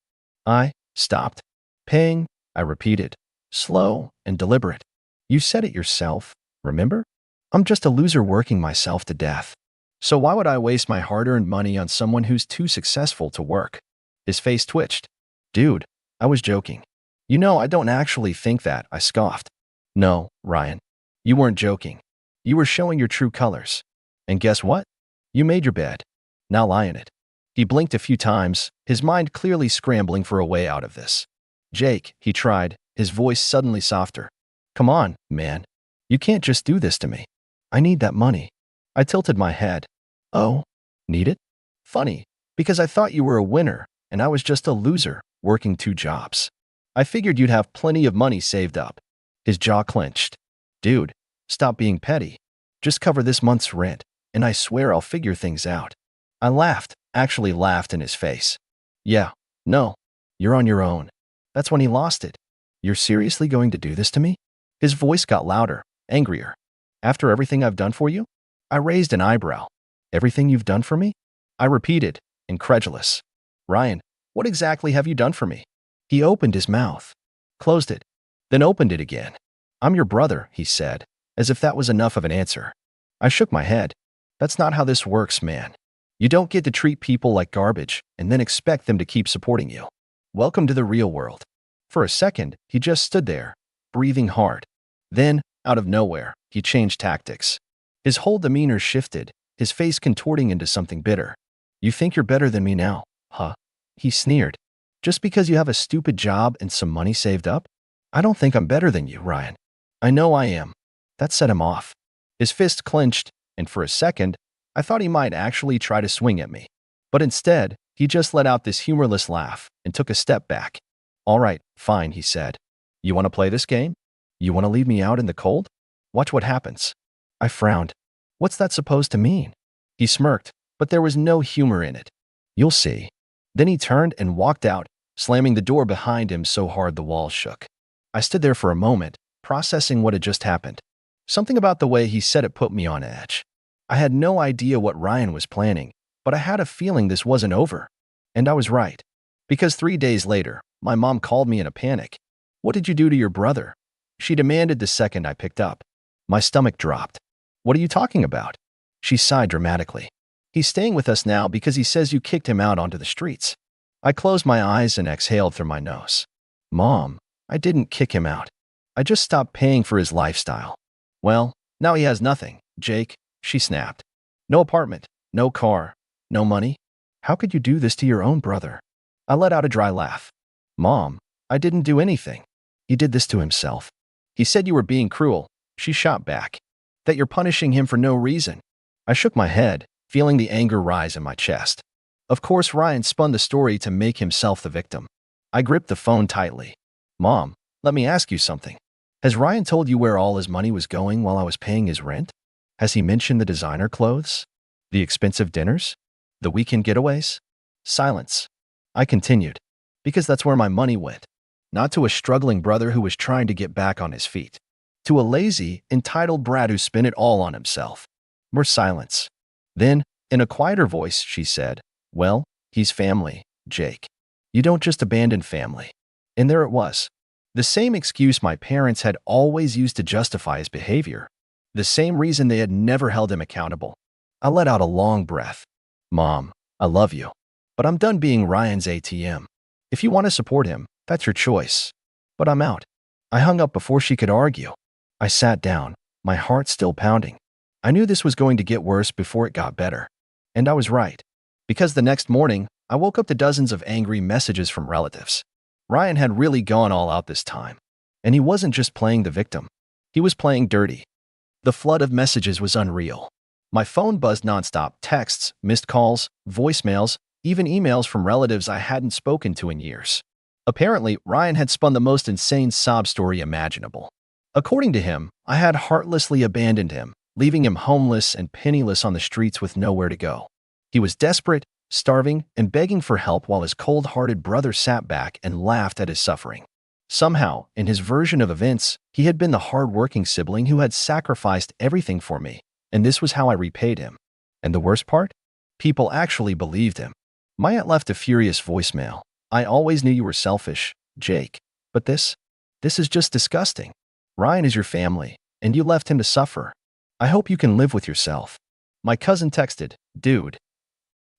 I stopped paying, I repeated, slow and deliberate. You said it yourself, remember? I'm just a loser working myself to death. So why would I waste my hard-earned money on someone who's too successful to work? His face twitched. Dude, I was joking. You know, I don't actually think that, I scoffed. No, Ryan. You weren't joking. You were showing your true colors. And guess what? You made your bed. Now lie in it. He blinked a few times, his mind clearly scrambling for a way out of this. Jake, he tried, his voice suddenly softer. Come on, man. You can't just do this to me. I need that money. I tilted my head. Oh, need it? Funny, because I thought you were a winner, and I was just a loser, working 2 jobs. I figured you'd have plenty of money saved up. His jaw clenched. Dude, stop being petty. Just cover this month's rent, and I swear I'll figure things out. I laughed, actually laughed in his face. Yeah, no, you're on your own. That's when he lost it. You're seriously going to do this to me? His voice got louder, angrier. After everything I've done for you? I raised an eyebrow. Everything you've done for me? I repeated, incredulous. Ryan, what exactly have you done for me? He opened his mouth, closed it, then opened it again. I'm your brother, he said, as if that was enough of an answer. I shook my head. That's not how this works, man. You don't get to treat people like garbage and then expect them to keep supporting you. Welcome to the real world. For a second, he just stood there, breathing hard. Then, out of nowhere, he changed tactics. His whole demeanor shifted, his face contorting into something bitter. You think you're better than me now, huh? He sneered. Just because you have a stupid job and some money saved up? I don't think I'm better than you, Ryan. I know I am. That set him off. His fist clenched, and for a second, I thought he might actually try to swing at me. But instead, he just let out this humorless laugh and took a step back. All right, fine, he said. You want to play this game? You want to leave me out in the cold? Watch what happens. I frowned. What's that supposed to mean? He smirked, but there was no humor in it. You'll see. Then he turned and walked out, slamming the door behind him so hard the walls shook. I stood there for a moment, processing what had just happened. Something about the way he said it put me on edge. I had no idea what Ryan was planning, but I had a feeling this wasn't over. And I was right. Because 3 days later, my mom called me in a panic. What did you do to your brother? She demanded the second I picked up. My stomach dropped. What are you talking about? She sighed dramatically. He's staying with us now because he says you kicked him out onto the streets. I closed my eyes and exhaled through my nose. Mom, I didn't kick him out. I just stopped paying for his lifestyle. Well, now he has nothing, Jake, she snapped. No apartment, no car, no money. How could you do this to your own brother? I let out a dry laugh. Mom, I didn't do anything. He did this to himself. He said you were being cruel, she shot back. That you're punishing him for no reason. I shook my head, feeling the anger rise in my chest. Of course, Ryan spun the story to make himself the victim. I gripped the phone tightly. Mom, let me ask you something. Has Ryan told you where all his money was going while I was paying his rent? Has he mentioned the designer clothes? The expensive dinners? The weekend getaways? Silence. I continued, because that's where my money went. Not to a struggling brother who was trying to get back on his feet. To a lazy, entitled brat who spent it all on himself. More silence. Then, in a quieter voice, she said, "Well, he's family, Jake. You don't just abandon family." And there it was. The same excuse my parents had always used to justify his behavior. The same reason they had never held him accountable. I let out a long breath. "Mom, I love you. But I'm done being Ryan's ATM. If you want to support him, that's your choice. But I'm out." I hung up before she could argue. I sat down, my heart still pounding. I knew this was going to get worse before it got better. And I was right. Because the next morning, I woke up to dozens of angry messages from relatives. Ryan had really gone all out this time. And he wasn't just playing the victim. He was playing dirty. The flood of messages was unreal. My phone buzzed nonstop: texts, missed calls, voicemails, even emails from relatives I hadn't spoken to in years. Apparently, Ryan had spun the most insane sob story imaginable. According to him, I had heartlessly abandoned him, leaving him homeless and penniless on the streets with nowhere to go. He was desperate, starving, and begging for help while his cold-hearted brother sat back and laughed at his suffering. Somehow, in his version of events, he had been the hard-working sibling who had sacrificed everything for me, and this was how I repaid him. And the worst part? People actually believed him. My aunt left a furious voicemail. "I always knew you were selfish, Jake. But this is just disgusting. Ryan is your family, and you left him to suffer. I hope you can live with yourself." My cousin texted, "Dude,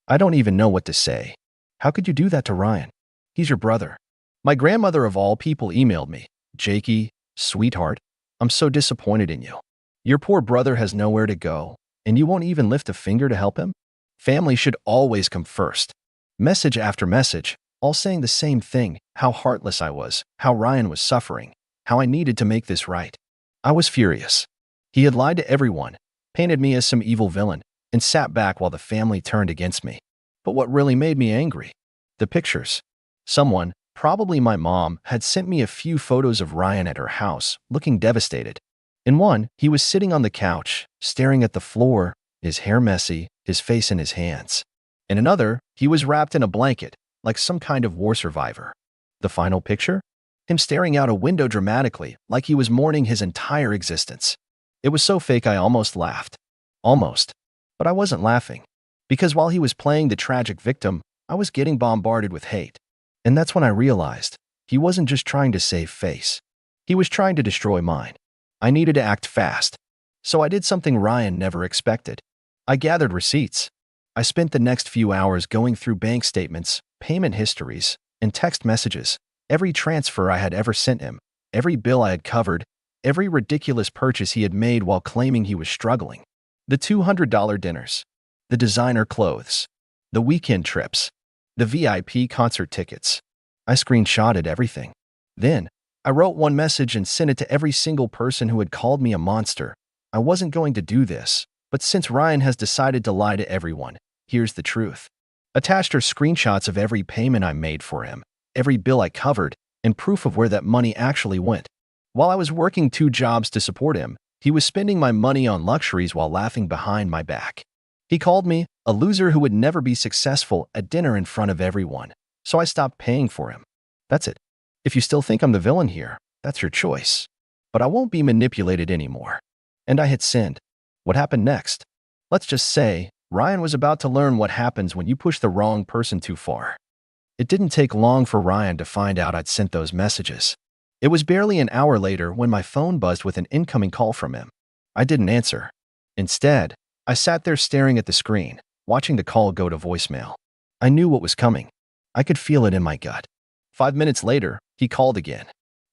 I don't even know what to say. How could you do that to Ryan? He's your brother." My grandmother of all people emailed me, "Jakey, sweetheart, I'm so disappointed in you. Your poor brother has nowhere to go, and you won't even lift a finger to help him? Family should always come first." Message after message, all saying the same thing: how heartless I was, how Ryan was suffering, how I needed to make this right. I was furious. He had lied to everyone, painted me as some evil villain, and sat back while the family turned against me. But what really made me angry? The pictures. Someone, probably my mom, had sent me a few photos of Ryan at her house, looking devastated. In one, he was sitting on the couch, staring at the floor, his hair messy, his face in his hands. In another, he was wrapped in a blanket, like some kind of war survivor. The final picture? Him staring out a window dramatically, like he was mourning his entire existence. It was so fake I almost laughed. Almost. But I wasn't laughing. Because while he was playing the tragic victim, I was getting bombarded with hate. And that's when I realized he wasn't just trying to save face. He was trying to destroy mine. I needed to act fast. So I did something Ryan never expected. I gathered receipts. I spent the next few hours going through bank statements, payment histories, and text messages, every transfer I had ever sent him, every bill I had covered, every ridiculous purchase he had made while claiming he was struggling. The $200 dinners, the designer clothes, the weekend trips, the VIP concert tickets. I screenshotted everything. Then, I wrote one message and sent it to every single person who had called me a monster. I wasn't going to do this, but since Ryan has decided to lie to everyone, here's the truth. Attached are screenshots of every payment I made for him, every bill I covered, and proof of where that money actually went. While I was working 2 jobs to support him, he was spending my money on luxuries while laughing behind my back. He called me a loser who would never be successful at dinner in front of everyone, so I stopped paying for him. That's it. If you still think I'm the villain here, that's your choice. But I won't be manipulated anymore. And I hit send. What happened next? Let's just say Ryan was about to learn what happens when you push the wrong person too far. It didn't take long for Ryan to find out I'd sent those messages. It was barely an hour later when my phone buzzed with an incoming call from him. I didn't answer. Instead, I sat there staring at the screen, watching the call go to voicemail. I knew what was coming. I could feel it in my gut. 5 minutes later, he called again.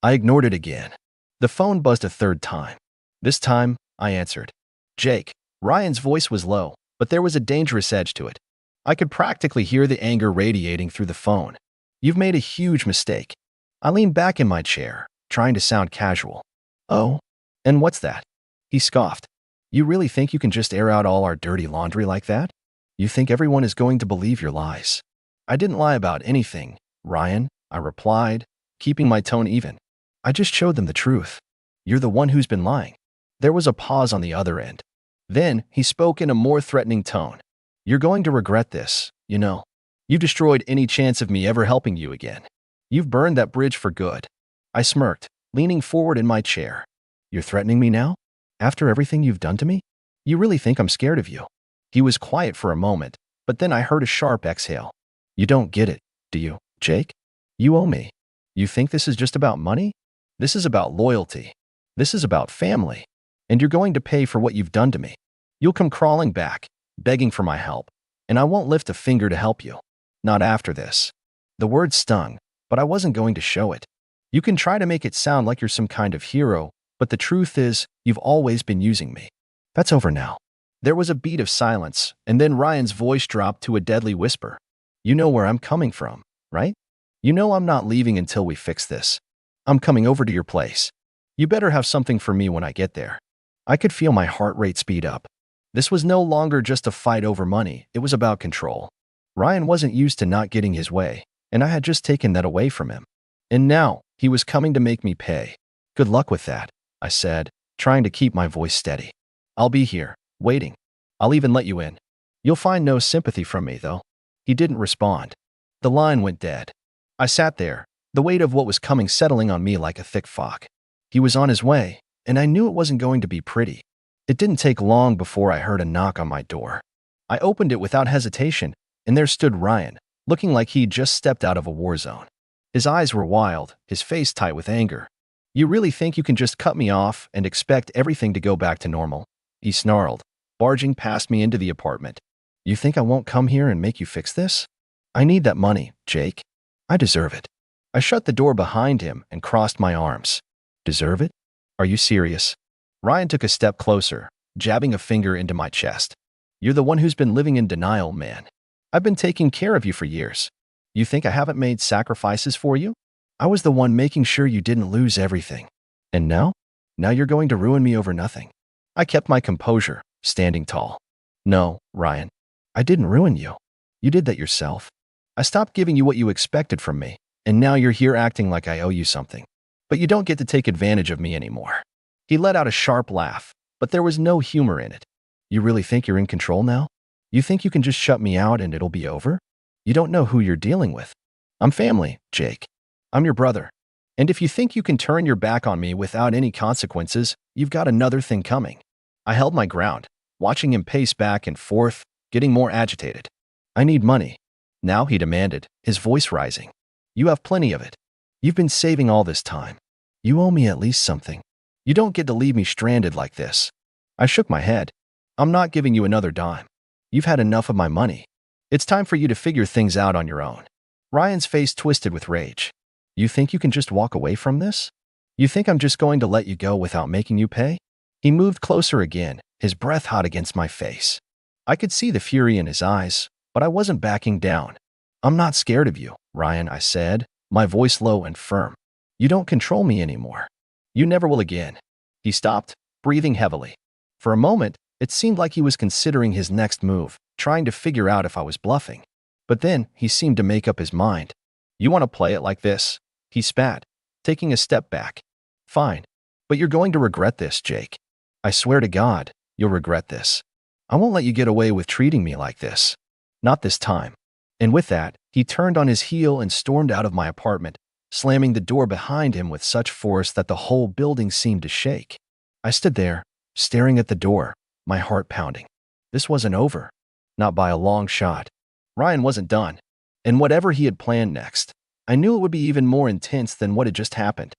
I ignored it again. The phone buzzed a third time. This time, I answered. "Jake." Ryan's voice was low, but there was a dangerous edge to it. I could practically hear the anger radiating through the phone. "You've made a huge mistake." I leaned back in my chair, trying to sound casual. "Oh? And what's that?" He scoffed. "You really think you can just air out all our dirty laundry like that? You think everyone is going to believe your lies?" "I didn't lie about anything, Ryan," I replied, keeping my tone even. "I just showed them the truth. You're the one who's been lying." There was a pause on the other end. Then he spoke in a more threatening tone. You're going to regret this, you know. You've destroyed any chance of me ever helping you again. You've burned that bridge for good. I smirked, leaning forward in my chair. You're threatening me now? After everything you've done to me? You really think I'm scared of you? He was quiet for a moment, but then I heard a sharp exhale. You don't get it, do you, Jake? You owe me. You think this is just about money? This is about loyalty. This is about family. And you're going to pay for what you've done to me. You'll come crawling back, begging for my help, and I won't lift a finger to help you. Not after this. The words stung, but I wasn't going to show it. You can try to make it sound like you're some kind of hero, but the truth is, you've always been using me. That's over now. There was a beat of silence, and then Ryan's voice dropped to a deadly whisper. You know where I'm coming from, right? You know I'm not leaving until we fix this. I'm coming over to your place. You better have something for me when I get there. I could feel my heart rate speed up. This was no longer just a fight over money, it was about control. Ryan wasn't used to not getting his way, and I had just taken that away from him. And now, he was coming to make me pay. Good luck with that, I said, trying to keep my voice steady. I'll be here, waiting. I'll even let you in. You'll find no sympathy from me, though. He didn't respond. The line went dead. I sat there, the weight of what was coming settling on me like a thick fog. He was on his way, and I knew it wasn't going to be pretty. It didn't take long before I heard a knock on my door. I opened it without hesitation, and there stood Ryan, looking like he'd just stepped out of a war zone. His eyes were wild, his face tight with anger. You really think you can just cut me off and expect everything to go back to normal? He snarled, barging past me into the apartment. You think I won't come here and make you fix this? I need that money, Jake. I deserve it. I shut the door behind him and crossed my arms. Deserve it? Are you serious? Ryan took a step closer, jabbing a finger into my chest. You're the one who's been living in denial, man. I've been taking care of you for years. You think I haven't made sacrifices for you? I was the one making sure you didn't lose everything. And now? Now you're going to ruin me over nothing. I kept my composure, standing tall. No, Ryan. I didn't ruin you. You did that yourself. I stopped giving you what you expected from me, and now you're here acting like I owe you something. But you don't get to take advantage of me anymore. He let out a sharp laugh, but there was no humor in it. You really think you're in control now? You think you can just shut me out and it'll be over? You don't know who you're dealing with. I'm family, Jake. I'm your brother. And if you think you can turn your back on me without any consequences, you've got another thing coming. I held my ground, watching him pace back and forth, getting more agitated. I need money. Now, he demanded, his voice rising. You have plenty of it. You've been saving all this time. You owe me at least something. You don't get to leave me stranded like this. I shook my head. I'm not giving you another dime. You've had enough of my money. It's time for you to figure things out on your own. Ryan's face twisted with rage. You think you can just walk away from this? You think I'm just going to let you go without making you pay? He moved closer again, his breath hot against my face. I could see the fury in his eyes, but I wasn't backing down. I'm not scared of you, Ryan, I said, my voice low and firm. You don't control me anymore. You never will again. He stopped, breathing heavily. For a moment, it seemed like he was considering his next move, trying to figure out if I was bluffing. But then, he seemed to make up his mind. You want to play it like this? He spat, taking a step back. Fine. But you're going to regret this, Jake. I swear to God, you'll regret this. I won't let you get away with treating me like this. Not this time. And with that, he turned on his heel and stormed out of my apartment, slamming the door behind him with such force that the whole building seemed to shake. I stood there, staring at the door, my heart pounding. This wasn't over. Not by a long shot. Ryan wasn't done. And whatever he had planned next, I knew it would be even more intense than what had just happened.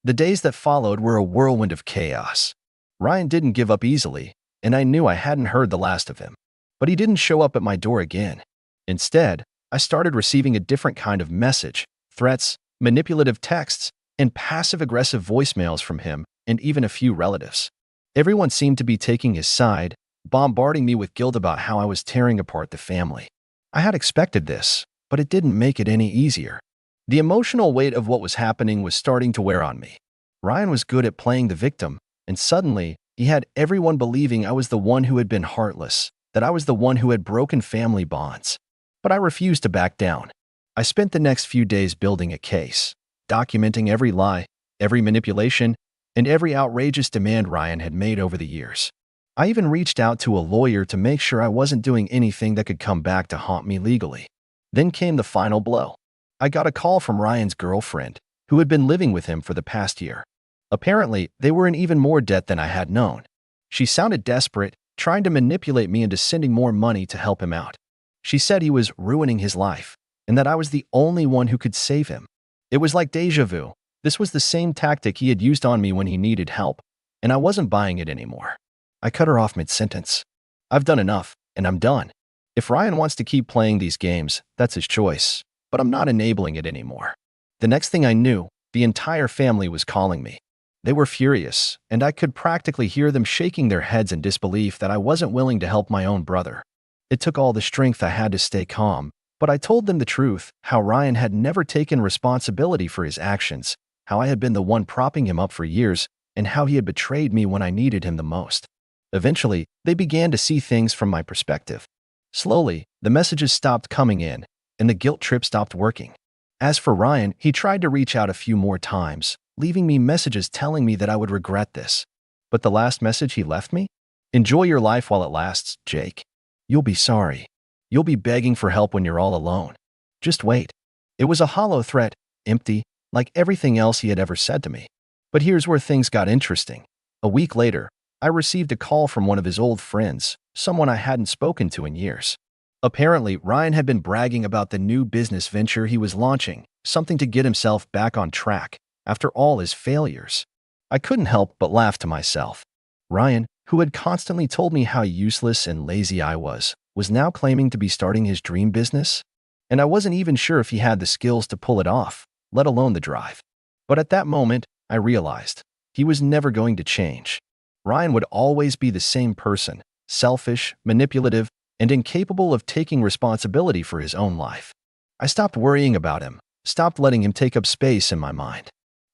The days that followed were a whirlwind of chaos. Ryan didn't give up easily, and I knew I hadn't heard the last of him. But he didn't show up at my door again. Instead, I started receiving a different kind of message, threats, manipulative texts, and passive-aggressive voicemails from him and even a few relatives. Everyone seemed to be taking his side, bombarding me with guilt about how I was tearing apart the family. I had expected this, but it didn't make it any easier. The emotional weight of what was happening was starting to wear on me. Ryan was good at playing the victim, and suddenly, he had everyone believing I was the one who had been heartless, that I was the one who had broken family bonds. But I refused to back down. I spent the next few days building a case, documenting every lie, every manipulation, and every outrageous demand Ryan had made over the years. I even reached out to a lawyer to make sure I wasn't doing anything that could come back to haunt me legally. Then came the final blow. I got a call from Ryan's girlfriend, who had been living with him for the past year. Apparently, they were in even more debt than I had known. She sounded desperate, trying to manipulate me into sending more money to help him out. She said he was ruining his life, and that I was the only one who could save him. It was like déjà vu. This was the same tactic he had used on me when he needed help, and I wasn't buying it anymore. I cut her off mid-sentence. I've done enough, and I'm done. If Ryan wants to keep playing these games, that's his choice, but I'm not enabling it anymore. The next thing I knew, the entire family was calling me. They were furious, and I could practically hear them shaking their heads in disbelief that I wasn't willing to help my own brother. It took all the strength I had to stay calm, but I told them the truth, how Ryan had never taken responsibility for his actions, how I had been the one propping him up for years, and how he had betrayed me when I needed him the most. Eventually, they began to see things from my perspective. Slowly, the messages stopped coming in, and the guilt trip stopped working. As for Ryan, he tried to reach out a few more times, leaving me messages telling me that I would regret this. But the last message he left me? Enjoy your life while it lasts, Jake. You'll be sorry. You'll be begging for help when you're all alone. Just wait. It was a hollow threat, empty, like everything else he had ever said to me. But here's where things got interesting. A week later, I received a call from one of his old friends, someone I hadn't spoken to in years. Apparently, Ryan had been bragging about the new business venture he was launching, something to get himself back on track after all his failures. I couldn't help but laugh to myself. Ryan, who had constantly told me how useless and lazy I was now claiming to be starting his dream business? And I wasn't even sure if he had the skills to pull it off, let alone the drive. But at that moment, I realized he was never going to change. Ryan would always be the same person, selfish, manipulative, and incapable of taking responsibility for his own life. I stopped worrying about him, stopped letting him take up space in my mind.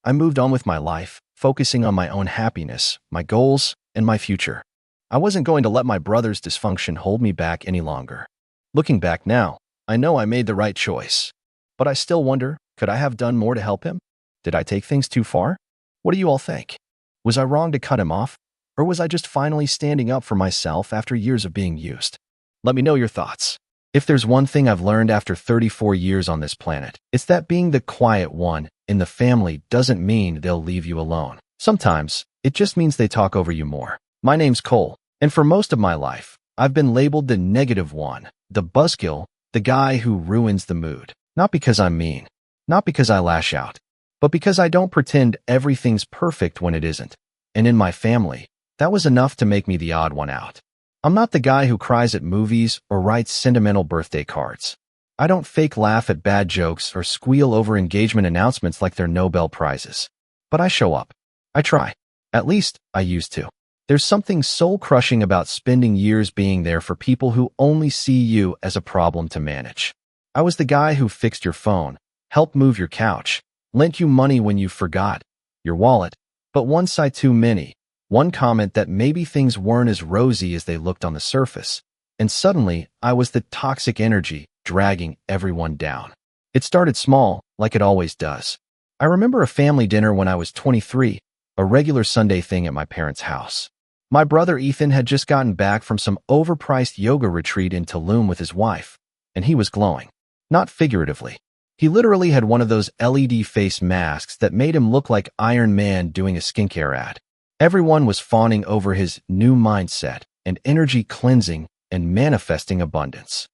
I moved on with my life, focusing on my own happiness, my goals, and my future. I wasn't going to let my brother's dysfunction hold me back any longer. Looking back now, I know I made the right choice. But I still wonder, could I have done more to help him? Did I take things too far? What do you all think? Was I wrong to cut him off? Or was I just finally standing up for myself after years of being used? Let me know your thoughts. If there's one thing I've learned after 34 years on this planet, it's that being the quiet one in the family doesn't mean they'll leave you alone. Sometimes, it just means they talk over you more. My name's Cole, and for most of my life, I've been labeled the negative one, the buzzkill, the guy who ruins the mood. Not because I'm mean, not because I lash out, but because I don't pretend everything's perfect when it isn't. And in my family, that was enough to make me the odd one out. I'm not the guy who cries at movies or writes sentimental birthday cards. I don't fake laugh at bad jokes or squeal over engagement announcements like they're Nobel Prizes. But I show up. I try. At least, I used to. There's something soul-crushing about spending years being there for people who only see you as a problem to manage. I was the guy who fixed your phone, helped move your couch, lent you money when you forgot your wallet, but one sigh too many, one comment that maybe things weren't as rosy as they looked on the surface, and suddenly I was the toxic energy dragging everyone down. It started small, like it always does. I remember a family dinner when I was 23, a regular Sunday thing at my parents' house. My brother Ethan had just gotten back from some overpriced yoga retreat in Tulum with his wife, and he was glowing. Not figuratively. He literally had one of those LED face masks that made him look like Iron Man doing a skincare ad. Everyone was fawning over his new mindset and energy cleansing and manifesting abundance.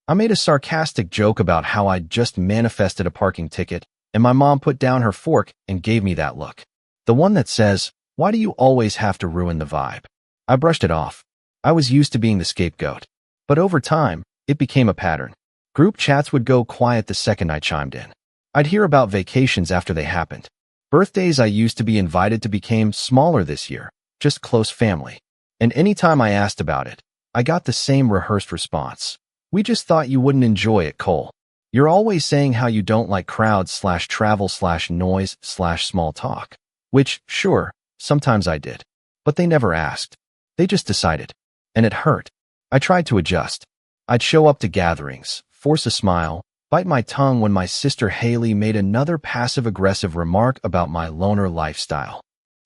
I made a sarcastic joke about how I'd just manifested a parking ticket, and my mom put down her fork and gave me that look. The one that says, "Why do you always have to ruin the vibe?" I brushed it off. I was used to being the scapegoat. But over time, it became a pattern. Group chats would go quiet the second I chimed in. I'd hear about vacations after they happened. Birthdays I used to be invited to became smaller this year, just close family. And anytime I asked about it, I got the same rehearsed response. "We just thought you wouldn't enjoy it, Cole. You're always saying how you don't like crowds/travel/noise/small talk." Which, sure, sometimes I did. But they never asked. They just decided. And it hurt. I tried to adjust. I'd show up to gatherings, force a smile, bite my tongue when my sister Haley made another passive-aggressive remark about my loner lifestyle.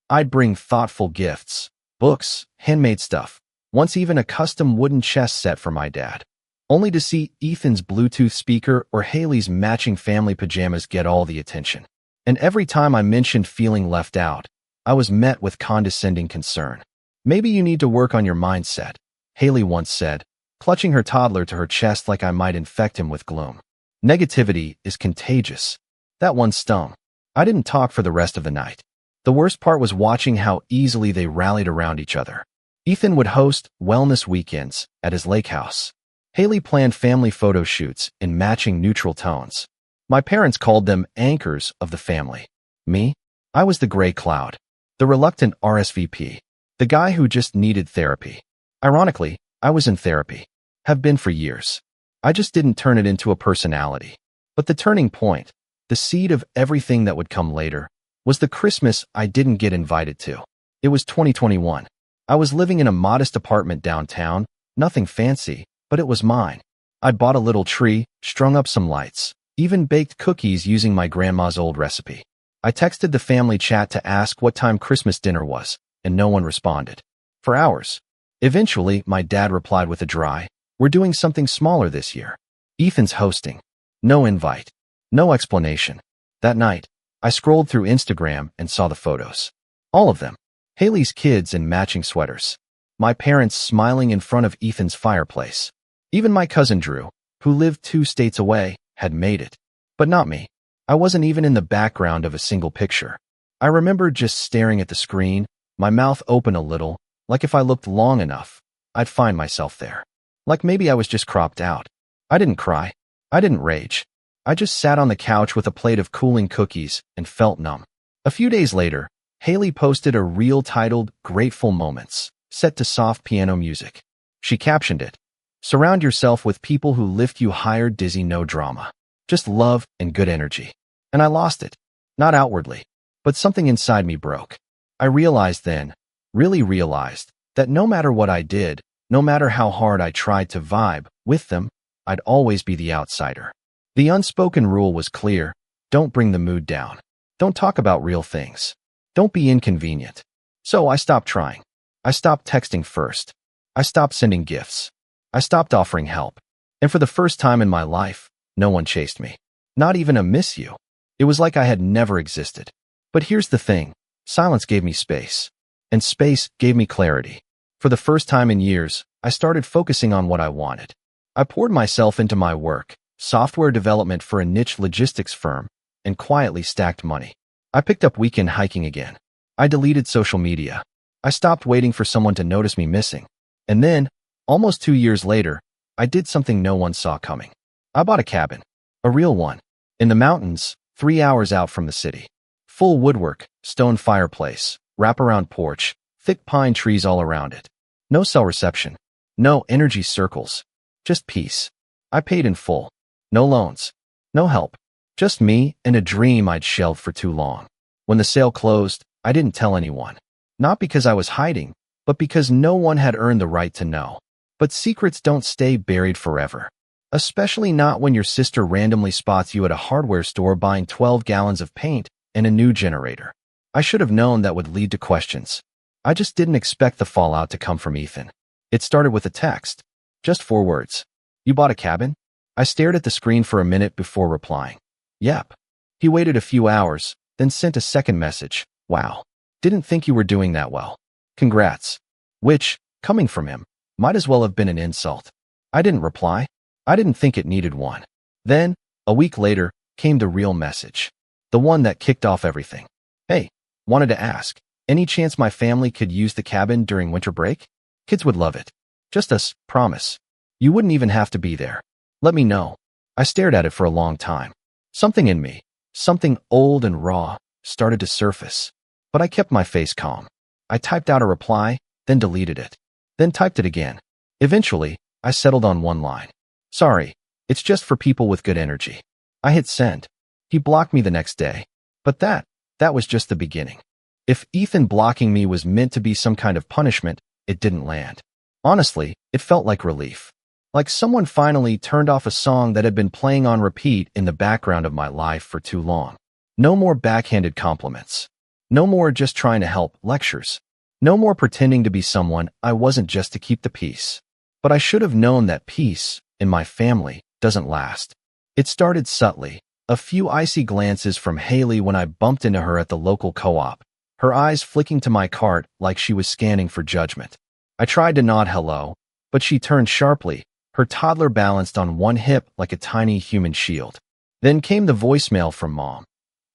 I'd bring thoughtful gifts, books, handmade stuff, once even a custom wooden chess set for my dad, only to see Ethan's Bluetooth speaker or Haley's matching family pajamas get all the attention. And every time I mentioned feeling left out, I was met with condescending concern. "Maybe you need to work on your mindset," Haley once said, clutching her toddler to her chest like I might infect him with gloom. Negativity is contagious. That one stung. I didn't talk for the rest of the night. The worst part was watching how easily they rallied around each other. Ethan would host wellness weekends at his lake house. Haley planned family photo shoots in matching neutral tones. My parents called them anchors of the family. Me? I was the gray cloud, the reluctant RSVP, the guy who just needed therapy. Ironically, I was in therapy, have been for years. I just didn't turn it into a personality. But the turning point, the seed of everything that would come later, was the Christmas I didn't get invited to. It was 2021. I was living in a modest apartment downtown, nothing fancy, but it was mine. I'd bought a little tree, strung up some lights, even baked cookies using my grandma's old recipe. I texted the family chat to ask what time Christmas dinner was, and no one responded. For hours. Eventually, my dad replied with a dry, "We're doing something smaller this year. Ethan's hosting." No invite. No explanation. That night, I scrolled through Instagram and saw the photos. All of them. Haley's kids in matching sweaters. My parents smiling in front of Ethan's fireplace. Even my cousin Drew, who lived 2 states away, had made it. But not me. I wasn't even in the background of a single picture. I remember just staring at the screen, my mouth open a little, like if I looked long enough, I'd find myself there. Like maybe I was just cropped out. I didn't cry. I didn't rage. I just sat on the couch with a plate of cooling cookies and felt numb. A few days later, Haley posted a reel titled "Grateful Moments," set to soft piano music. She captioned it, "Surround yourself with people who lift you higher, dizzy, no drama. Just love and good energy." And I lost it. Not outwardly, but something inside me broke. I realized then, really realized, that no matter what I did, no matter how hard I tried to vibe with them, I'd always be the outsider. The unspoken rule was clear: don't bring the mood down. Don't talk about real things. Don't be inconvenient. So I stopped trying. I stopped texting first. I stopped sending gifts. I stopped offering help. And for the first time in my life, no one chased me. Not even a "miss you." It was like I had never existed. But here's the thing. Silence gave me space. And space gave me clarity. For the first time in years, I started focusing on what I wanted. I poured myself into my work, software development for a niche logistics firm, and quietly stacked money. I picked up weekend hiking again. I deleted social media. I stopped waiting for someone to notice me missing. And then, almost 2 years later, I did something no one saw coming. I bought a cabin. A real one. In the mountains, 3 hours out from the city. Full woodwork, stone fireplace, wraparound porch, thick pine trees all around it. No cell reception. No energy circles. Just peace. I paid in full. No loans. No help. Just me and a dream I'd shelved for too long. When the sale closed, I didn't tell anyone. Not because I was hiding, but because no one had earned the right to know. But secrets don't stay buried forever. Especially not when your sister randomly spots you at a hardware store buying 12 gallons of paint and a new generator. I should have known that would lead to questions. I just didn't expect the fallout to come from Ethan. It started with a text. Just 4 words. "You bought a cabin?" I stared at the screen for a minute before replying. "Yep." He waited a few hours, then sent a second message. "Wow. Didn't think you were doing that well. Congrats." Which, coming from him, might as well have been an insult. I didn't reply. I didn't think it needed one. Then, a week later, came the real message. The one that kicked off everything. "Hey, wanted to ask, any chance my family could use the cabin during winter break? Kids would love it. Just us, promise. You wouldn't even have to be there. Let me know." I stared at it for a long time. Something in me, something old and raw, started to surface. But I kept my face calm. I typed out a reply, then deleted it. Then typed it again. Eventually, I settled on one line. "Sorry, it's just for people with good energy." I hit send. He blocked me the next day. But that was just the beginning. If Ethan blocking me was meant to be some kind of punishment, it didn't land. Honestly, it felt like relief. Like someone finally turned off a song that had been playing on repeat in the background of my life for too long. No more backhanded compliments. No more just trying to help lectures. No more pretending to be someone I wasn't just to keep the peace. But I should have known that peace, in my family, doesn't last. It started subtly. A few icy glances from Haley when I bumped into her at the local co-op, her eyes flicking to my cart like she was scanning for judgment. I tried to nod hello, but she turned sharply, her toddler balanced on one hip like a tiny human shield. Then came the voicemail from Mom.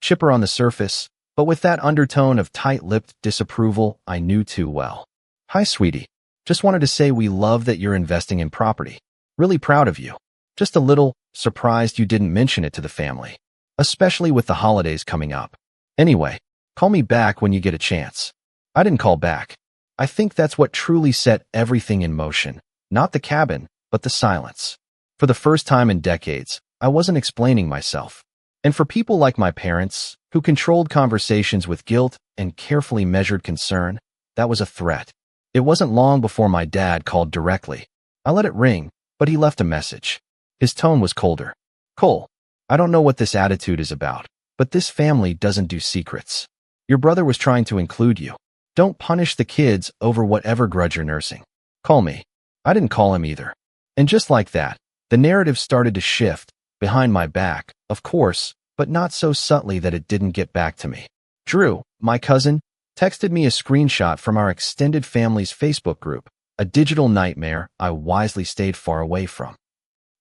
Chipper on the surface, but with that undertone of tight-lipped disapproval I knew too well. Hi, sweetie. Just wanted to say we love that you're investing in property. Really proud of you. Just a little surprised you didn't mention it to the family, especially with the holidays coming up. Anyway, call me back when you get a chance. I didn't call back. I think that's what truly set everything in motion. Not the cabin, but the silence. For the first time in decades, I wasn't explaining myself. And for people like my parents, who controlled conversations with guilt and carefully measured concern, that was a threat. It wasn't long before my dad called directly. I let it ring, but he left a message. His tone was colder. Cole, I don't know what this attitude is about, but this family doesn't do secrets. Your brother was trying to include you. Don't punish the kids over whatever grudge you're nursing. Call me. I didn't call him either. And just like that, the narrative started to shift, behind my back, of course, but not so subtly that it didn't get back to me. Drew, my cousin, texted me a screenshot from our extended family's Facebook group, a digital nightmare I wisely stayed far away from.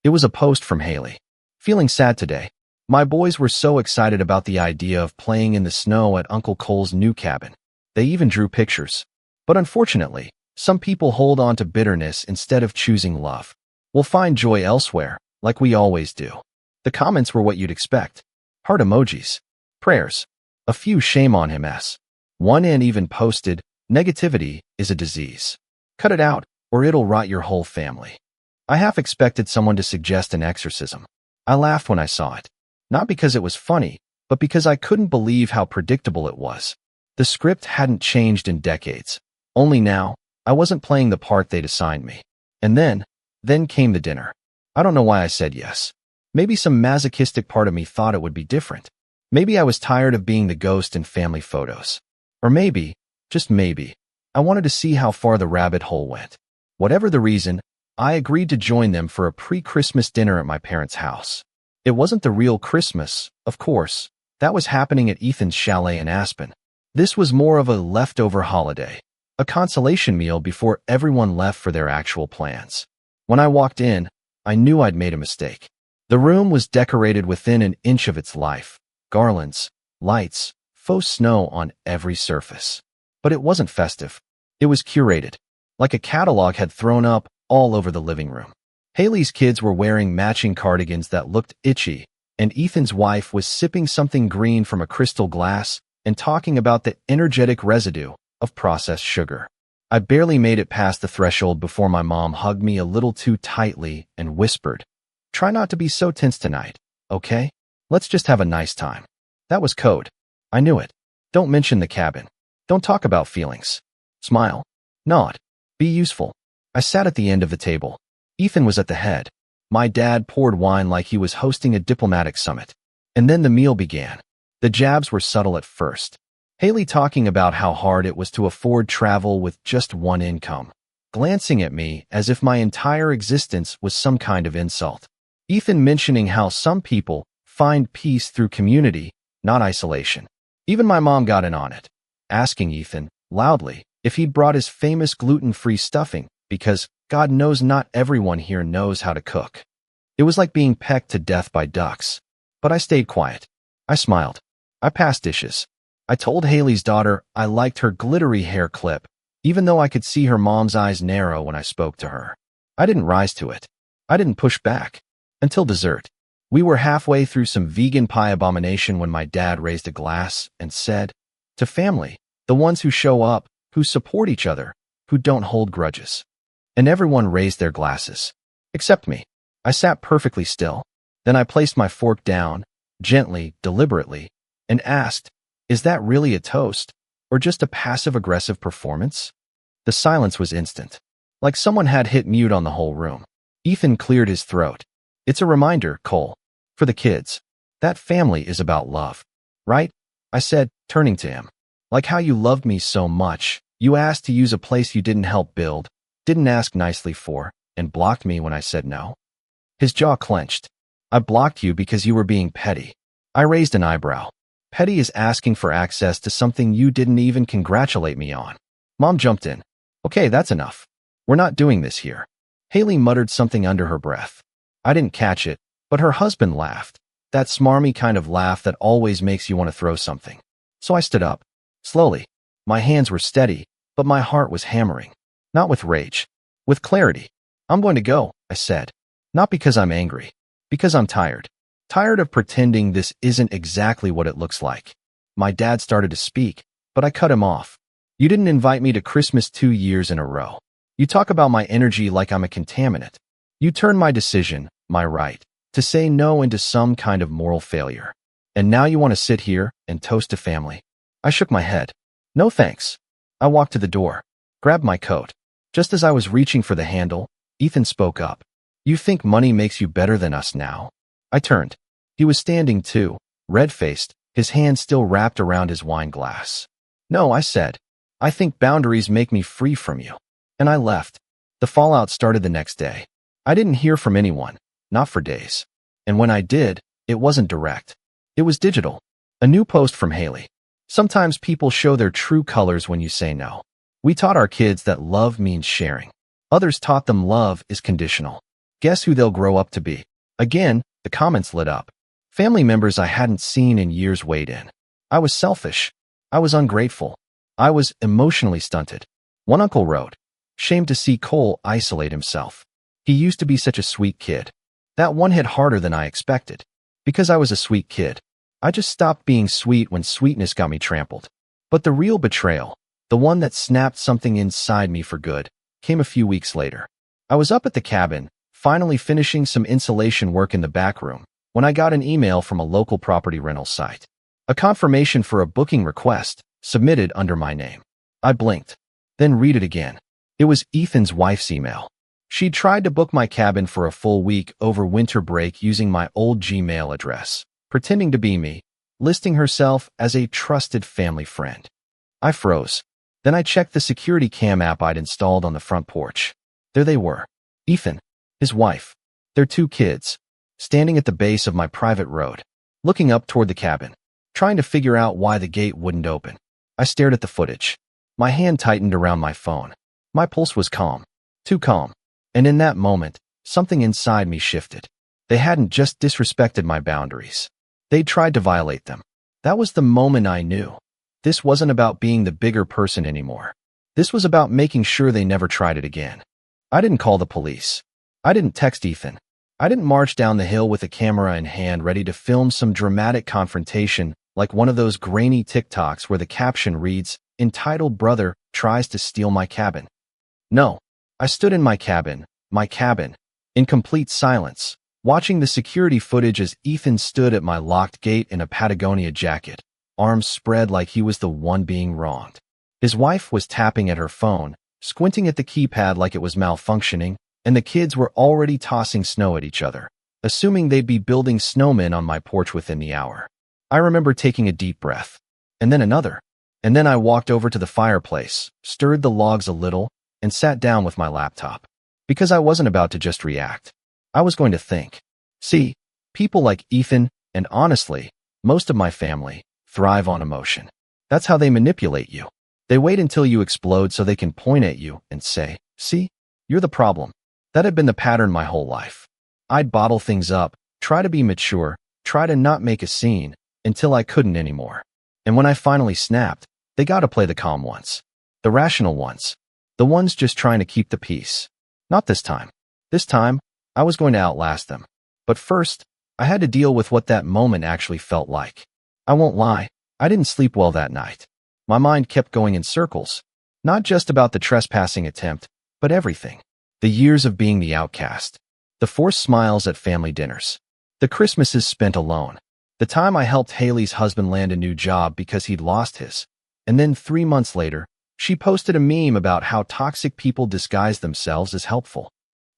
It was a post from Haley. Feeling sad today. My boys were so excited about the idea of playing in the snow at Uncle Cole's new cabin. They even drew pictures. But unfortunately, some people hold on to bitterness instead of choosing love. We'll find joy elsewhere, like we always do. The comments were what you'd expect. Heart emojis. Prayers. A few shame on him s. One end even posted, negativity is a disease. Cut it out, or it'll rot your whole family. I half expected someone to suggest an exorcism. I laughed when I saw it. Not because it was funny, but because I couldn't believe how predictable it was. The script hadn't changed in decades. Only now, I wasn't playing the part they'd assigned me. And then came the dinner. I don't know why I said yes. Maybe some masochistic part of me thought it would be different. Maybe I was tired of being the ghost in family photos. Or maybe, just maybe, I wanted to see how far the rabbit hole went. Whatever the reason, I agreed to join them for a pre-Christmas dinner at my parents' house. It wasn't the real Christmas, of course. That was happening at Ethan's chalet in Aspen. This was more of a leftover holiday, a consolation meal before everyone left for their actual plans. When I walked in, I knew I'd made a mistake. The room was decorated within an inch of its life. Garlands, lights, faux snow on every surface. But it wasn't festive. It was curated, like a catalog had thrown up all over the living room. Haley's kids were wearing matching cardigans that looked itchy, and Ethan's wife was sipping something green from a crystal glass and talking about the energetic residue of processed sugar. I barely made it past the threshold before my mom hugged me a little too tightly and whispered, "Try not to be so tense tonight, okay? Let's just have a nice time." That was code. I knew it. Don't mention the cabin. Don't talk about feelings. Smile. Nod. Be useful. I sat at the end of the table. Ethan was at the head. My dad poured wine like he was hosting a diplomatic summit. And then the meal began. The jabs were subtle at first. Haley talking about how hard it was to afford travel with just one income, glancing at me as if my entire existence was some kind of insult. Ethan mentioning how some people find peace through community, not isolation. Even my mom got in on it, asking Ethan, loudly, if he'd brought his famous gluten-free stuffing, because God knows not everyone here knows how to cook. It was like being pecked to death by ducks. But I stayed quiet. I smiled. I passed dishes. I told Haley's daughter I liked her glittery hair clip, even though I could see her mom's eyes narrow when I spoke to her. I didn't rise to it. I didn't push back. Until dessert. We were halfway through some vegan pie abomination when my dad raised a glass and said, "To family, the ones who show up, who support each other, who don't hold grudges." And everyone raised their glasses. Except me. I sat perfectly still. Then I placed my fork down, gently, deliberately, and asked, "Is that really a toast, or just a passive-aggressive performance?" The silence was instant. Like someone had hit mute on the whole room. Ethan cleared his throat. "It's a reminder, Cole. For the kids. That family is about love. Right?" I said, turning to him. "Like how you loved me so much, You asked to use a place you didn't help build, didn't ask nicely for, and blocked me when I said no. His jaw clenched. I blocked you because you were being petty. I raised an eyebrow. Petty is asking for access to something you didn't even congratulate me on. Mom jumped in. Okay, that's enough. We're not doing this here. Haley muttered something under her breath. I didn't catch it, but her husband laughed. That smarmy kind of laugh that always makes you want to throw something. So I stood up. Slowly. My hands were steady, but my heart was hammering. Not with rage. With clarity. I'm going to go, I said. Not because I'm angry. Because I'm tired. Tired of pretending this isn't exactly what it looks like. My dad started to speak, but I cut him off. You didn't invite me to Christmas 2 years in a row. You talk about my energy like I'm a contaminant. You turn my decision, my right, to say no into some kind of moral failure. And now you want to sit here and toast a family. I shook my head. No thanks. I walked to the door, grabbed my coat. Just as I was reaching for the handle, Ethan spoke up. You think money makes you better than us now? I turned. He was standing too, red-faced, his hand still wrapped around his wine glass. No, I said. I think boundaries make me free from you. And I left. The fallout started the next day. I didn't hear from anyone, not for days. And when I did, it wasn't direct. It was digital. A new post from Haley. Sometimes people show their true colors when you say no. We taught our kids that love means sharing. Others taught them love is conditional. Guess who they'll grow up to be? Again, the comments lit up. Family members I hadn't seen in years weighed in. I was selfish. I was ungrateful. I was emotionally stunted. One uncle wrote, "Shame to see Cole isolate himself. He used to be such a sweet kid." That one hit harder than I expected. Because I was a sweet kid. I just stopped being sweet when sweetness got me trampled. But the real betrayal, the one that snapped something inside me for good, came a few weeks later. I was up at the cabin, finally finishing some insulation work in the back room, when I got an email from a local property rental site. A confirmation for a booking request, submitted under my name. I blinked, then read it again. It was Ethan's wife's email. She'd tried to book my cabin for a full week over winter break using my old Gmail address, pretending to be me, listing herself as a trusted family friend. I froze. Then I checked the security cam app I'd installed on the front porch. There they were. Ethan, his wife, their 2 kids, standing at the base of my private road, looking up toward the cabin, trying to figure out why the gate wouldn't open. I stared at the footage. My hand tightened around my phone. My pulse was calm. Too calm. And in that moment, something inside me shifted. They hadn't just disrespected my boundaries. They'd tried to violate them. That was the moment I knew. This wasn't about being the bigger person anymore. This was about making sure they never tried it again. I didn't call the police. I didn't text Ethan. I didn't march down the hill with a camera in hand ready to film some dramatic confrontation like one of those grainy TikToks where the caption reads, "Entitled brother tries to steal my cabin." No. I stood in my cabin, in complete silence, watching the security footage as Ethan stood at my locked gate in a Patagonia jacket, arms spread like he was the one being wronged. His wife was tapping at her phone, squinting at the keypad like it was malfunctioning, and the kids were already tossing snow at each other, assuming they'd be building snowmen on my porch within the hour. I remember taking a deep breath, and then another, and then I walked over to the fireplace, stirred the logs a little, and sat down with my laptop. Because I wasn't about to just react. I was going to think. See, people like Ethan, and honestly, most of my family, thrive on emotion. That's how they manipulate you. They wait until you explode so they can point at you and say, "See, you're the problem." That had been the pattern my whole life. I'd bottle things up, try to be mature, try to not make a scene, until I couldn't anymore. And when I finally snapped, they got to play the calm ones. The rational ones. The ones just trying to keep the peace. Not this time. This time, I was going to outlast them. But first, I had to deal with what that moment actually felt like. I won't lie, I didn't sleep well that night. My mind kept going in circles. Not just about the trespassing attempt, but everything. The years of being the outcast. The forced smiles at family dinners. The Christmases spent alone. The time I helped Haley's husband land a new job because he'd lost his. And then 3 months later, she posted a meme about how toxic people disguise themselves as helpful.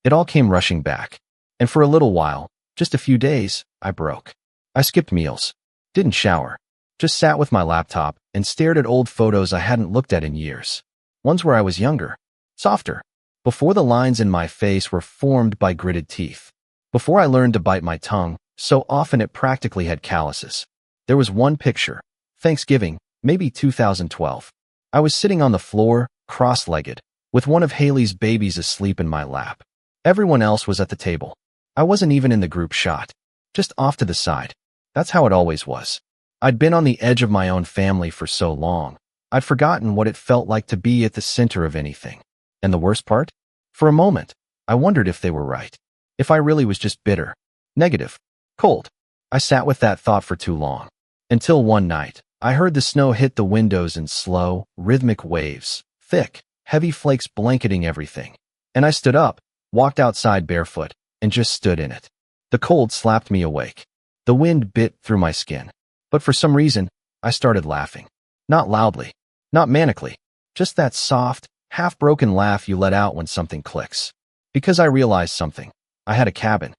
It all came rushing back. And for a little while, just a few days, I broke. I skipped meals. Didn't shower. Just sat with my laptop and stared at old photos I hadn't looked at in years. Ones where I was younger, softer, before the lines in my face were formed by gritted teeth. Before I learned to bite my tongue, so often it practically had calluses. There was one picture, Thanksgiving, maybe 2012. I was sitting on the floor, cross-legged, with one of Haley's babies asleep in my lap. Everyone else was at the table. I wasn't even in the group shot, just off to the side. That's how it always was. I'd been on the edge of my own family for so long, I'd forgotten what it felt like to be at the center of anything. And the worst part? For a moment, I wondered if they were right. If I really was just bitter, negative, cold. I sat with that thought for too long. Until one night, I heard the snow hit the windows in slow, rhythmic waves, thick, heavy flakes blanketing everything. And I stood up, walked outside barefoot, and just stood in it. The cold slapped me awake. The wind bit through my skin. But for some reason, I started laughing. Not loudly, not manically, just that soft, half-broken laugh you let out when something clicks. Because I realized something. I had a cabin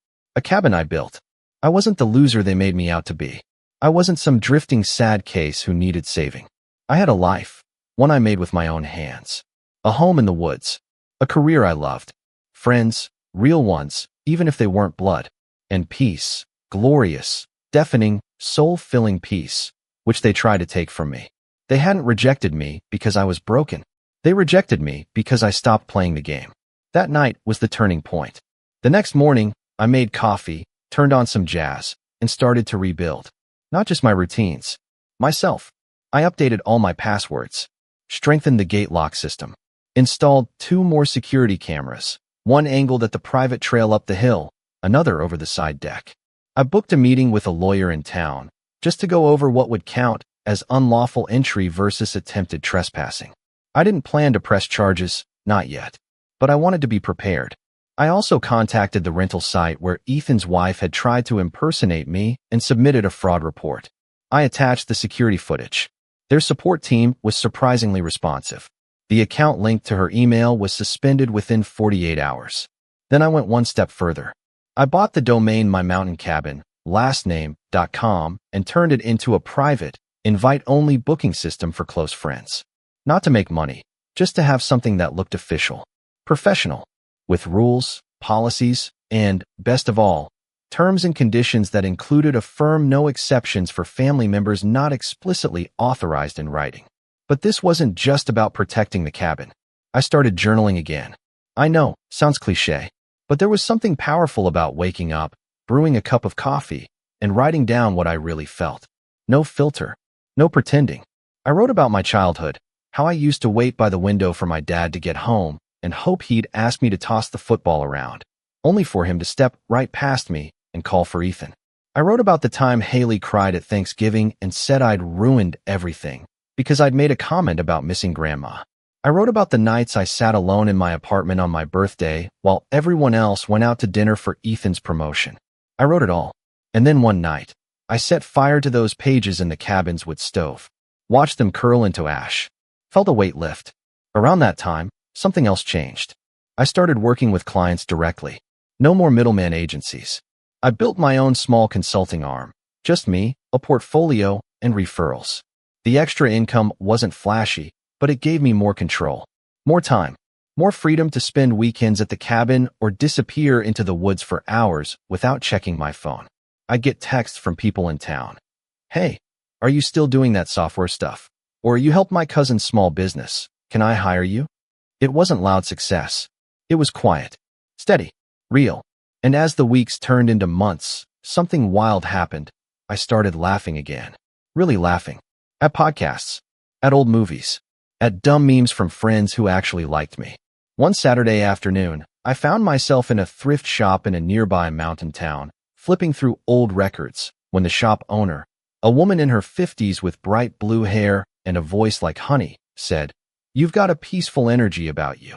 I built. I wasn't the loser they made me out to be. I wasn't some drifting sad case who needed saving. I had a life, one I made with my own hands. A home in the woods, a career I loved, friends, real ones, even if they weren't blood, and peace, glorious, deafening, soul-filling peace, which they tried to take from me. They hadn't rejected me because I was broken. They rejected me because I stopped playing the game. That night was the turning point. The next morning, I made coffee, turned on some jazz, and started to rebuild. Not just my routines. Myself. I updated all my passwords, strengthened the gate lock system, installed 2 more security cameras, one angled at the private trail up the hill, another over the side deck. I booked a meeting with a lawyer in town, just to go over what would count as unlawful entry versus attempted trespassing. I didn't plan to press charges, not yet, but I wanted to be prepared. I also contacted the rental site where Ethan's wife had tried to impersonate me and submitted a fraud report. I attached the security footage. Their support team was surprisingly responsive. The account linked to her email was suspended within 48 hours. Then I went one step further. I bought the domain mymountainCabin.com and turned it into a private, invite-only booking system for close friends. Not to make money, just to have something that looked official, professional, with rules, policies, and, best of all, terms and conditions that included a firm no exceptions for family members not explicitly authorized in writing. But this wasn't just about protecting the cabin. I started journaling again. I know, sounds cliche, but there was something powerful about waking up, brewing a cup of coffee, and writing down what I really felt. No filter, no pretending. I wrote about my childhood, how I used to wait by the window for my dad to get home and hope he'd ask me to toss the football around, only for him to step right past me and call for Ethan. I wrote about the time Haley cried at Thanksgiving and said I'd ruined everything because I'd made a comment about missing grandma. I wrote about the nights I sat alone in my apartment on my birthday while everyone else went out to dinner for Ethan's promotion. I wrote it all. And then one night, I set fire to those pages in the cabin's wood stove, watched them curl into ash, felt a weight lift. Around that time, something else changed. I started working with clients directly. No more middleman agencies. I built my own small consulting arm. Just me, a portfolio, and referrals. The extra income wasn't flashy, but it gave me more control. More time. More freedom to spend weekends at the cabin or disappear into the woods for hours without checking my phone. I'd get texts from people in town. Hey, are you still doing that software stuff? Or you helped my cousin's small business. Can I hire you? It wasn't loud success. It was quiet, steady, real. And as the weeks turned into months, something wild happened. I started laughing again. Really laughing. At podcasts. At old movies. At dumb memes from friends who actually liked me. One Saturday afternoon, I found myself in a thrift shop in a nearby mountain town, flipping through old records, when the shop owner, a woman in her 50s with bright blue hair and a voice like honey, said, "You've got a peaceful energy about you."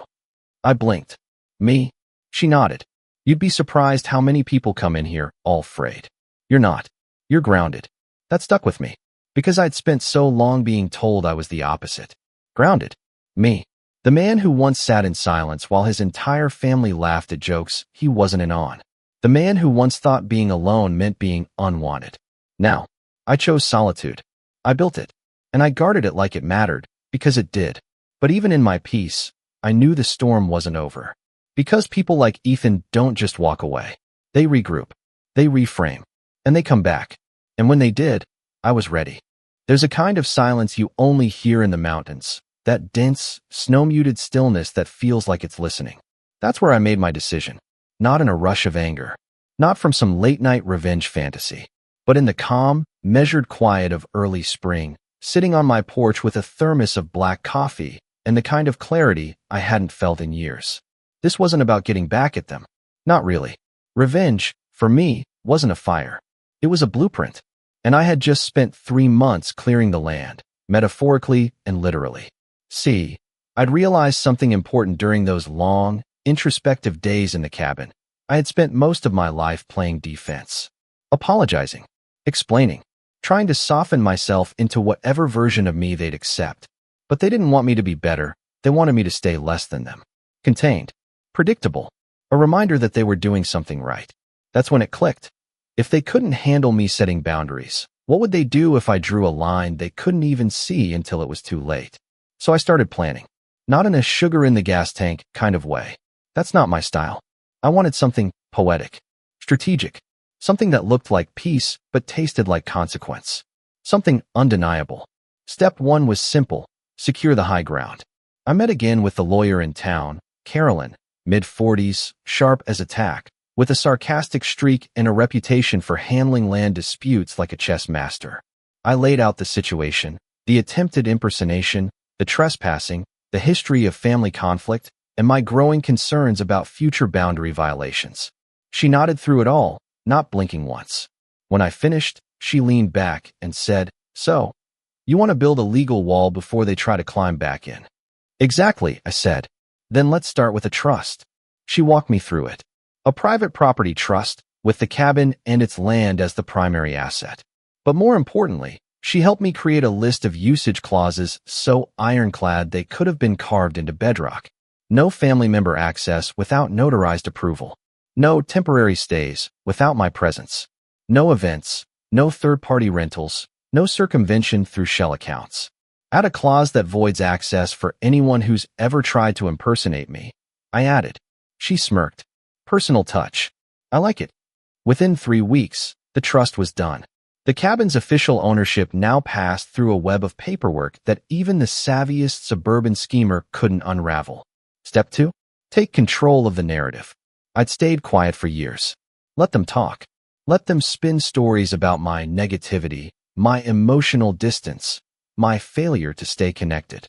I blinked. Me? She nodded. "You'd be surprised how many people come in here, all afraid. You're not. You're grounded." That stuck with me, because I'd spent so long being told I was the opposite. Grounded. Me. The man who once sat in silence while his entire family laughed at jokes he wasn't in on. The man who once thought being alone meant being unwanted. Now, I chose solitude. I built it, and I guarded it like it mattered, because it did. But even in my peace, I knew the storm wasn't over. Because people like Ethan don't just walk away. They regroup, they reframe, and they come back. And when they did, I was ready. There's a kind of silence you only hear in the mountains, that dense, snow-muted stillness that feels like it's listening. That's where I made my decision, not in a rush of anger, not from some late-night revenge fantasy, but in the calm, measured quiet of early spring, sitting on my porch with a thermos of black coffee and the kind of clarity I hadn't felt in years. This wasn't about getting back at them. Not really. Revenge, for me, wasn't a fire. It was a blueprint. And I had just spent 3 months clearing the land, metaphorically and literally. See, I'd realized something important during those long, introspective days in the cabin. I had spent most of my life playing defense, apologizing, explaining, trying to soften myself into whatever version of me they'd accept. But they didn't want me to be better. They wanted me to stay less than them. Contained, predictable, a reminder that they were doing something right. That's when it clicked. If they couldn't handle me setting boundaries, what would they do if I drew a line they couldn't even see until it was too late? So I started planning. Not in a sugar in the gas tank kind of way. That's not my style. I wanted something poetic, strategic, something that looked like peace but tasted like consequence. Something undeniable. Step 1 was simple: secure the high ground. I met again with the lawyer in town, Carolyn, mid-40s, sharp as a tack, with a sarcastic streak and a reputation for handling land disputes like a chess master. I laid out the situation, the attempted impersonation, the trespassing, the history of family conflict, and my growing concerns about future boundary violations. She nodded through it all, not blinking once. When I finished, she leaned back and said, "So, you want to build a legal wall before they try to climb back in?" "Exactly," I said. "Then let's start with a trust." She walked me through it. A private property trust, with the cabin and its land as the primary asset. But more importantly, she helped me create a list of usage clauses so ironclad they could have been carved into bedrock. No family member access without notarized approval. No temporary stays without my presence. No events, no third-party rentals, no circumvention through shell accounts. Add a clause that voids access for anyone who's ever tried to impersonate me. I added. She smirked. Personal touch. I like it. Within 3 weeks, the trust was done. The cabin's official ownership now passed through a web of paperwork that even the savviest suburban schemer couldn't unravel. Step 2. Take control of the narrative. I'd stayed quiet for years. Let them talk. Let them spin stories about my negativity, my emotional distance, my failure to stay connected.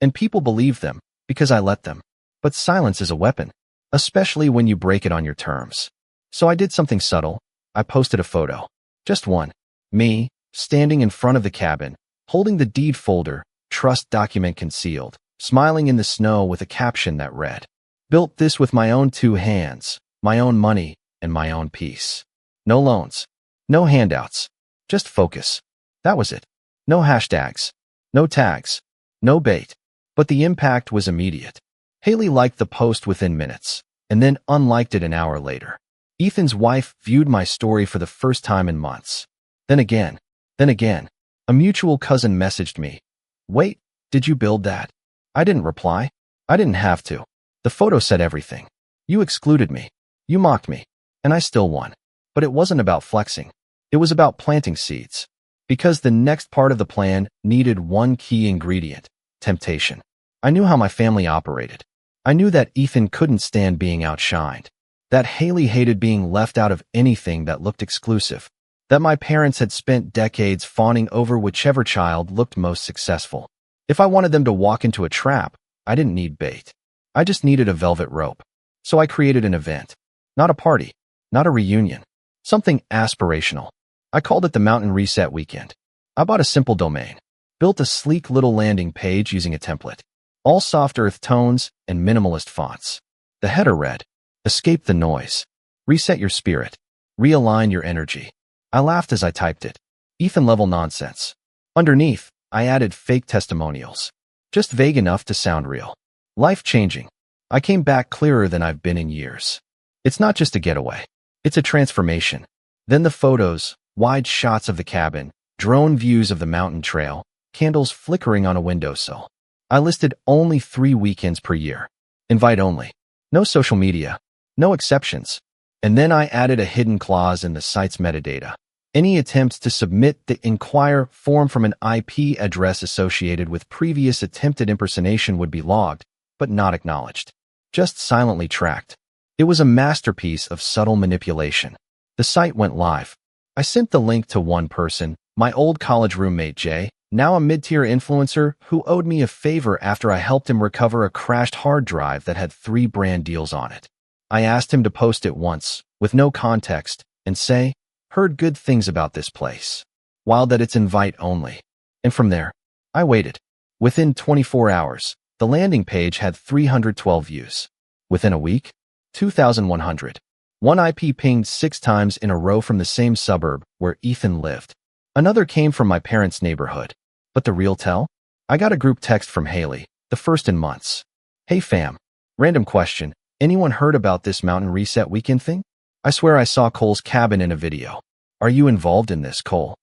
And people believed them, because I let them. But silence is a weapon, especially when you break it on your terms. So I did something subtle. I posted a photo. Just one. Me, standing in front of the cabin, holding the deed folder, trust document concealed, smiling in the snow with a caption that read, "Built this with my own 2 hands, my own money, and my own peace." No loans. No handouts. Just focus. That was it. No hashtags. No tags. No bait. But the impact was immediate. Haley liked the post within minutes, and then unliked it an hour later. Ethan's wife viewed my story for the first time in months. Then again. A mutual cousin messaged me. "Wait, did you build that?" I didn't reply. I didn't have to. The photo said everything. You excluded me. You mocked me. And I still won. But it wasn't about flexing. It was about planting seeds. Because the next part of the plan needed one key ingredient: temptation. I knew how my family operated. I knew that Ethan couldn't stand being outshined. That Haley hated being left out of anything that looked exclusive. That my parents had spent decades fawning over whichever child looked most successful. If I wanted them to walk into a trap, I didn't need bait. I just needed a velvet rope. So I created an event. Not a party. Not a reunion. Something aspirational. I called it the Mountain Reset Weekend. I bought a simple domain. Built a sleek little landing page using a template. All soft earth tones and minimalist fonts. The header read, "Escape the noise. Reset your spirit. Realign your energy." I laughed as I typed it. Ethan-level nonsense. Underneath, I added fake testimonials. Just vague enough to sound real. Life-changing. I came back clearer than I've been in years. It's not just a getaway. It's a transformation. Then the photos, wide shots of the cabin, drone views of the mountain trail, candles flickering on a windowsill. I listed only 3 weekends per year. Invite only. No social media. No exceptions. And then I added a hidden clause in the site's metadata. Any attempts to submit the inquire form from an IP address associated with previous attempted impersonation would be logged, but not acknowledged. Just silently tracked. It was a masterpiece of subtle manipulation. The site went live. I sent the link to one person, my old college roommate Jay, now a mid-tier influencer who owed me a favor after I helped him recover a crashed hard drive that had 3 brand deals on it. I asked him to post it once, with no context, and say, "Heard good things about this place. Wild that it's invite only." And from there, I waited. Within 24 hours, the landing page had 312 views. Within a week, 2,100. One IP pinged 6 times in a row from the same suburb where Ethan lived. Another came from my parents' neighborhood. But the real tell? I got a group text from Haley, the first in months. "Hey fam. Random question. Anyone heard about this mountain reset weekend thing? I swear I saw Cole's cabin in a video. Are you involved in this, Cole?"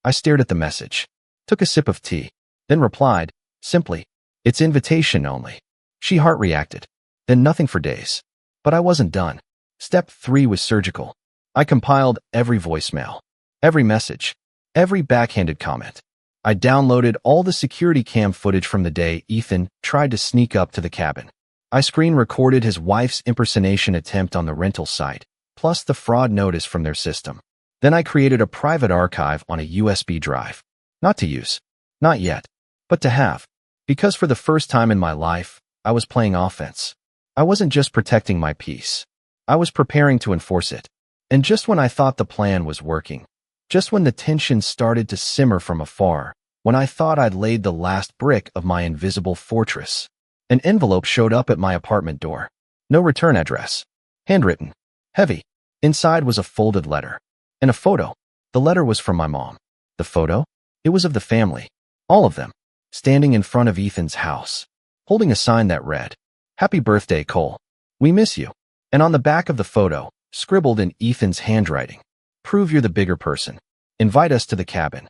I stared at the message, took a sip of tea, then replied, simply, "It's invitation only." She heart reacted. Then nothing for days. But I wasn't done. Step 3 was surgical. I compiled every voicemail, every message, every backhanded comment. I downloaded all the security cam footage from the day Ethan tried to sneak up to the cabin. I screen recorded his wife's impersonation attempt on the rental site, plus the fraud notice from their system. Then I created a private archive on a USB drive. Not to use. Not yet. But to have. Because for the first time in my life, I was playing offense. I wasn't just protecting my peace. I was preparing to enforce it. And just when I thought the plan was working, just when the tension started to simmer from afar, when I thought I'd laid the last brick of my invisible fortress, an envelope showed up at my apartment door. No return address. Handwritten. Heavy. Inside was a folded letter. And a photo. The letter was from my mom. The photo? It was of the family. All of them. Standing in front of Ethan's house. Holding a sign that read, "Happy birthday, Cole. We miss you." And on the back of the photo, scribbled in Ethan's handwriting, "Prove you're the bigger person. Invite us to the cabin."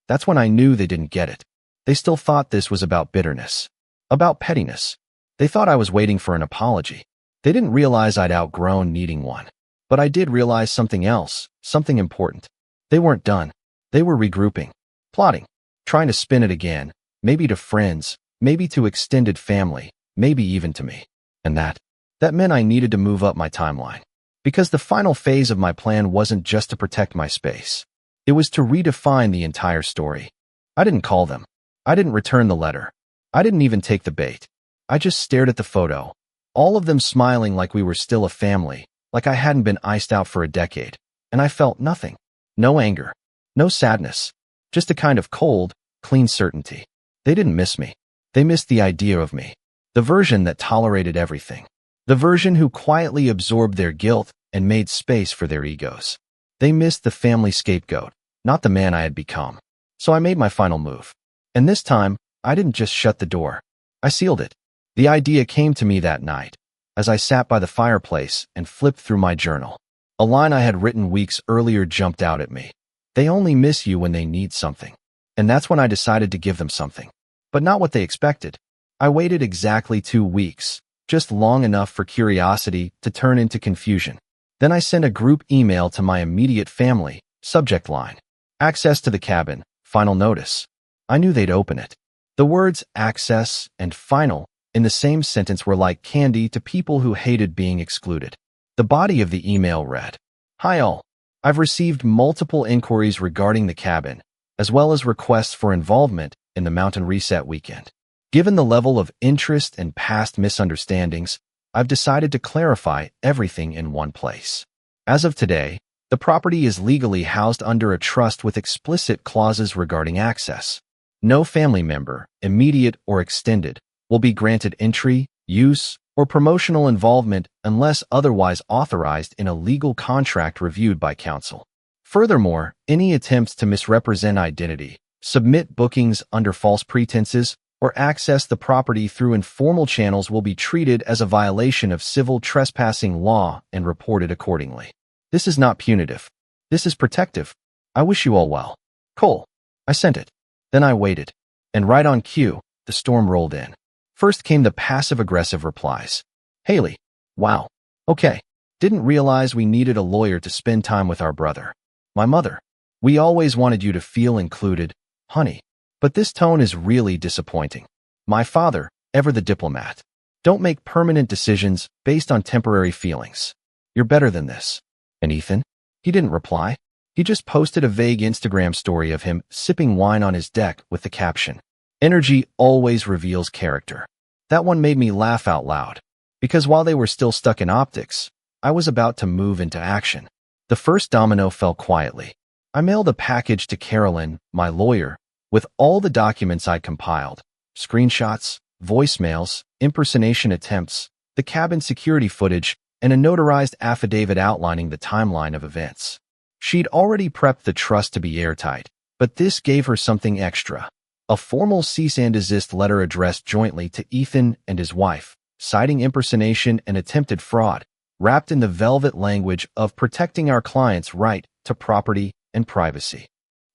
That's when I knew they didn't get it. They still thought this was about bitterness. About pettiness. They thought I was waiting for an apology. They didn't realize I'd outgrown needing one. But I did realize something else, something important. They weren't done. They were regrouping, plotting, trying to spin it again, maybe to friends, maybe to extended family, maybe even to me. And that meant I needed to move up my timeline. Because the final phase of my plan wasn't just to protect my space. It was to redefine the entire story. I didn't call them. I didn't return the letter. I didn't even take the bait. I just stared at the photo, all of them smiling like we were still a family, like I hadn't been iced out for a decade. And I felt nothing. No anger. No sadness. Just a kind of cold, clean certainty. They didn't miss me. They missed the idea of me. The version that tolerated everything. The version who quietly absorbed their guilt and made space for their egos. They missed the family scapegoat, not the man I had become. So I made my final move. And this time, I didn't just shut the door. I sealed it. The idea came to me that night, as I sat by the fireplace and flipped through my journal. A line I had written weeks earlier jumped out at me. They only miss you when they need something. And that's when I decided to give them something. But not what they expected. I waited exactly 2 weeks, just long enough for curiosity to turn into confusion. Then I sent a group email to my immediate family, subject line, "Access to the cabin, final notice." I knew they'd open it. The words access and final in the same sentence were like candy to people who hated being excluded. The body of the email read, "Hi all. I've received multiple inquiries regarding the cabin, as well as requests for involvement in the mountain reset weekend. Given the level of interest and past misunderstandings, I've decided to clarify everything in one place. As of today, the property is legally housed under a trust with explicit clauses regarding access. No family member, immediate or extended, will be granted entry, use, or promotional involvement unless otherwise authorized in a legal contract reviewed by counsel. Furthermore, any attempts to misrepresent identity, submit bookings under false pretenses, or access the property through informal channels will be treated as a violation of civil trespassing law and reported accordingly. This is not punitive. This is protective. I wish you all well. Cole." I sent it. Then I waited. And right on cue, the storm rolled in. First came the passive-aggressive replies. Haley, wow, okay. Didn't realize we needed a lawyer to spend time with our brother. My mother, we always wanted you to feel included, honey. But this tone is really disappointing. My father, ever the diplomat. Don't make permanent decisions based on temporary feelings. You're better than this. And Ethan? He didn't reply. He just posted a vague Instagram story of him sipping wine on his deck with the caption, "Energy always reveals character." That one made me laugh out loud, because while they were still stuck in optics, I was about to move into action. The first domino fell quietly. I mailed a package to Carolyn, my lawyer, with all the documents I'd compiled, screenshots, voicemails, impersonation attempts, the cabin security footage, and a notarized affidavit outlining the timeline of events. She'd already prepped the trust to be airtight, but this gave her something extra. A formal cease and desist letter addressed jointly to Ethan and his wife, citing impersonation and attempted fraud, wrapped in the velvet language of protecting our client's right to property and privacy.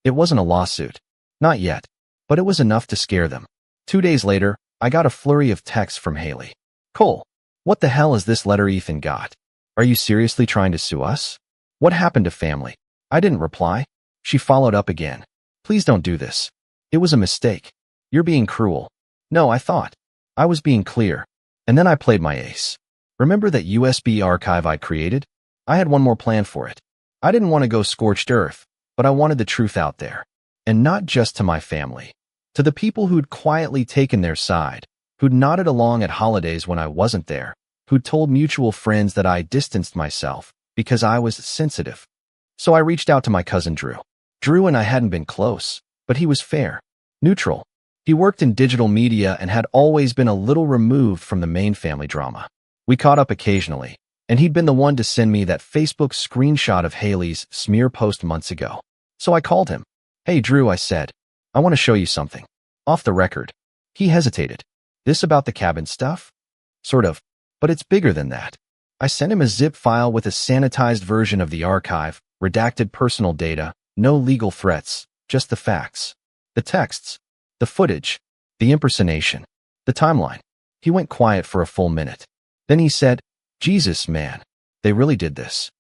It wasn't a lawsuit. Not yet, but it was enough to scare them. 2 days later, I got a flurry of texts from Haley. Cole, what the hell is this letter Ethan got? Are you seriously trying to sue us? What happened to family? I didn't reply. She followed up again. Please don't do this. It was a mistake. You're being cruel. No, I thought. I was being clear. And then I played my ace. Remember that USB archive I created? I had one more plan for it. I didn't want to go scorched earth, but I wanted the truth out there. And not just to my family. To the people who'd quietly taken their side, who'd nodded along at holidays when I wasn't there, who'd told mutual friends that I distanced myself because I was sensitive. So I reached out to my cousin Drew. Drew and I hadn't been close, but he was fair, neutral. He worked in digital media and had always been a little removed from the main family drama. We caught up occasionally, and he'd been the one to send me that Facebook screenshot of Haley's smear post months ago. So I called him. Hey Drew, I said, I want to show you something. Off the record. He hesitated. This about the cabin stuff? Sort of, but it's bigger than that. I sent him a zip file with a sanitized version of the archive, redacted personal data, no legal threats, just the facts. The texts, the footage, the impersonation, the timeline. He went quiet for a full minute. Then he said, Jesus, man, they really did this.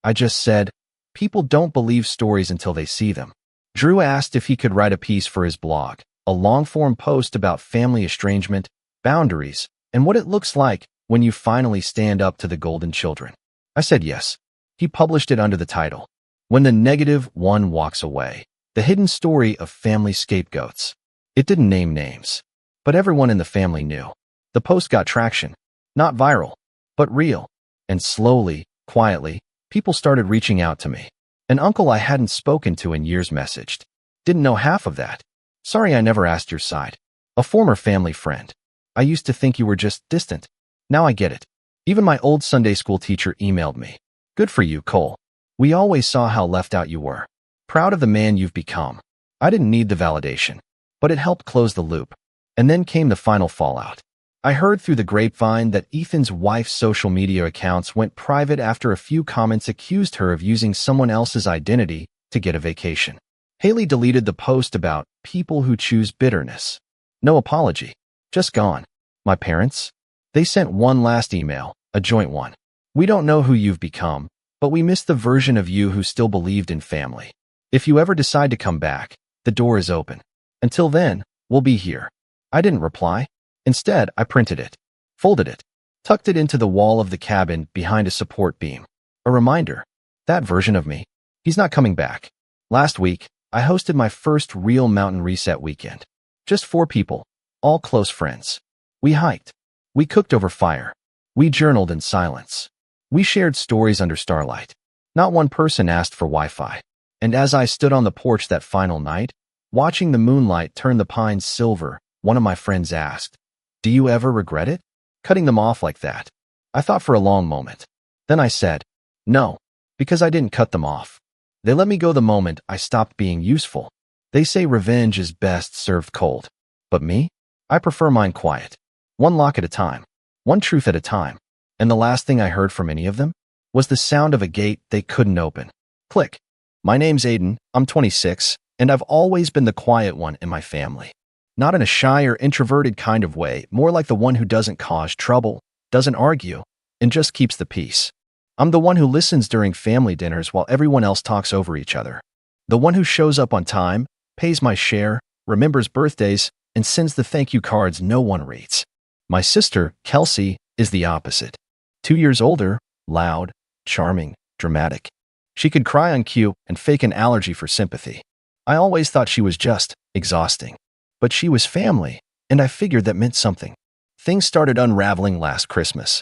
I just said, people don't believe stories until they see them. Drew asked if he could write a piece for his blog, a long-form post about family estrangement, boundaries, and what it looks like when you finally stand up to the golden children. I said yes. He published it under the title, When the Negative One Walks Away, the hidden story of family scapegoats. It didn't name names, but everyone in the family knew. The post got traction, not viral, but real. And slowly, quietly, people started reaching out to me. An uncle I hadn't spoken to in years messaged. Didn't know half of that. Sorry I never asked your side. A former family friend. I used to think you were just distant. Now I get it. Even my old Sunday school teacher emailed me. Good for you, Cole. We always saw how left out you were. Proud of the man you've become. I didn't need the validation, but it helped close the loop. And then came the final fallout. I heard through the grapevine that Ethan's wife's social media accounts went private after a few comments accused her of using someone else's identity to get a vacation. Haley deleted the post about people who choose bitterness. No apology. Just gone. My parents? They sent one last email, a joint one. We don't know who you've become, but we miss the version of you who still believed in family. If you ever decide to come back, the door is open. Until then, we'll be here. I didn't reply. Instead, I printed it, folded it, tucked it into the wall of the cabin behind a support beam. A reminder, that version of me, he's not coming back. Last week, I hosted my first real mountain reset weekend. Just 4 people, all close friends. We hiked. We cooked over fire. We journaled in silence. We shared stories under starlight. Not one person asked for Wi-Fi. And as I stood on the porch that final night, watching the moonlight turn the pines silver, one of my friends asked, do you ever regret it? Cutting them off like that? I thought for a long moment. Then I said, no, because I didn't cut them off. They let me go the moment I stopped being useful. They say revenge is best served cold. But me? I prefer mine quiet. One lock at a time. One truth at a time. And the last thing I heard from any of them was the sound of a gate they couldn't open. Click. My name's Aiden, I'm 26, and I've always been the quiet one in my family. Not in a shy or introverted kind of way, more like the one who doesn't cause trouble, doesn't argue, and just keeps the peace. I'm the one who listens during family dinners while everyone else talks over each other. The one who shows up on time, pays my share, remembers birthdays, and sends the thank you cards no one reads. My sister, Kelsey, is the opposite. 2 years older, loud, charming, dramatic. She could cry on cue and fake an allergy for sympathy. I always thought she was just exhausting. But she was family, and I figured that meant something. Things started unraveling last Christmas.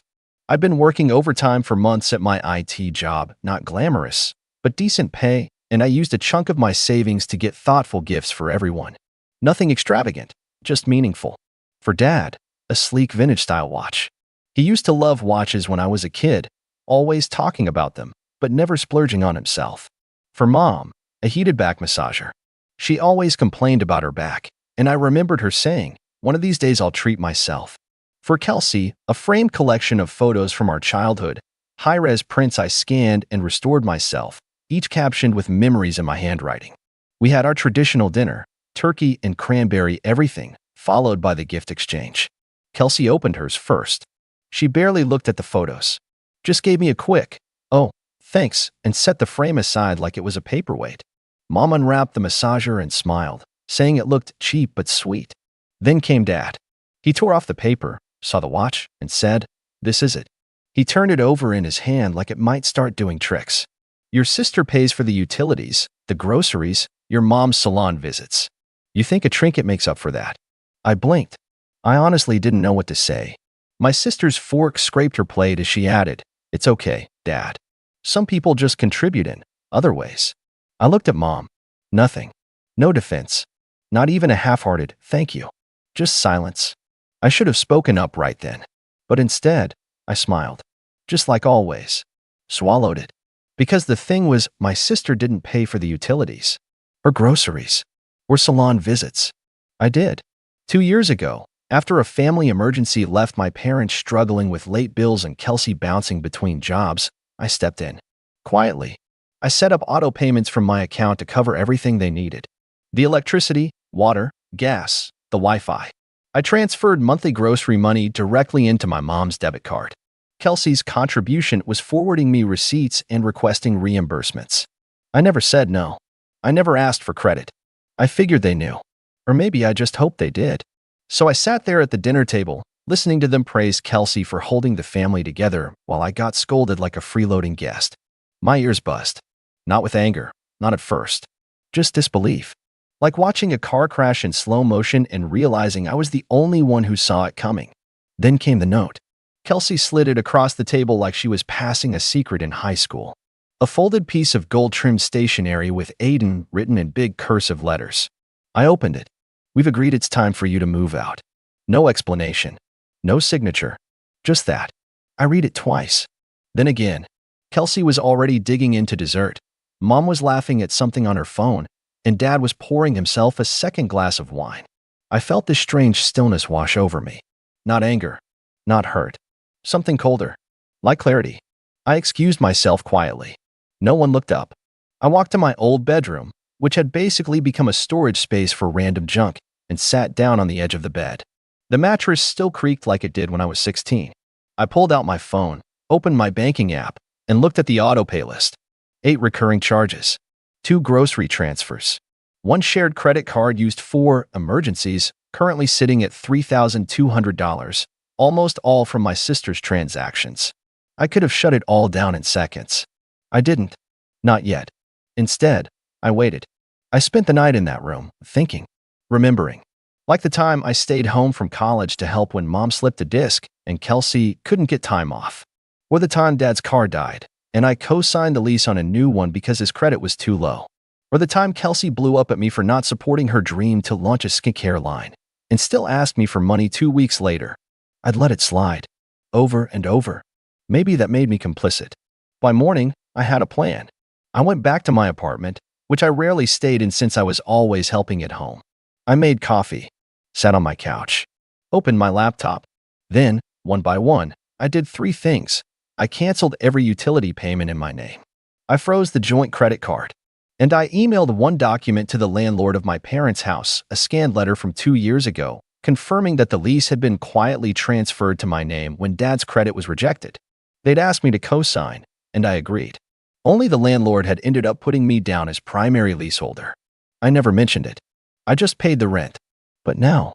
I'd been working overtime for months at my IT job, not glamorous, but decent pay, and I used a chunk of my savings to get thoughtful gifts for everyone. Nothing extravagant, just meaningful. For Dad, a sleek vintage-style watch. He used to love watches when I was a kid, always talking about them, but never splurging on himself. For Mom, a heated back massager. She always complained about her back, and I remembered her saying, "One of these days I'll treat myself." For Kelsey, a framed collection of photos from our childhood, high-res prints I scanned and restored myself, each captioned with memories in my handwriting. We had our traditional dinner, turkey and cranberry everything, followed by the gift exchange. Kelsey opened hers first. She barely looked at the photos. Just gave me a quick, "Oh, thanks," and set the frame aside like it was a paperweight. Mom unwrapped the massager and smiled, saying it looked cheap but sweet. Then came Dad. He tore off the paper, saw the watch, and said, "This is it." He turned it over in his hand like it might start doing tricks. "Your sister pays for the utilities, the groceries, your mom's salon visits. You think a trinket makes up for that?" I blinked. I honestly didn't know what to say. My sister's fork scraped her plate as she added, "It's okay, Dad. Some people just contribute in other ways." I looked at Mom. Nothing. No defense. Not even a half-hearted "thank you." Just silence. I should have spoken up right then. But instead, I smiled. Just like always. Swallowed it. Because the thing was, my sister didn't pay for the utilities. Her groceries. Or salon visits. I did. 2 years ago, after a family emergency left my parents struggling with late bills and Kelsey bouncing between jobs, I stepped in. Quietly. I set up auto payments from my account to cover everything they needed. The electricity, water, gas, the Wi-Fi. I transferred monthly grocery money directly into my mom's debit card. Kelsey's contribution was forwarding me receipts and requesting reimbursements. I never said no. I never asked for credit. I figured they knew. Or maybe I just hoped they did. So I sat there at the dinner table, listening to them praise Kelsey for holding the family together while I got scolded like a freeloading guest. My ears buzzed. Not with anger, not at first. Just disbelief. Like watching a car crash in slow motion and realizing I was the only one who saw it coming. Then came the note. Kelsey slid it across the table like she was passing a secret in high school. A folded piece of gold-trimmed stationery with Aiden written in big cursive letters. I opened it. "We've agreed it's time for you to move out." No explanation. No signature. Just that. I read it twice. Then again. Kelsey was already digging into dessert. Mom was laughing at something on her phone, and Dad was pouring himself a second glass of wine. I felt this strange stillness wash over me. Not anger. Not hurt. Something colder. Like clarity. I excused myself quietly. No one looked up. I walked to my old bedroom, which had basically become a storage space for random junk, and sat down on the edge of the bed. The mattress still creaked like it did when I was 16. I pulled out my phone, opened my banking app, and looked at the autopay list. 8 recurring charges. 2 grocery transfers. 1 shared credit card used for emergencies, currently sitting at $3,200, almost all from my sister's transactions. I could have shut it all down in seconds. I didn't. Not yet. Instead, I waited. I spent the night in that room, thinking, remembering. Like the time I stayed home from college to help when Mom slipped a disc and Kelsey couldn't get time off. Or the time Dad's car died, and I co-signed the lease on a new one because his credit was too low. Or the time Kelsey blew up at me for not supporting her dream to launch a skincare line, and still asked me for money 2 weeks later. I'd let it slide. Over and over. Maybe that made me complicit. By morning, I had a plan. I went back to my apartment, which I rarely stayed in since I was always helping at home. I made coffee, sat on my couch, opened my laptop. Then, one by one, I did 3 things. I canceled every utility payment in my name. I froze the joint credit card. And I emailed one document to the landlord of my parents' house, a scanned letter from 2 years ago, confirming that the lease had been quietly transferred to my name when Dad's credit was rejected. They'd asked me to co-sign, and I agreed. Only the landlord had ended up putting me down as primary leaseholder. I never mentioned it. I just paid the rent. But now,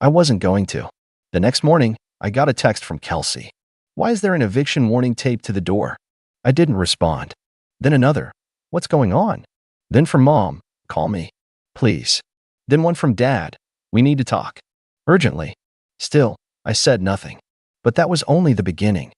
I wasn't going to. The next morning, I got a text from Kelsey. Why is there an eviction warning taped to the door? I didn't respond. Then another. What's going on? Then from Mom, call me, please. Then one from Dad, we need to talk. Urgently. Still, I said nothing. But that was only the beginning.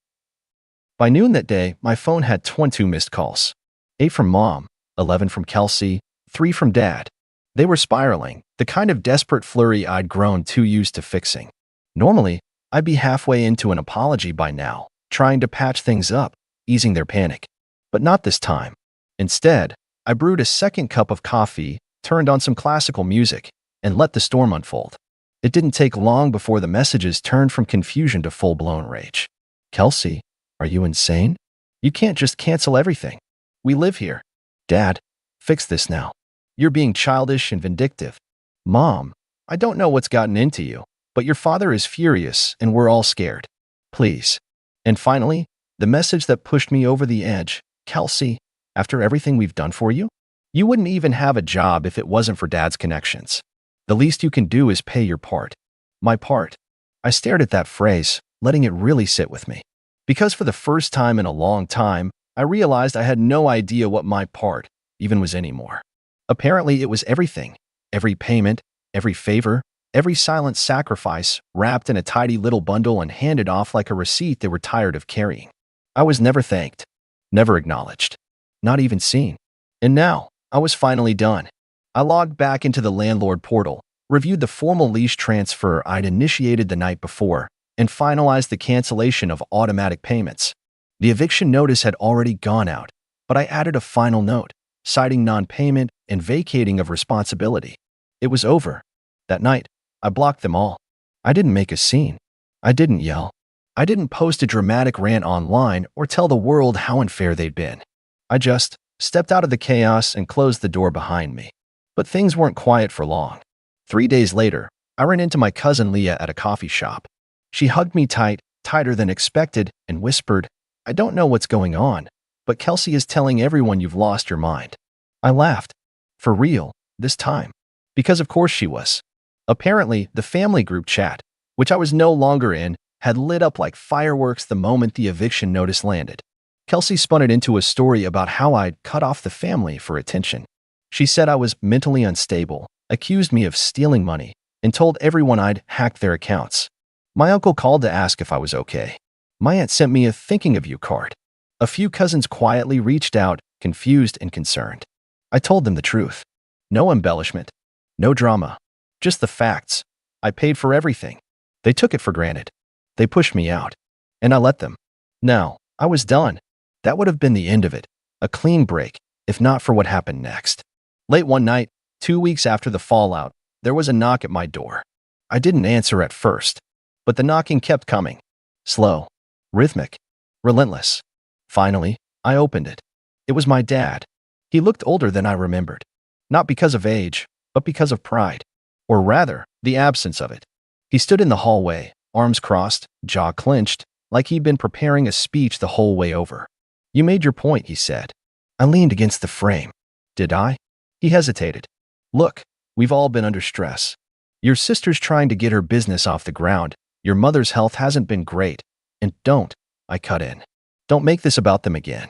By noon that day, my phone had 22 missed calls. 8 from Mom, 11 from Kelsey, 3 from Dad. They were spiraling, the kind of desperate flurry I'd grown too used to fixing. Normally, I'd be halfway into an apology by now, trying to patch things up, easing their panic. But not this time. Instead, I brewed a second cup of coffee, turned on some classical music, and let the storm unfold. It didn't take long before the messages turned from confusion to full-blown rage. Kelsey, are you insane? You can't just cancel everything. We live here. Dad, fix this now. You're being childish and vindictive. Mom, I don't know what's gotten into you, but your father is furious and we're all scared. Please. And finally, the message that pushed me over the edge. Kelsey, after everything we've done for you, you wouldn't even have a job if it wasn't for Dad's connections. The least you can do is pay your part. My part. I stared at that phrase, letting it really sit with me. Because for the first time in a long time, I realized I had no idea what my part even was anymore. Apparently, it was everything. Every payment, every favor, every silent sacrifice wrapped in a tidy little bundle and handed off like a receipt they were tired of carrying. I was never thanked, never acknowledged, not even seen. And now, I was finally done. I logged back into the landlord portal, reviewed the formal lease transfer I'd initiated the night before, and finalized the cancellation of automatic payments. The eviction notice had already gone out, but I added a final note, citing non-payment and vacating of responsibility. It was over. That night, I blocked them all. I didn't make a scene. I didn't yell. I didn't post a dramatic rant online or tell the world how unfair they'd been. I just stepped out of the chaos and closed the door behind me. But things weren't quiet for long. 3 days later, I ran into my cousin Leah at a coffee shop. She hugged me tight, tighter than expected, and whispered, I don't know what's going on, but Kelsey is telling everyone you've lost your mind. I laughed. For real, this time. Because of course she was. Apparently, the family group chat, which I was no longer in, had lit up like fireworks the moment the eviction notice landed. Kelsey spun it into a story about how I'd cut off the family for attention. She said I was mentally unstable, accused me of stealing money, and told everyone I'd hacked their accounts. My uncle called to ask if I was okay. My aunt sent me a thinking of you card. A few cousins quietly reached out, confused and concerned. I told them the truth. No embellishment. No drama. Just the facts. I paid for everything. They took it for granted. They pushed me out. And I let them. Now, I was done. That would have been the end of it. A clean break, if not for what happened next. Late one night, 2 weeks after the fallout, there was a knock at my door. I didn't answer at first, but the knocking kept coming. Slow, rhythmic, relentless. Finally, I opened it. It was my dad. He looked older than I remembered. Not because of age, but because of pride. Or rather, the absence of it. He stood in the hallway, arms crossed, jaw clenched, like he'd been preparing a speech the whole way over. You made your point, he said. I leaned against the frame. Did I? He hesitated. Look, we've all been under stress. Your sister's trying to get her business off the ground. Your mother's health hasn't been great. And don't, I cut in. Don't make this about them again.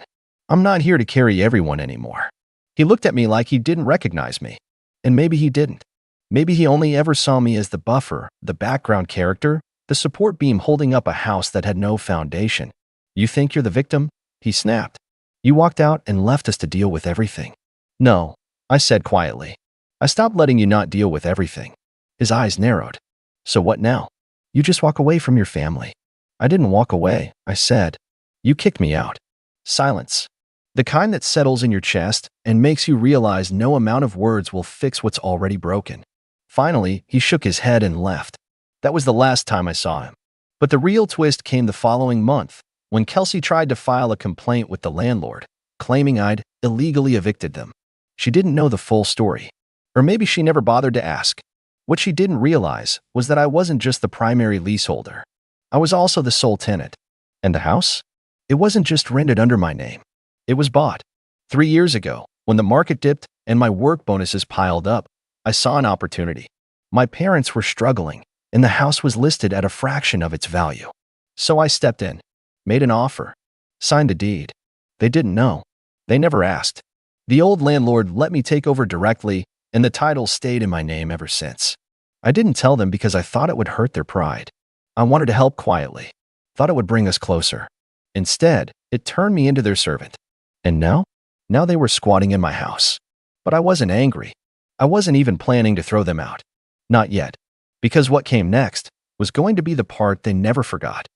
I'm not here to carry everyone anymore. He looked at me like he didn't recognize me. And maybe he didn't. Maybe he only ever saw me as the buffer, the background character, the support beam holding up a house that had no foundation. You think you're the victim? He snapped. You walked out and left us to deal with everything. No, I said quietly. I stopped letting you not deal with everything. His eyes narrowed. So what now? You just walk away from your family. I didn't walk away, I said. You kicked me out. Silence. The kind that settles in your chest and makes you realize no amount of words will fix what's already broken. Finally, he shook his head and left. That was the last time I saw him. But the real twist came the following month, when Kelsey tried to file a complaint with the landlord, claiming I'd illegally evicted them. She didn't know the full story. Or maybe she never bothered to ask. What she didn't realize was that I wasn't just the primary leaseholder. I was also the sole tenant. And the house? It wasn't just rented under my name. It was bought. 3 years ago, when the market dipped and my work bonuses piled up, I saw an opportunity. My parents were struggling, and the house was listed at a fraction of its value. So I stepped in, made an offer, signed the deed. They didn't know. They never asked. The old landlord let me take over directly, and the title stayed in my name ever since. I didn't tell them because I thought it would hurt their pride. I wanted to help quietly, thought it would bring us closer. Instead, it turned me into their servant. And now? Now they were squatting in my house. But I wasn't angry. I wasn't even planning to throw them out. Not yet. Because what came next was going to be the part they never forgot.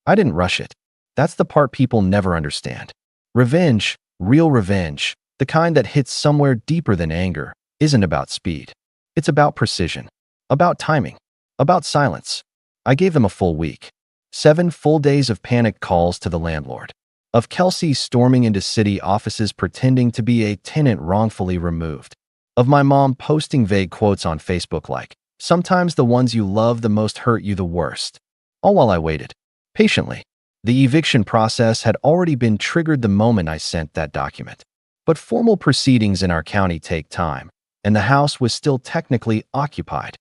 I didn't rush it. That's the part people never understand. Revenge, real revenge, the kind that hits somewhere deeper than anger, isn't about speed. It's about precision, about timing, about silence. I gave them a full week. 7 full days of panicked calls to the landlord. Of Kelsey storming into city offices pretending to be a tenant wrongfully removed. Of my mom posting vague quotes on Facebook like, "Sometimes the ones you love the most hurt you the worst." All while I waited. Patiently. The eviction process had already been triggered the moment I sent that document. But formal proceedings in our county take time, and the house was still technically occupied.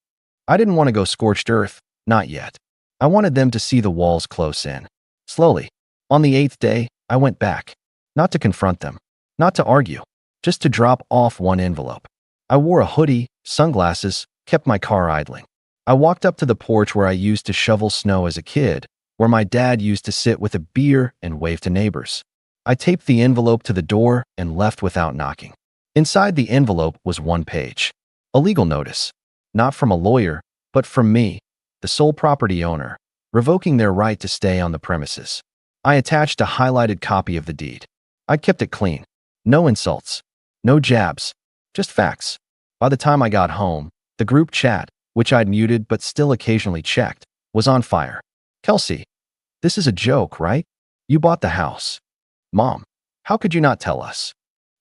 I didn't want to go scorched earth, not yet. I wanted them to see the walls close in. Slowly. On the 8th day, I went back. Not to confront them, not to argue, just to drop off one envelope. I wore a hoodie, sunglasses, kept my car idling. I walked up to the porch where I used to shovel snow as a kid, where my dad used to sit with a beer and wave to neighbors. I taped the envelope to the door and left without knocking. Inside the envelope was one page. A legal notice. Not from a lawyer, but from me, the sole property owner, revoking their right to stay on the premises. I attached a highlighted copy of the deed. I kept it clean. No insults. No jabs. Just facts. By the time I got home, the group chat, which I'd muted but still occasionally checked, was on fire. "Kelsey, this is a joke, right? You bought the house." "Mom, how could you not tell us?"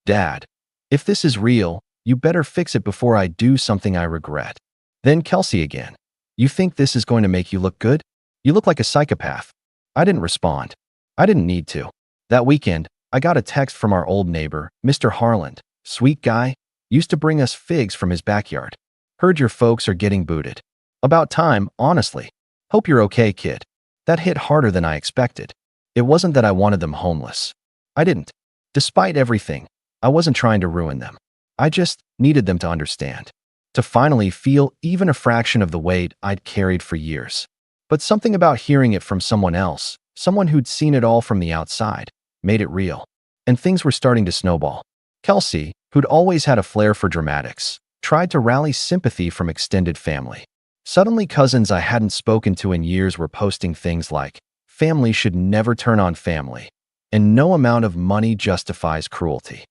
"Dad, if this is real, you better fix it before I do something I regret." Then Kelsey again. "You think this is going to make you look good? You look like a psychopath." I didn't respond. I didn't need to. That weekend, I got a text from our old neighbor, Mr. Harland. Sweet guy, used to bring us figs from his backyard. "Heard your folks are getting booted. About time, honestly. Hope you're okay, kid." That hit harder than I expected. It wasn't that I wanted them homeless. I didn't. Despite everything, I wasn't trying to ruin them. I just needed them to understand. To finally feel even a fraction of the weight I'd carried for years. But something about hearing it from someone else, someone who'd seen it all from the outside, made it real. And things were starting to snowball. Kelsey, who'd always had a flair for dramatics, tried to rally sympathy from extended family. Suddenly, cousins I hadn't spoken to in years were posting things like, "Family should never turn on family," and "No amount of money justifies cruelty."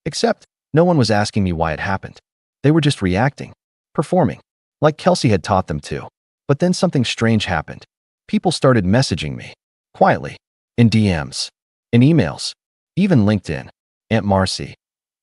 Except, no one was asking me why it happened. They were just reacting, performing, like Kelsey had taught them to. But then something strange happened. People started messaging me, quietly, in DMs, in emails, even LinkedIn. "Aunt Marcy,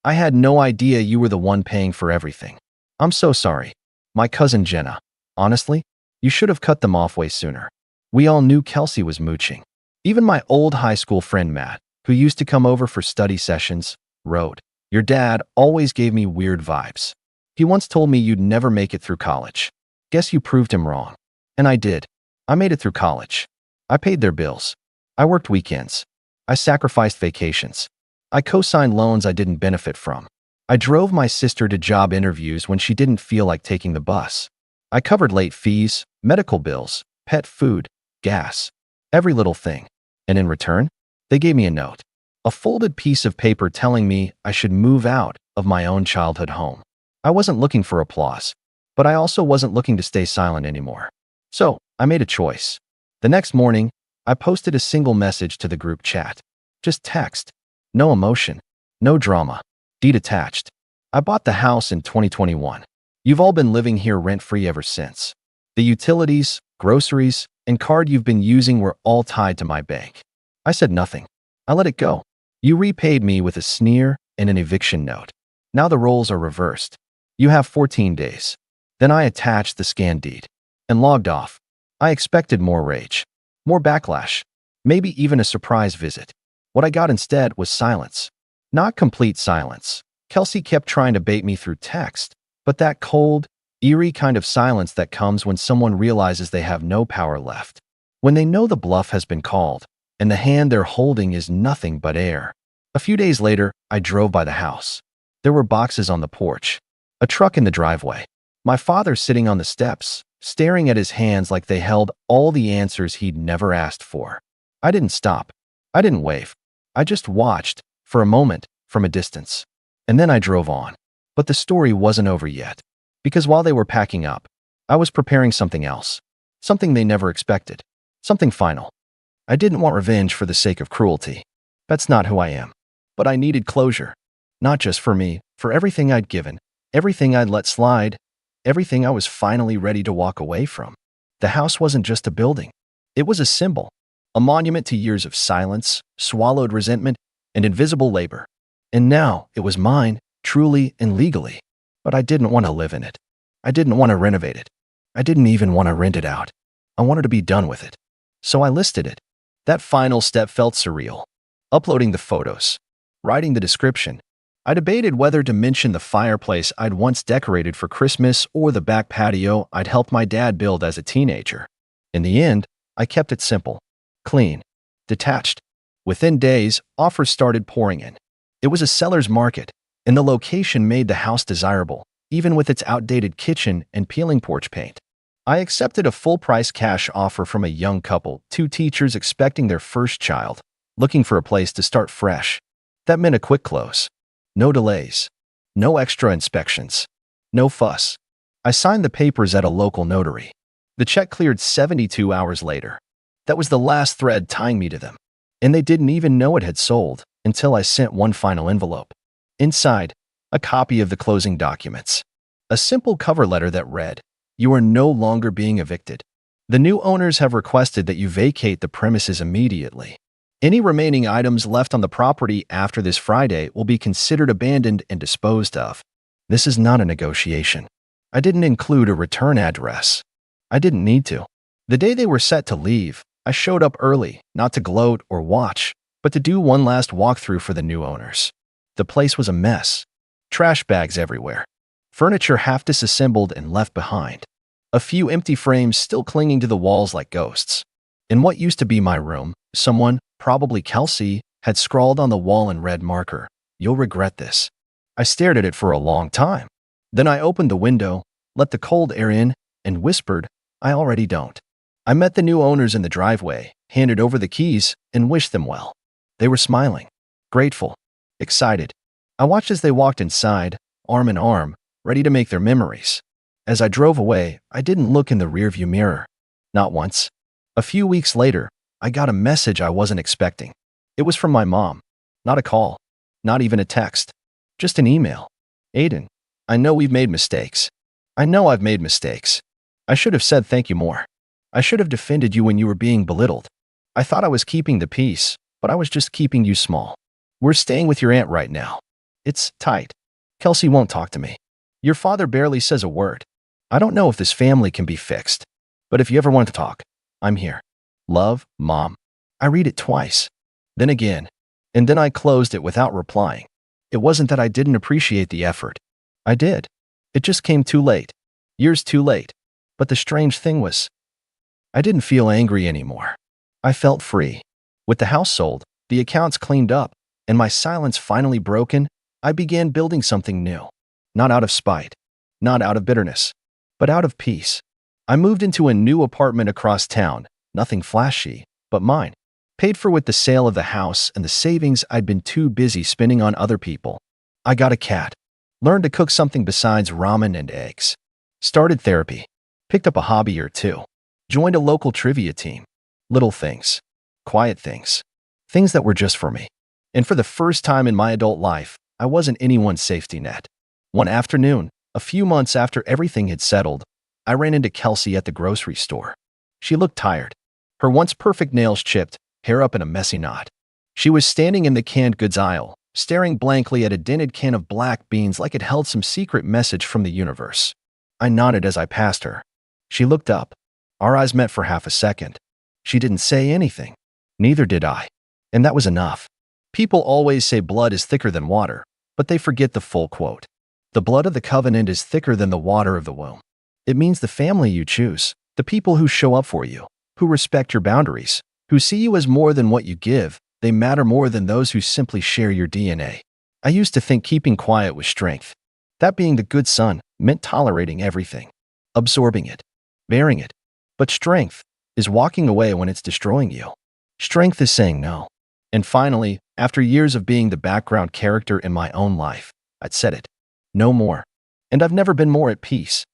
I had no idea you were the one paying for everything. I'm so sorry. My cousin Jenna. Honestly, you should have cut them off way sooner." We all knew Kelsey was mooching. Even my old high school friend Matt, who used to come over for study sessions, wrote, "Your dad always gave me weird vibes. He once told me you'd never make it through college. Guess you proved him wrong." And I did. I made it through college. I paid their bills. I worked weekends. I sacrificed vacations. I co-signed loans I didn't benefit from. I drove my sister to job interviews when she didn't feel like taking the bus. I covered late fees, medical bills, pet food, gas, every little thing. And in return, they gave me a note. A folded piece of paper telling me I should move out of my own childhood home. I wasn't looking for applause, but I also wasn't looking to stay silent anymore. So, I made a choice. The next morning, I posted a single message to the group chat. Just text. No emotion. No drama. Deed attached. I bought the house in 2021. You've all been living here rent-free ever since. The utilities, groceries, and card you've been using were all tied to my bank. I said nothing. I let it go. You repaid me with a sneer and an eviction note. Now the roles are reversed. You have 14 days. Then I attached the scan deed and logged off. I expected more rage, more backlash, maybe even a surprise visit. What I got instead was silence. Not complete silence. Kelsey kept trying to bait me through text, but that cold, eerie kind of silence that comes when someone realizes they have no power left. When they know the bluff has been called, and the hand they're holding is nothing but air. A few days later, I drove by the house. There were boxes on the porch, a truck in the driveway, my father sitting on the steps, staring at his hands like they held all the answers he'd never asked for. I didn't stop. I didn't wave. I just watched, for a moment, from a distance. And then I drove on. But the story wasn't over yet. Because while they were packing up, I was preparing something else. Something they never expected. Something final. I didn't want revenge for the sake of cruelty. That's not who I am. But I needed closure. Not just for me, for everything I'd given, everything I'd let slide, everything I was finally ready to walk away from. The house wasn't just a building. It was a symbol, a monument to years of silence, swallowed resentment, and invisible labor. And now it was mine, truly and legally. But I didn't want to live in it. I didn't want to renovate it. I didn't even want to rent it out. I wanted to be done with it. So I listed it. That final step felt surreal. Uploading the photos, writing the description. I debated whether to mention the fireplace I'd once decorated for Christmas or the back patio I'd helped my dad build as a teenager. In the end, I kept it simple, clean, detached. Within days, offers started pouring in. It was a seller's market, and the location made the house desirable, even with its outdated kitchen and peeling porch paint. I accepted a full-price cash offer from a young couple, two teachers expecting their first child, looking for a place to start fresh. That meant a quick close. No delays. No extra inspections. No fuss. I signed the papers at a local notary. The check cleared 72 hours later. That was the last thread tying me to them. And they didn't even know it had sold until I sent one final envelope. Inside, a copy of the closing documents. A simple cover letter that read, "You are no longer being evicted. The new owners have requested that you vacate the premises immediately. Any remaining items left on the property after this Friday will be considered abandoned and disposed of." This is not a negotiation. I didn't include a return address. I didn't need to. The day they were set to leave, I showed up early, not to gloat or watch, but to do one last walkthrough for the new owners. The place was a mess. Trash bags everywhere. Furniture half disassembled and left behind. A few empty frames still clinging to the walls like ghosts. In what used to be my room, someone, probably Kelsey, had scrawled on the wall in red marker, "You'll regret this." I stared at it for a long time. Then I opened the window, let the cold air in, and whispered, "I already don't." I met the new owners in the driveway, handed over the keys, and wished them well. They were smiling, grateful, excited. I watched as they walked inside, arm in arm, ready to make their memories. As I drove away, I didn't look in the rearview mirror. Not once. A few weeks later, I got a message I wasn't expecting. It was from my mom. Not a call. Not even a text. Just an email. "Aiden, I know we've made mistakes. I know I've made mistakes. I should have said thank you more. I should have defended you when you were being belittled. I thought I was keeping the peace, but I was just keeping you small. We're staying with your aunt right now. It's tight. Kelsey won't talk to me. Your father barely says a word. I don't know if this family can be fixed, but if you ever want to talk, I'm here. Love, Mom." I read it twice, then again, and then I closed it without replying. It wasn't that I didn't appreciate the effort. I did. It just came too late. Years too late. But the strange thing was, I didn't feel angry anymore. I felt free. With the house sold, the accounts cleaned up, and my silence finally broken, I began building something new. Not out of spite, not out of bitterness, but out of peace. I moved into a new apartment across town, nothing flashy, but mine. Paid for with the sale of the house and the savings I'd been too busy spending on other people. I got a cat. Learned to cook something besides ramen and eggs. Started therapy. Picked up a hobby or two. Joined a local trivia team. Little things. Quiet things. Things that were just for me. And for the first time in my adult life, I wasn't anyone's safety net. One afternoon, a few months after everything had settled, I ran into Kelsey at the grocery store. She looked tired. Her once perfect nails chipped, hair up in a messy knot. She was standing in the canned goods aisle, staring blankly at a dented can of black beans like it held some secret message from the universe. I nodded as I passed her. She looked up. Our eyes met for half a second. She didn't say anything. Neither did I. And that was enough. People always say blood is thicker than water, but they forget the full quote. The blood of the covenant is thicker than the water of the womb. It means the family you choose, the people who show up for you, who respect your boundaries, who see you as more than what you give. They matter more than those who simply share your DNA. I used to think keeping quiet was strength. That being the good son meant tolerating everything, absorbing it, bearing it. But strength is walking away when it's destroying you. Strength is saying no. And finally, after years of being the background character in my own life, I'd said it. No more. And I've never been more at peace.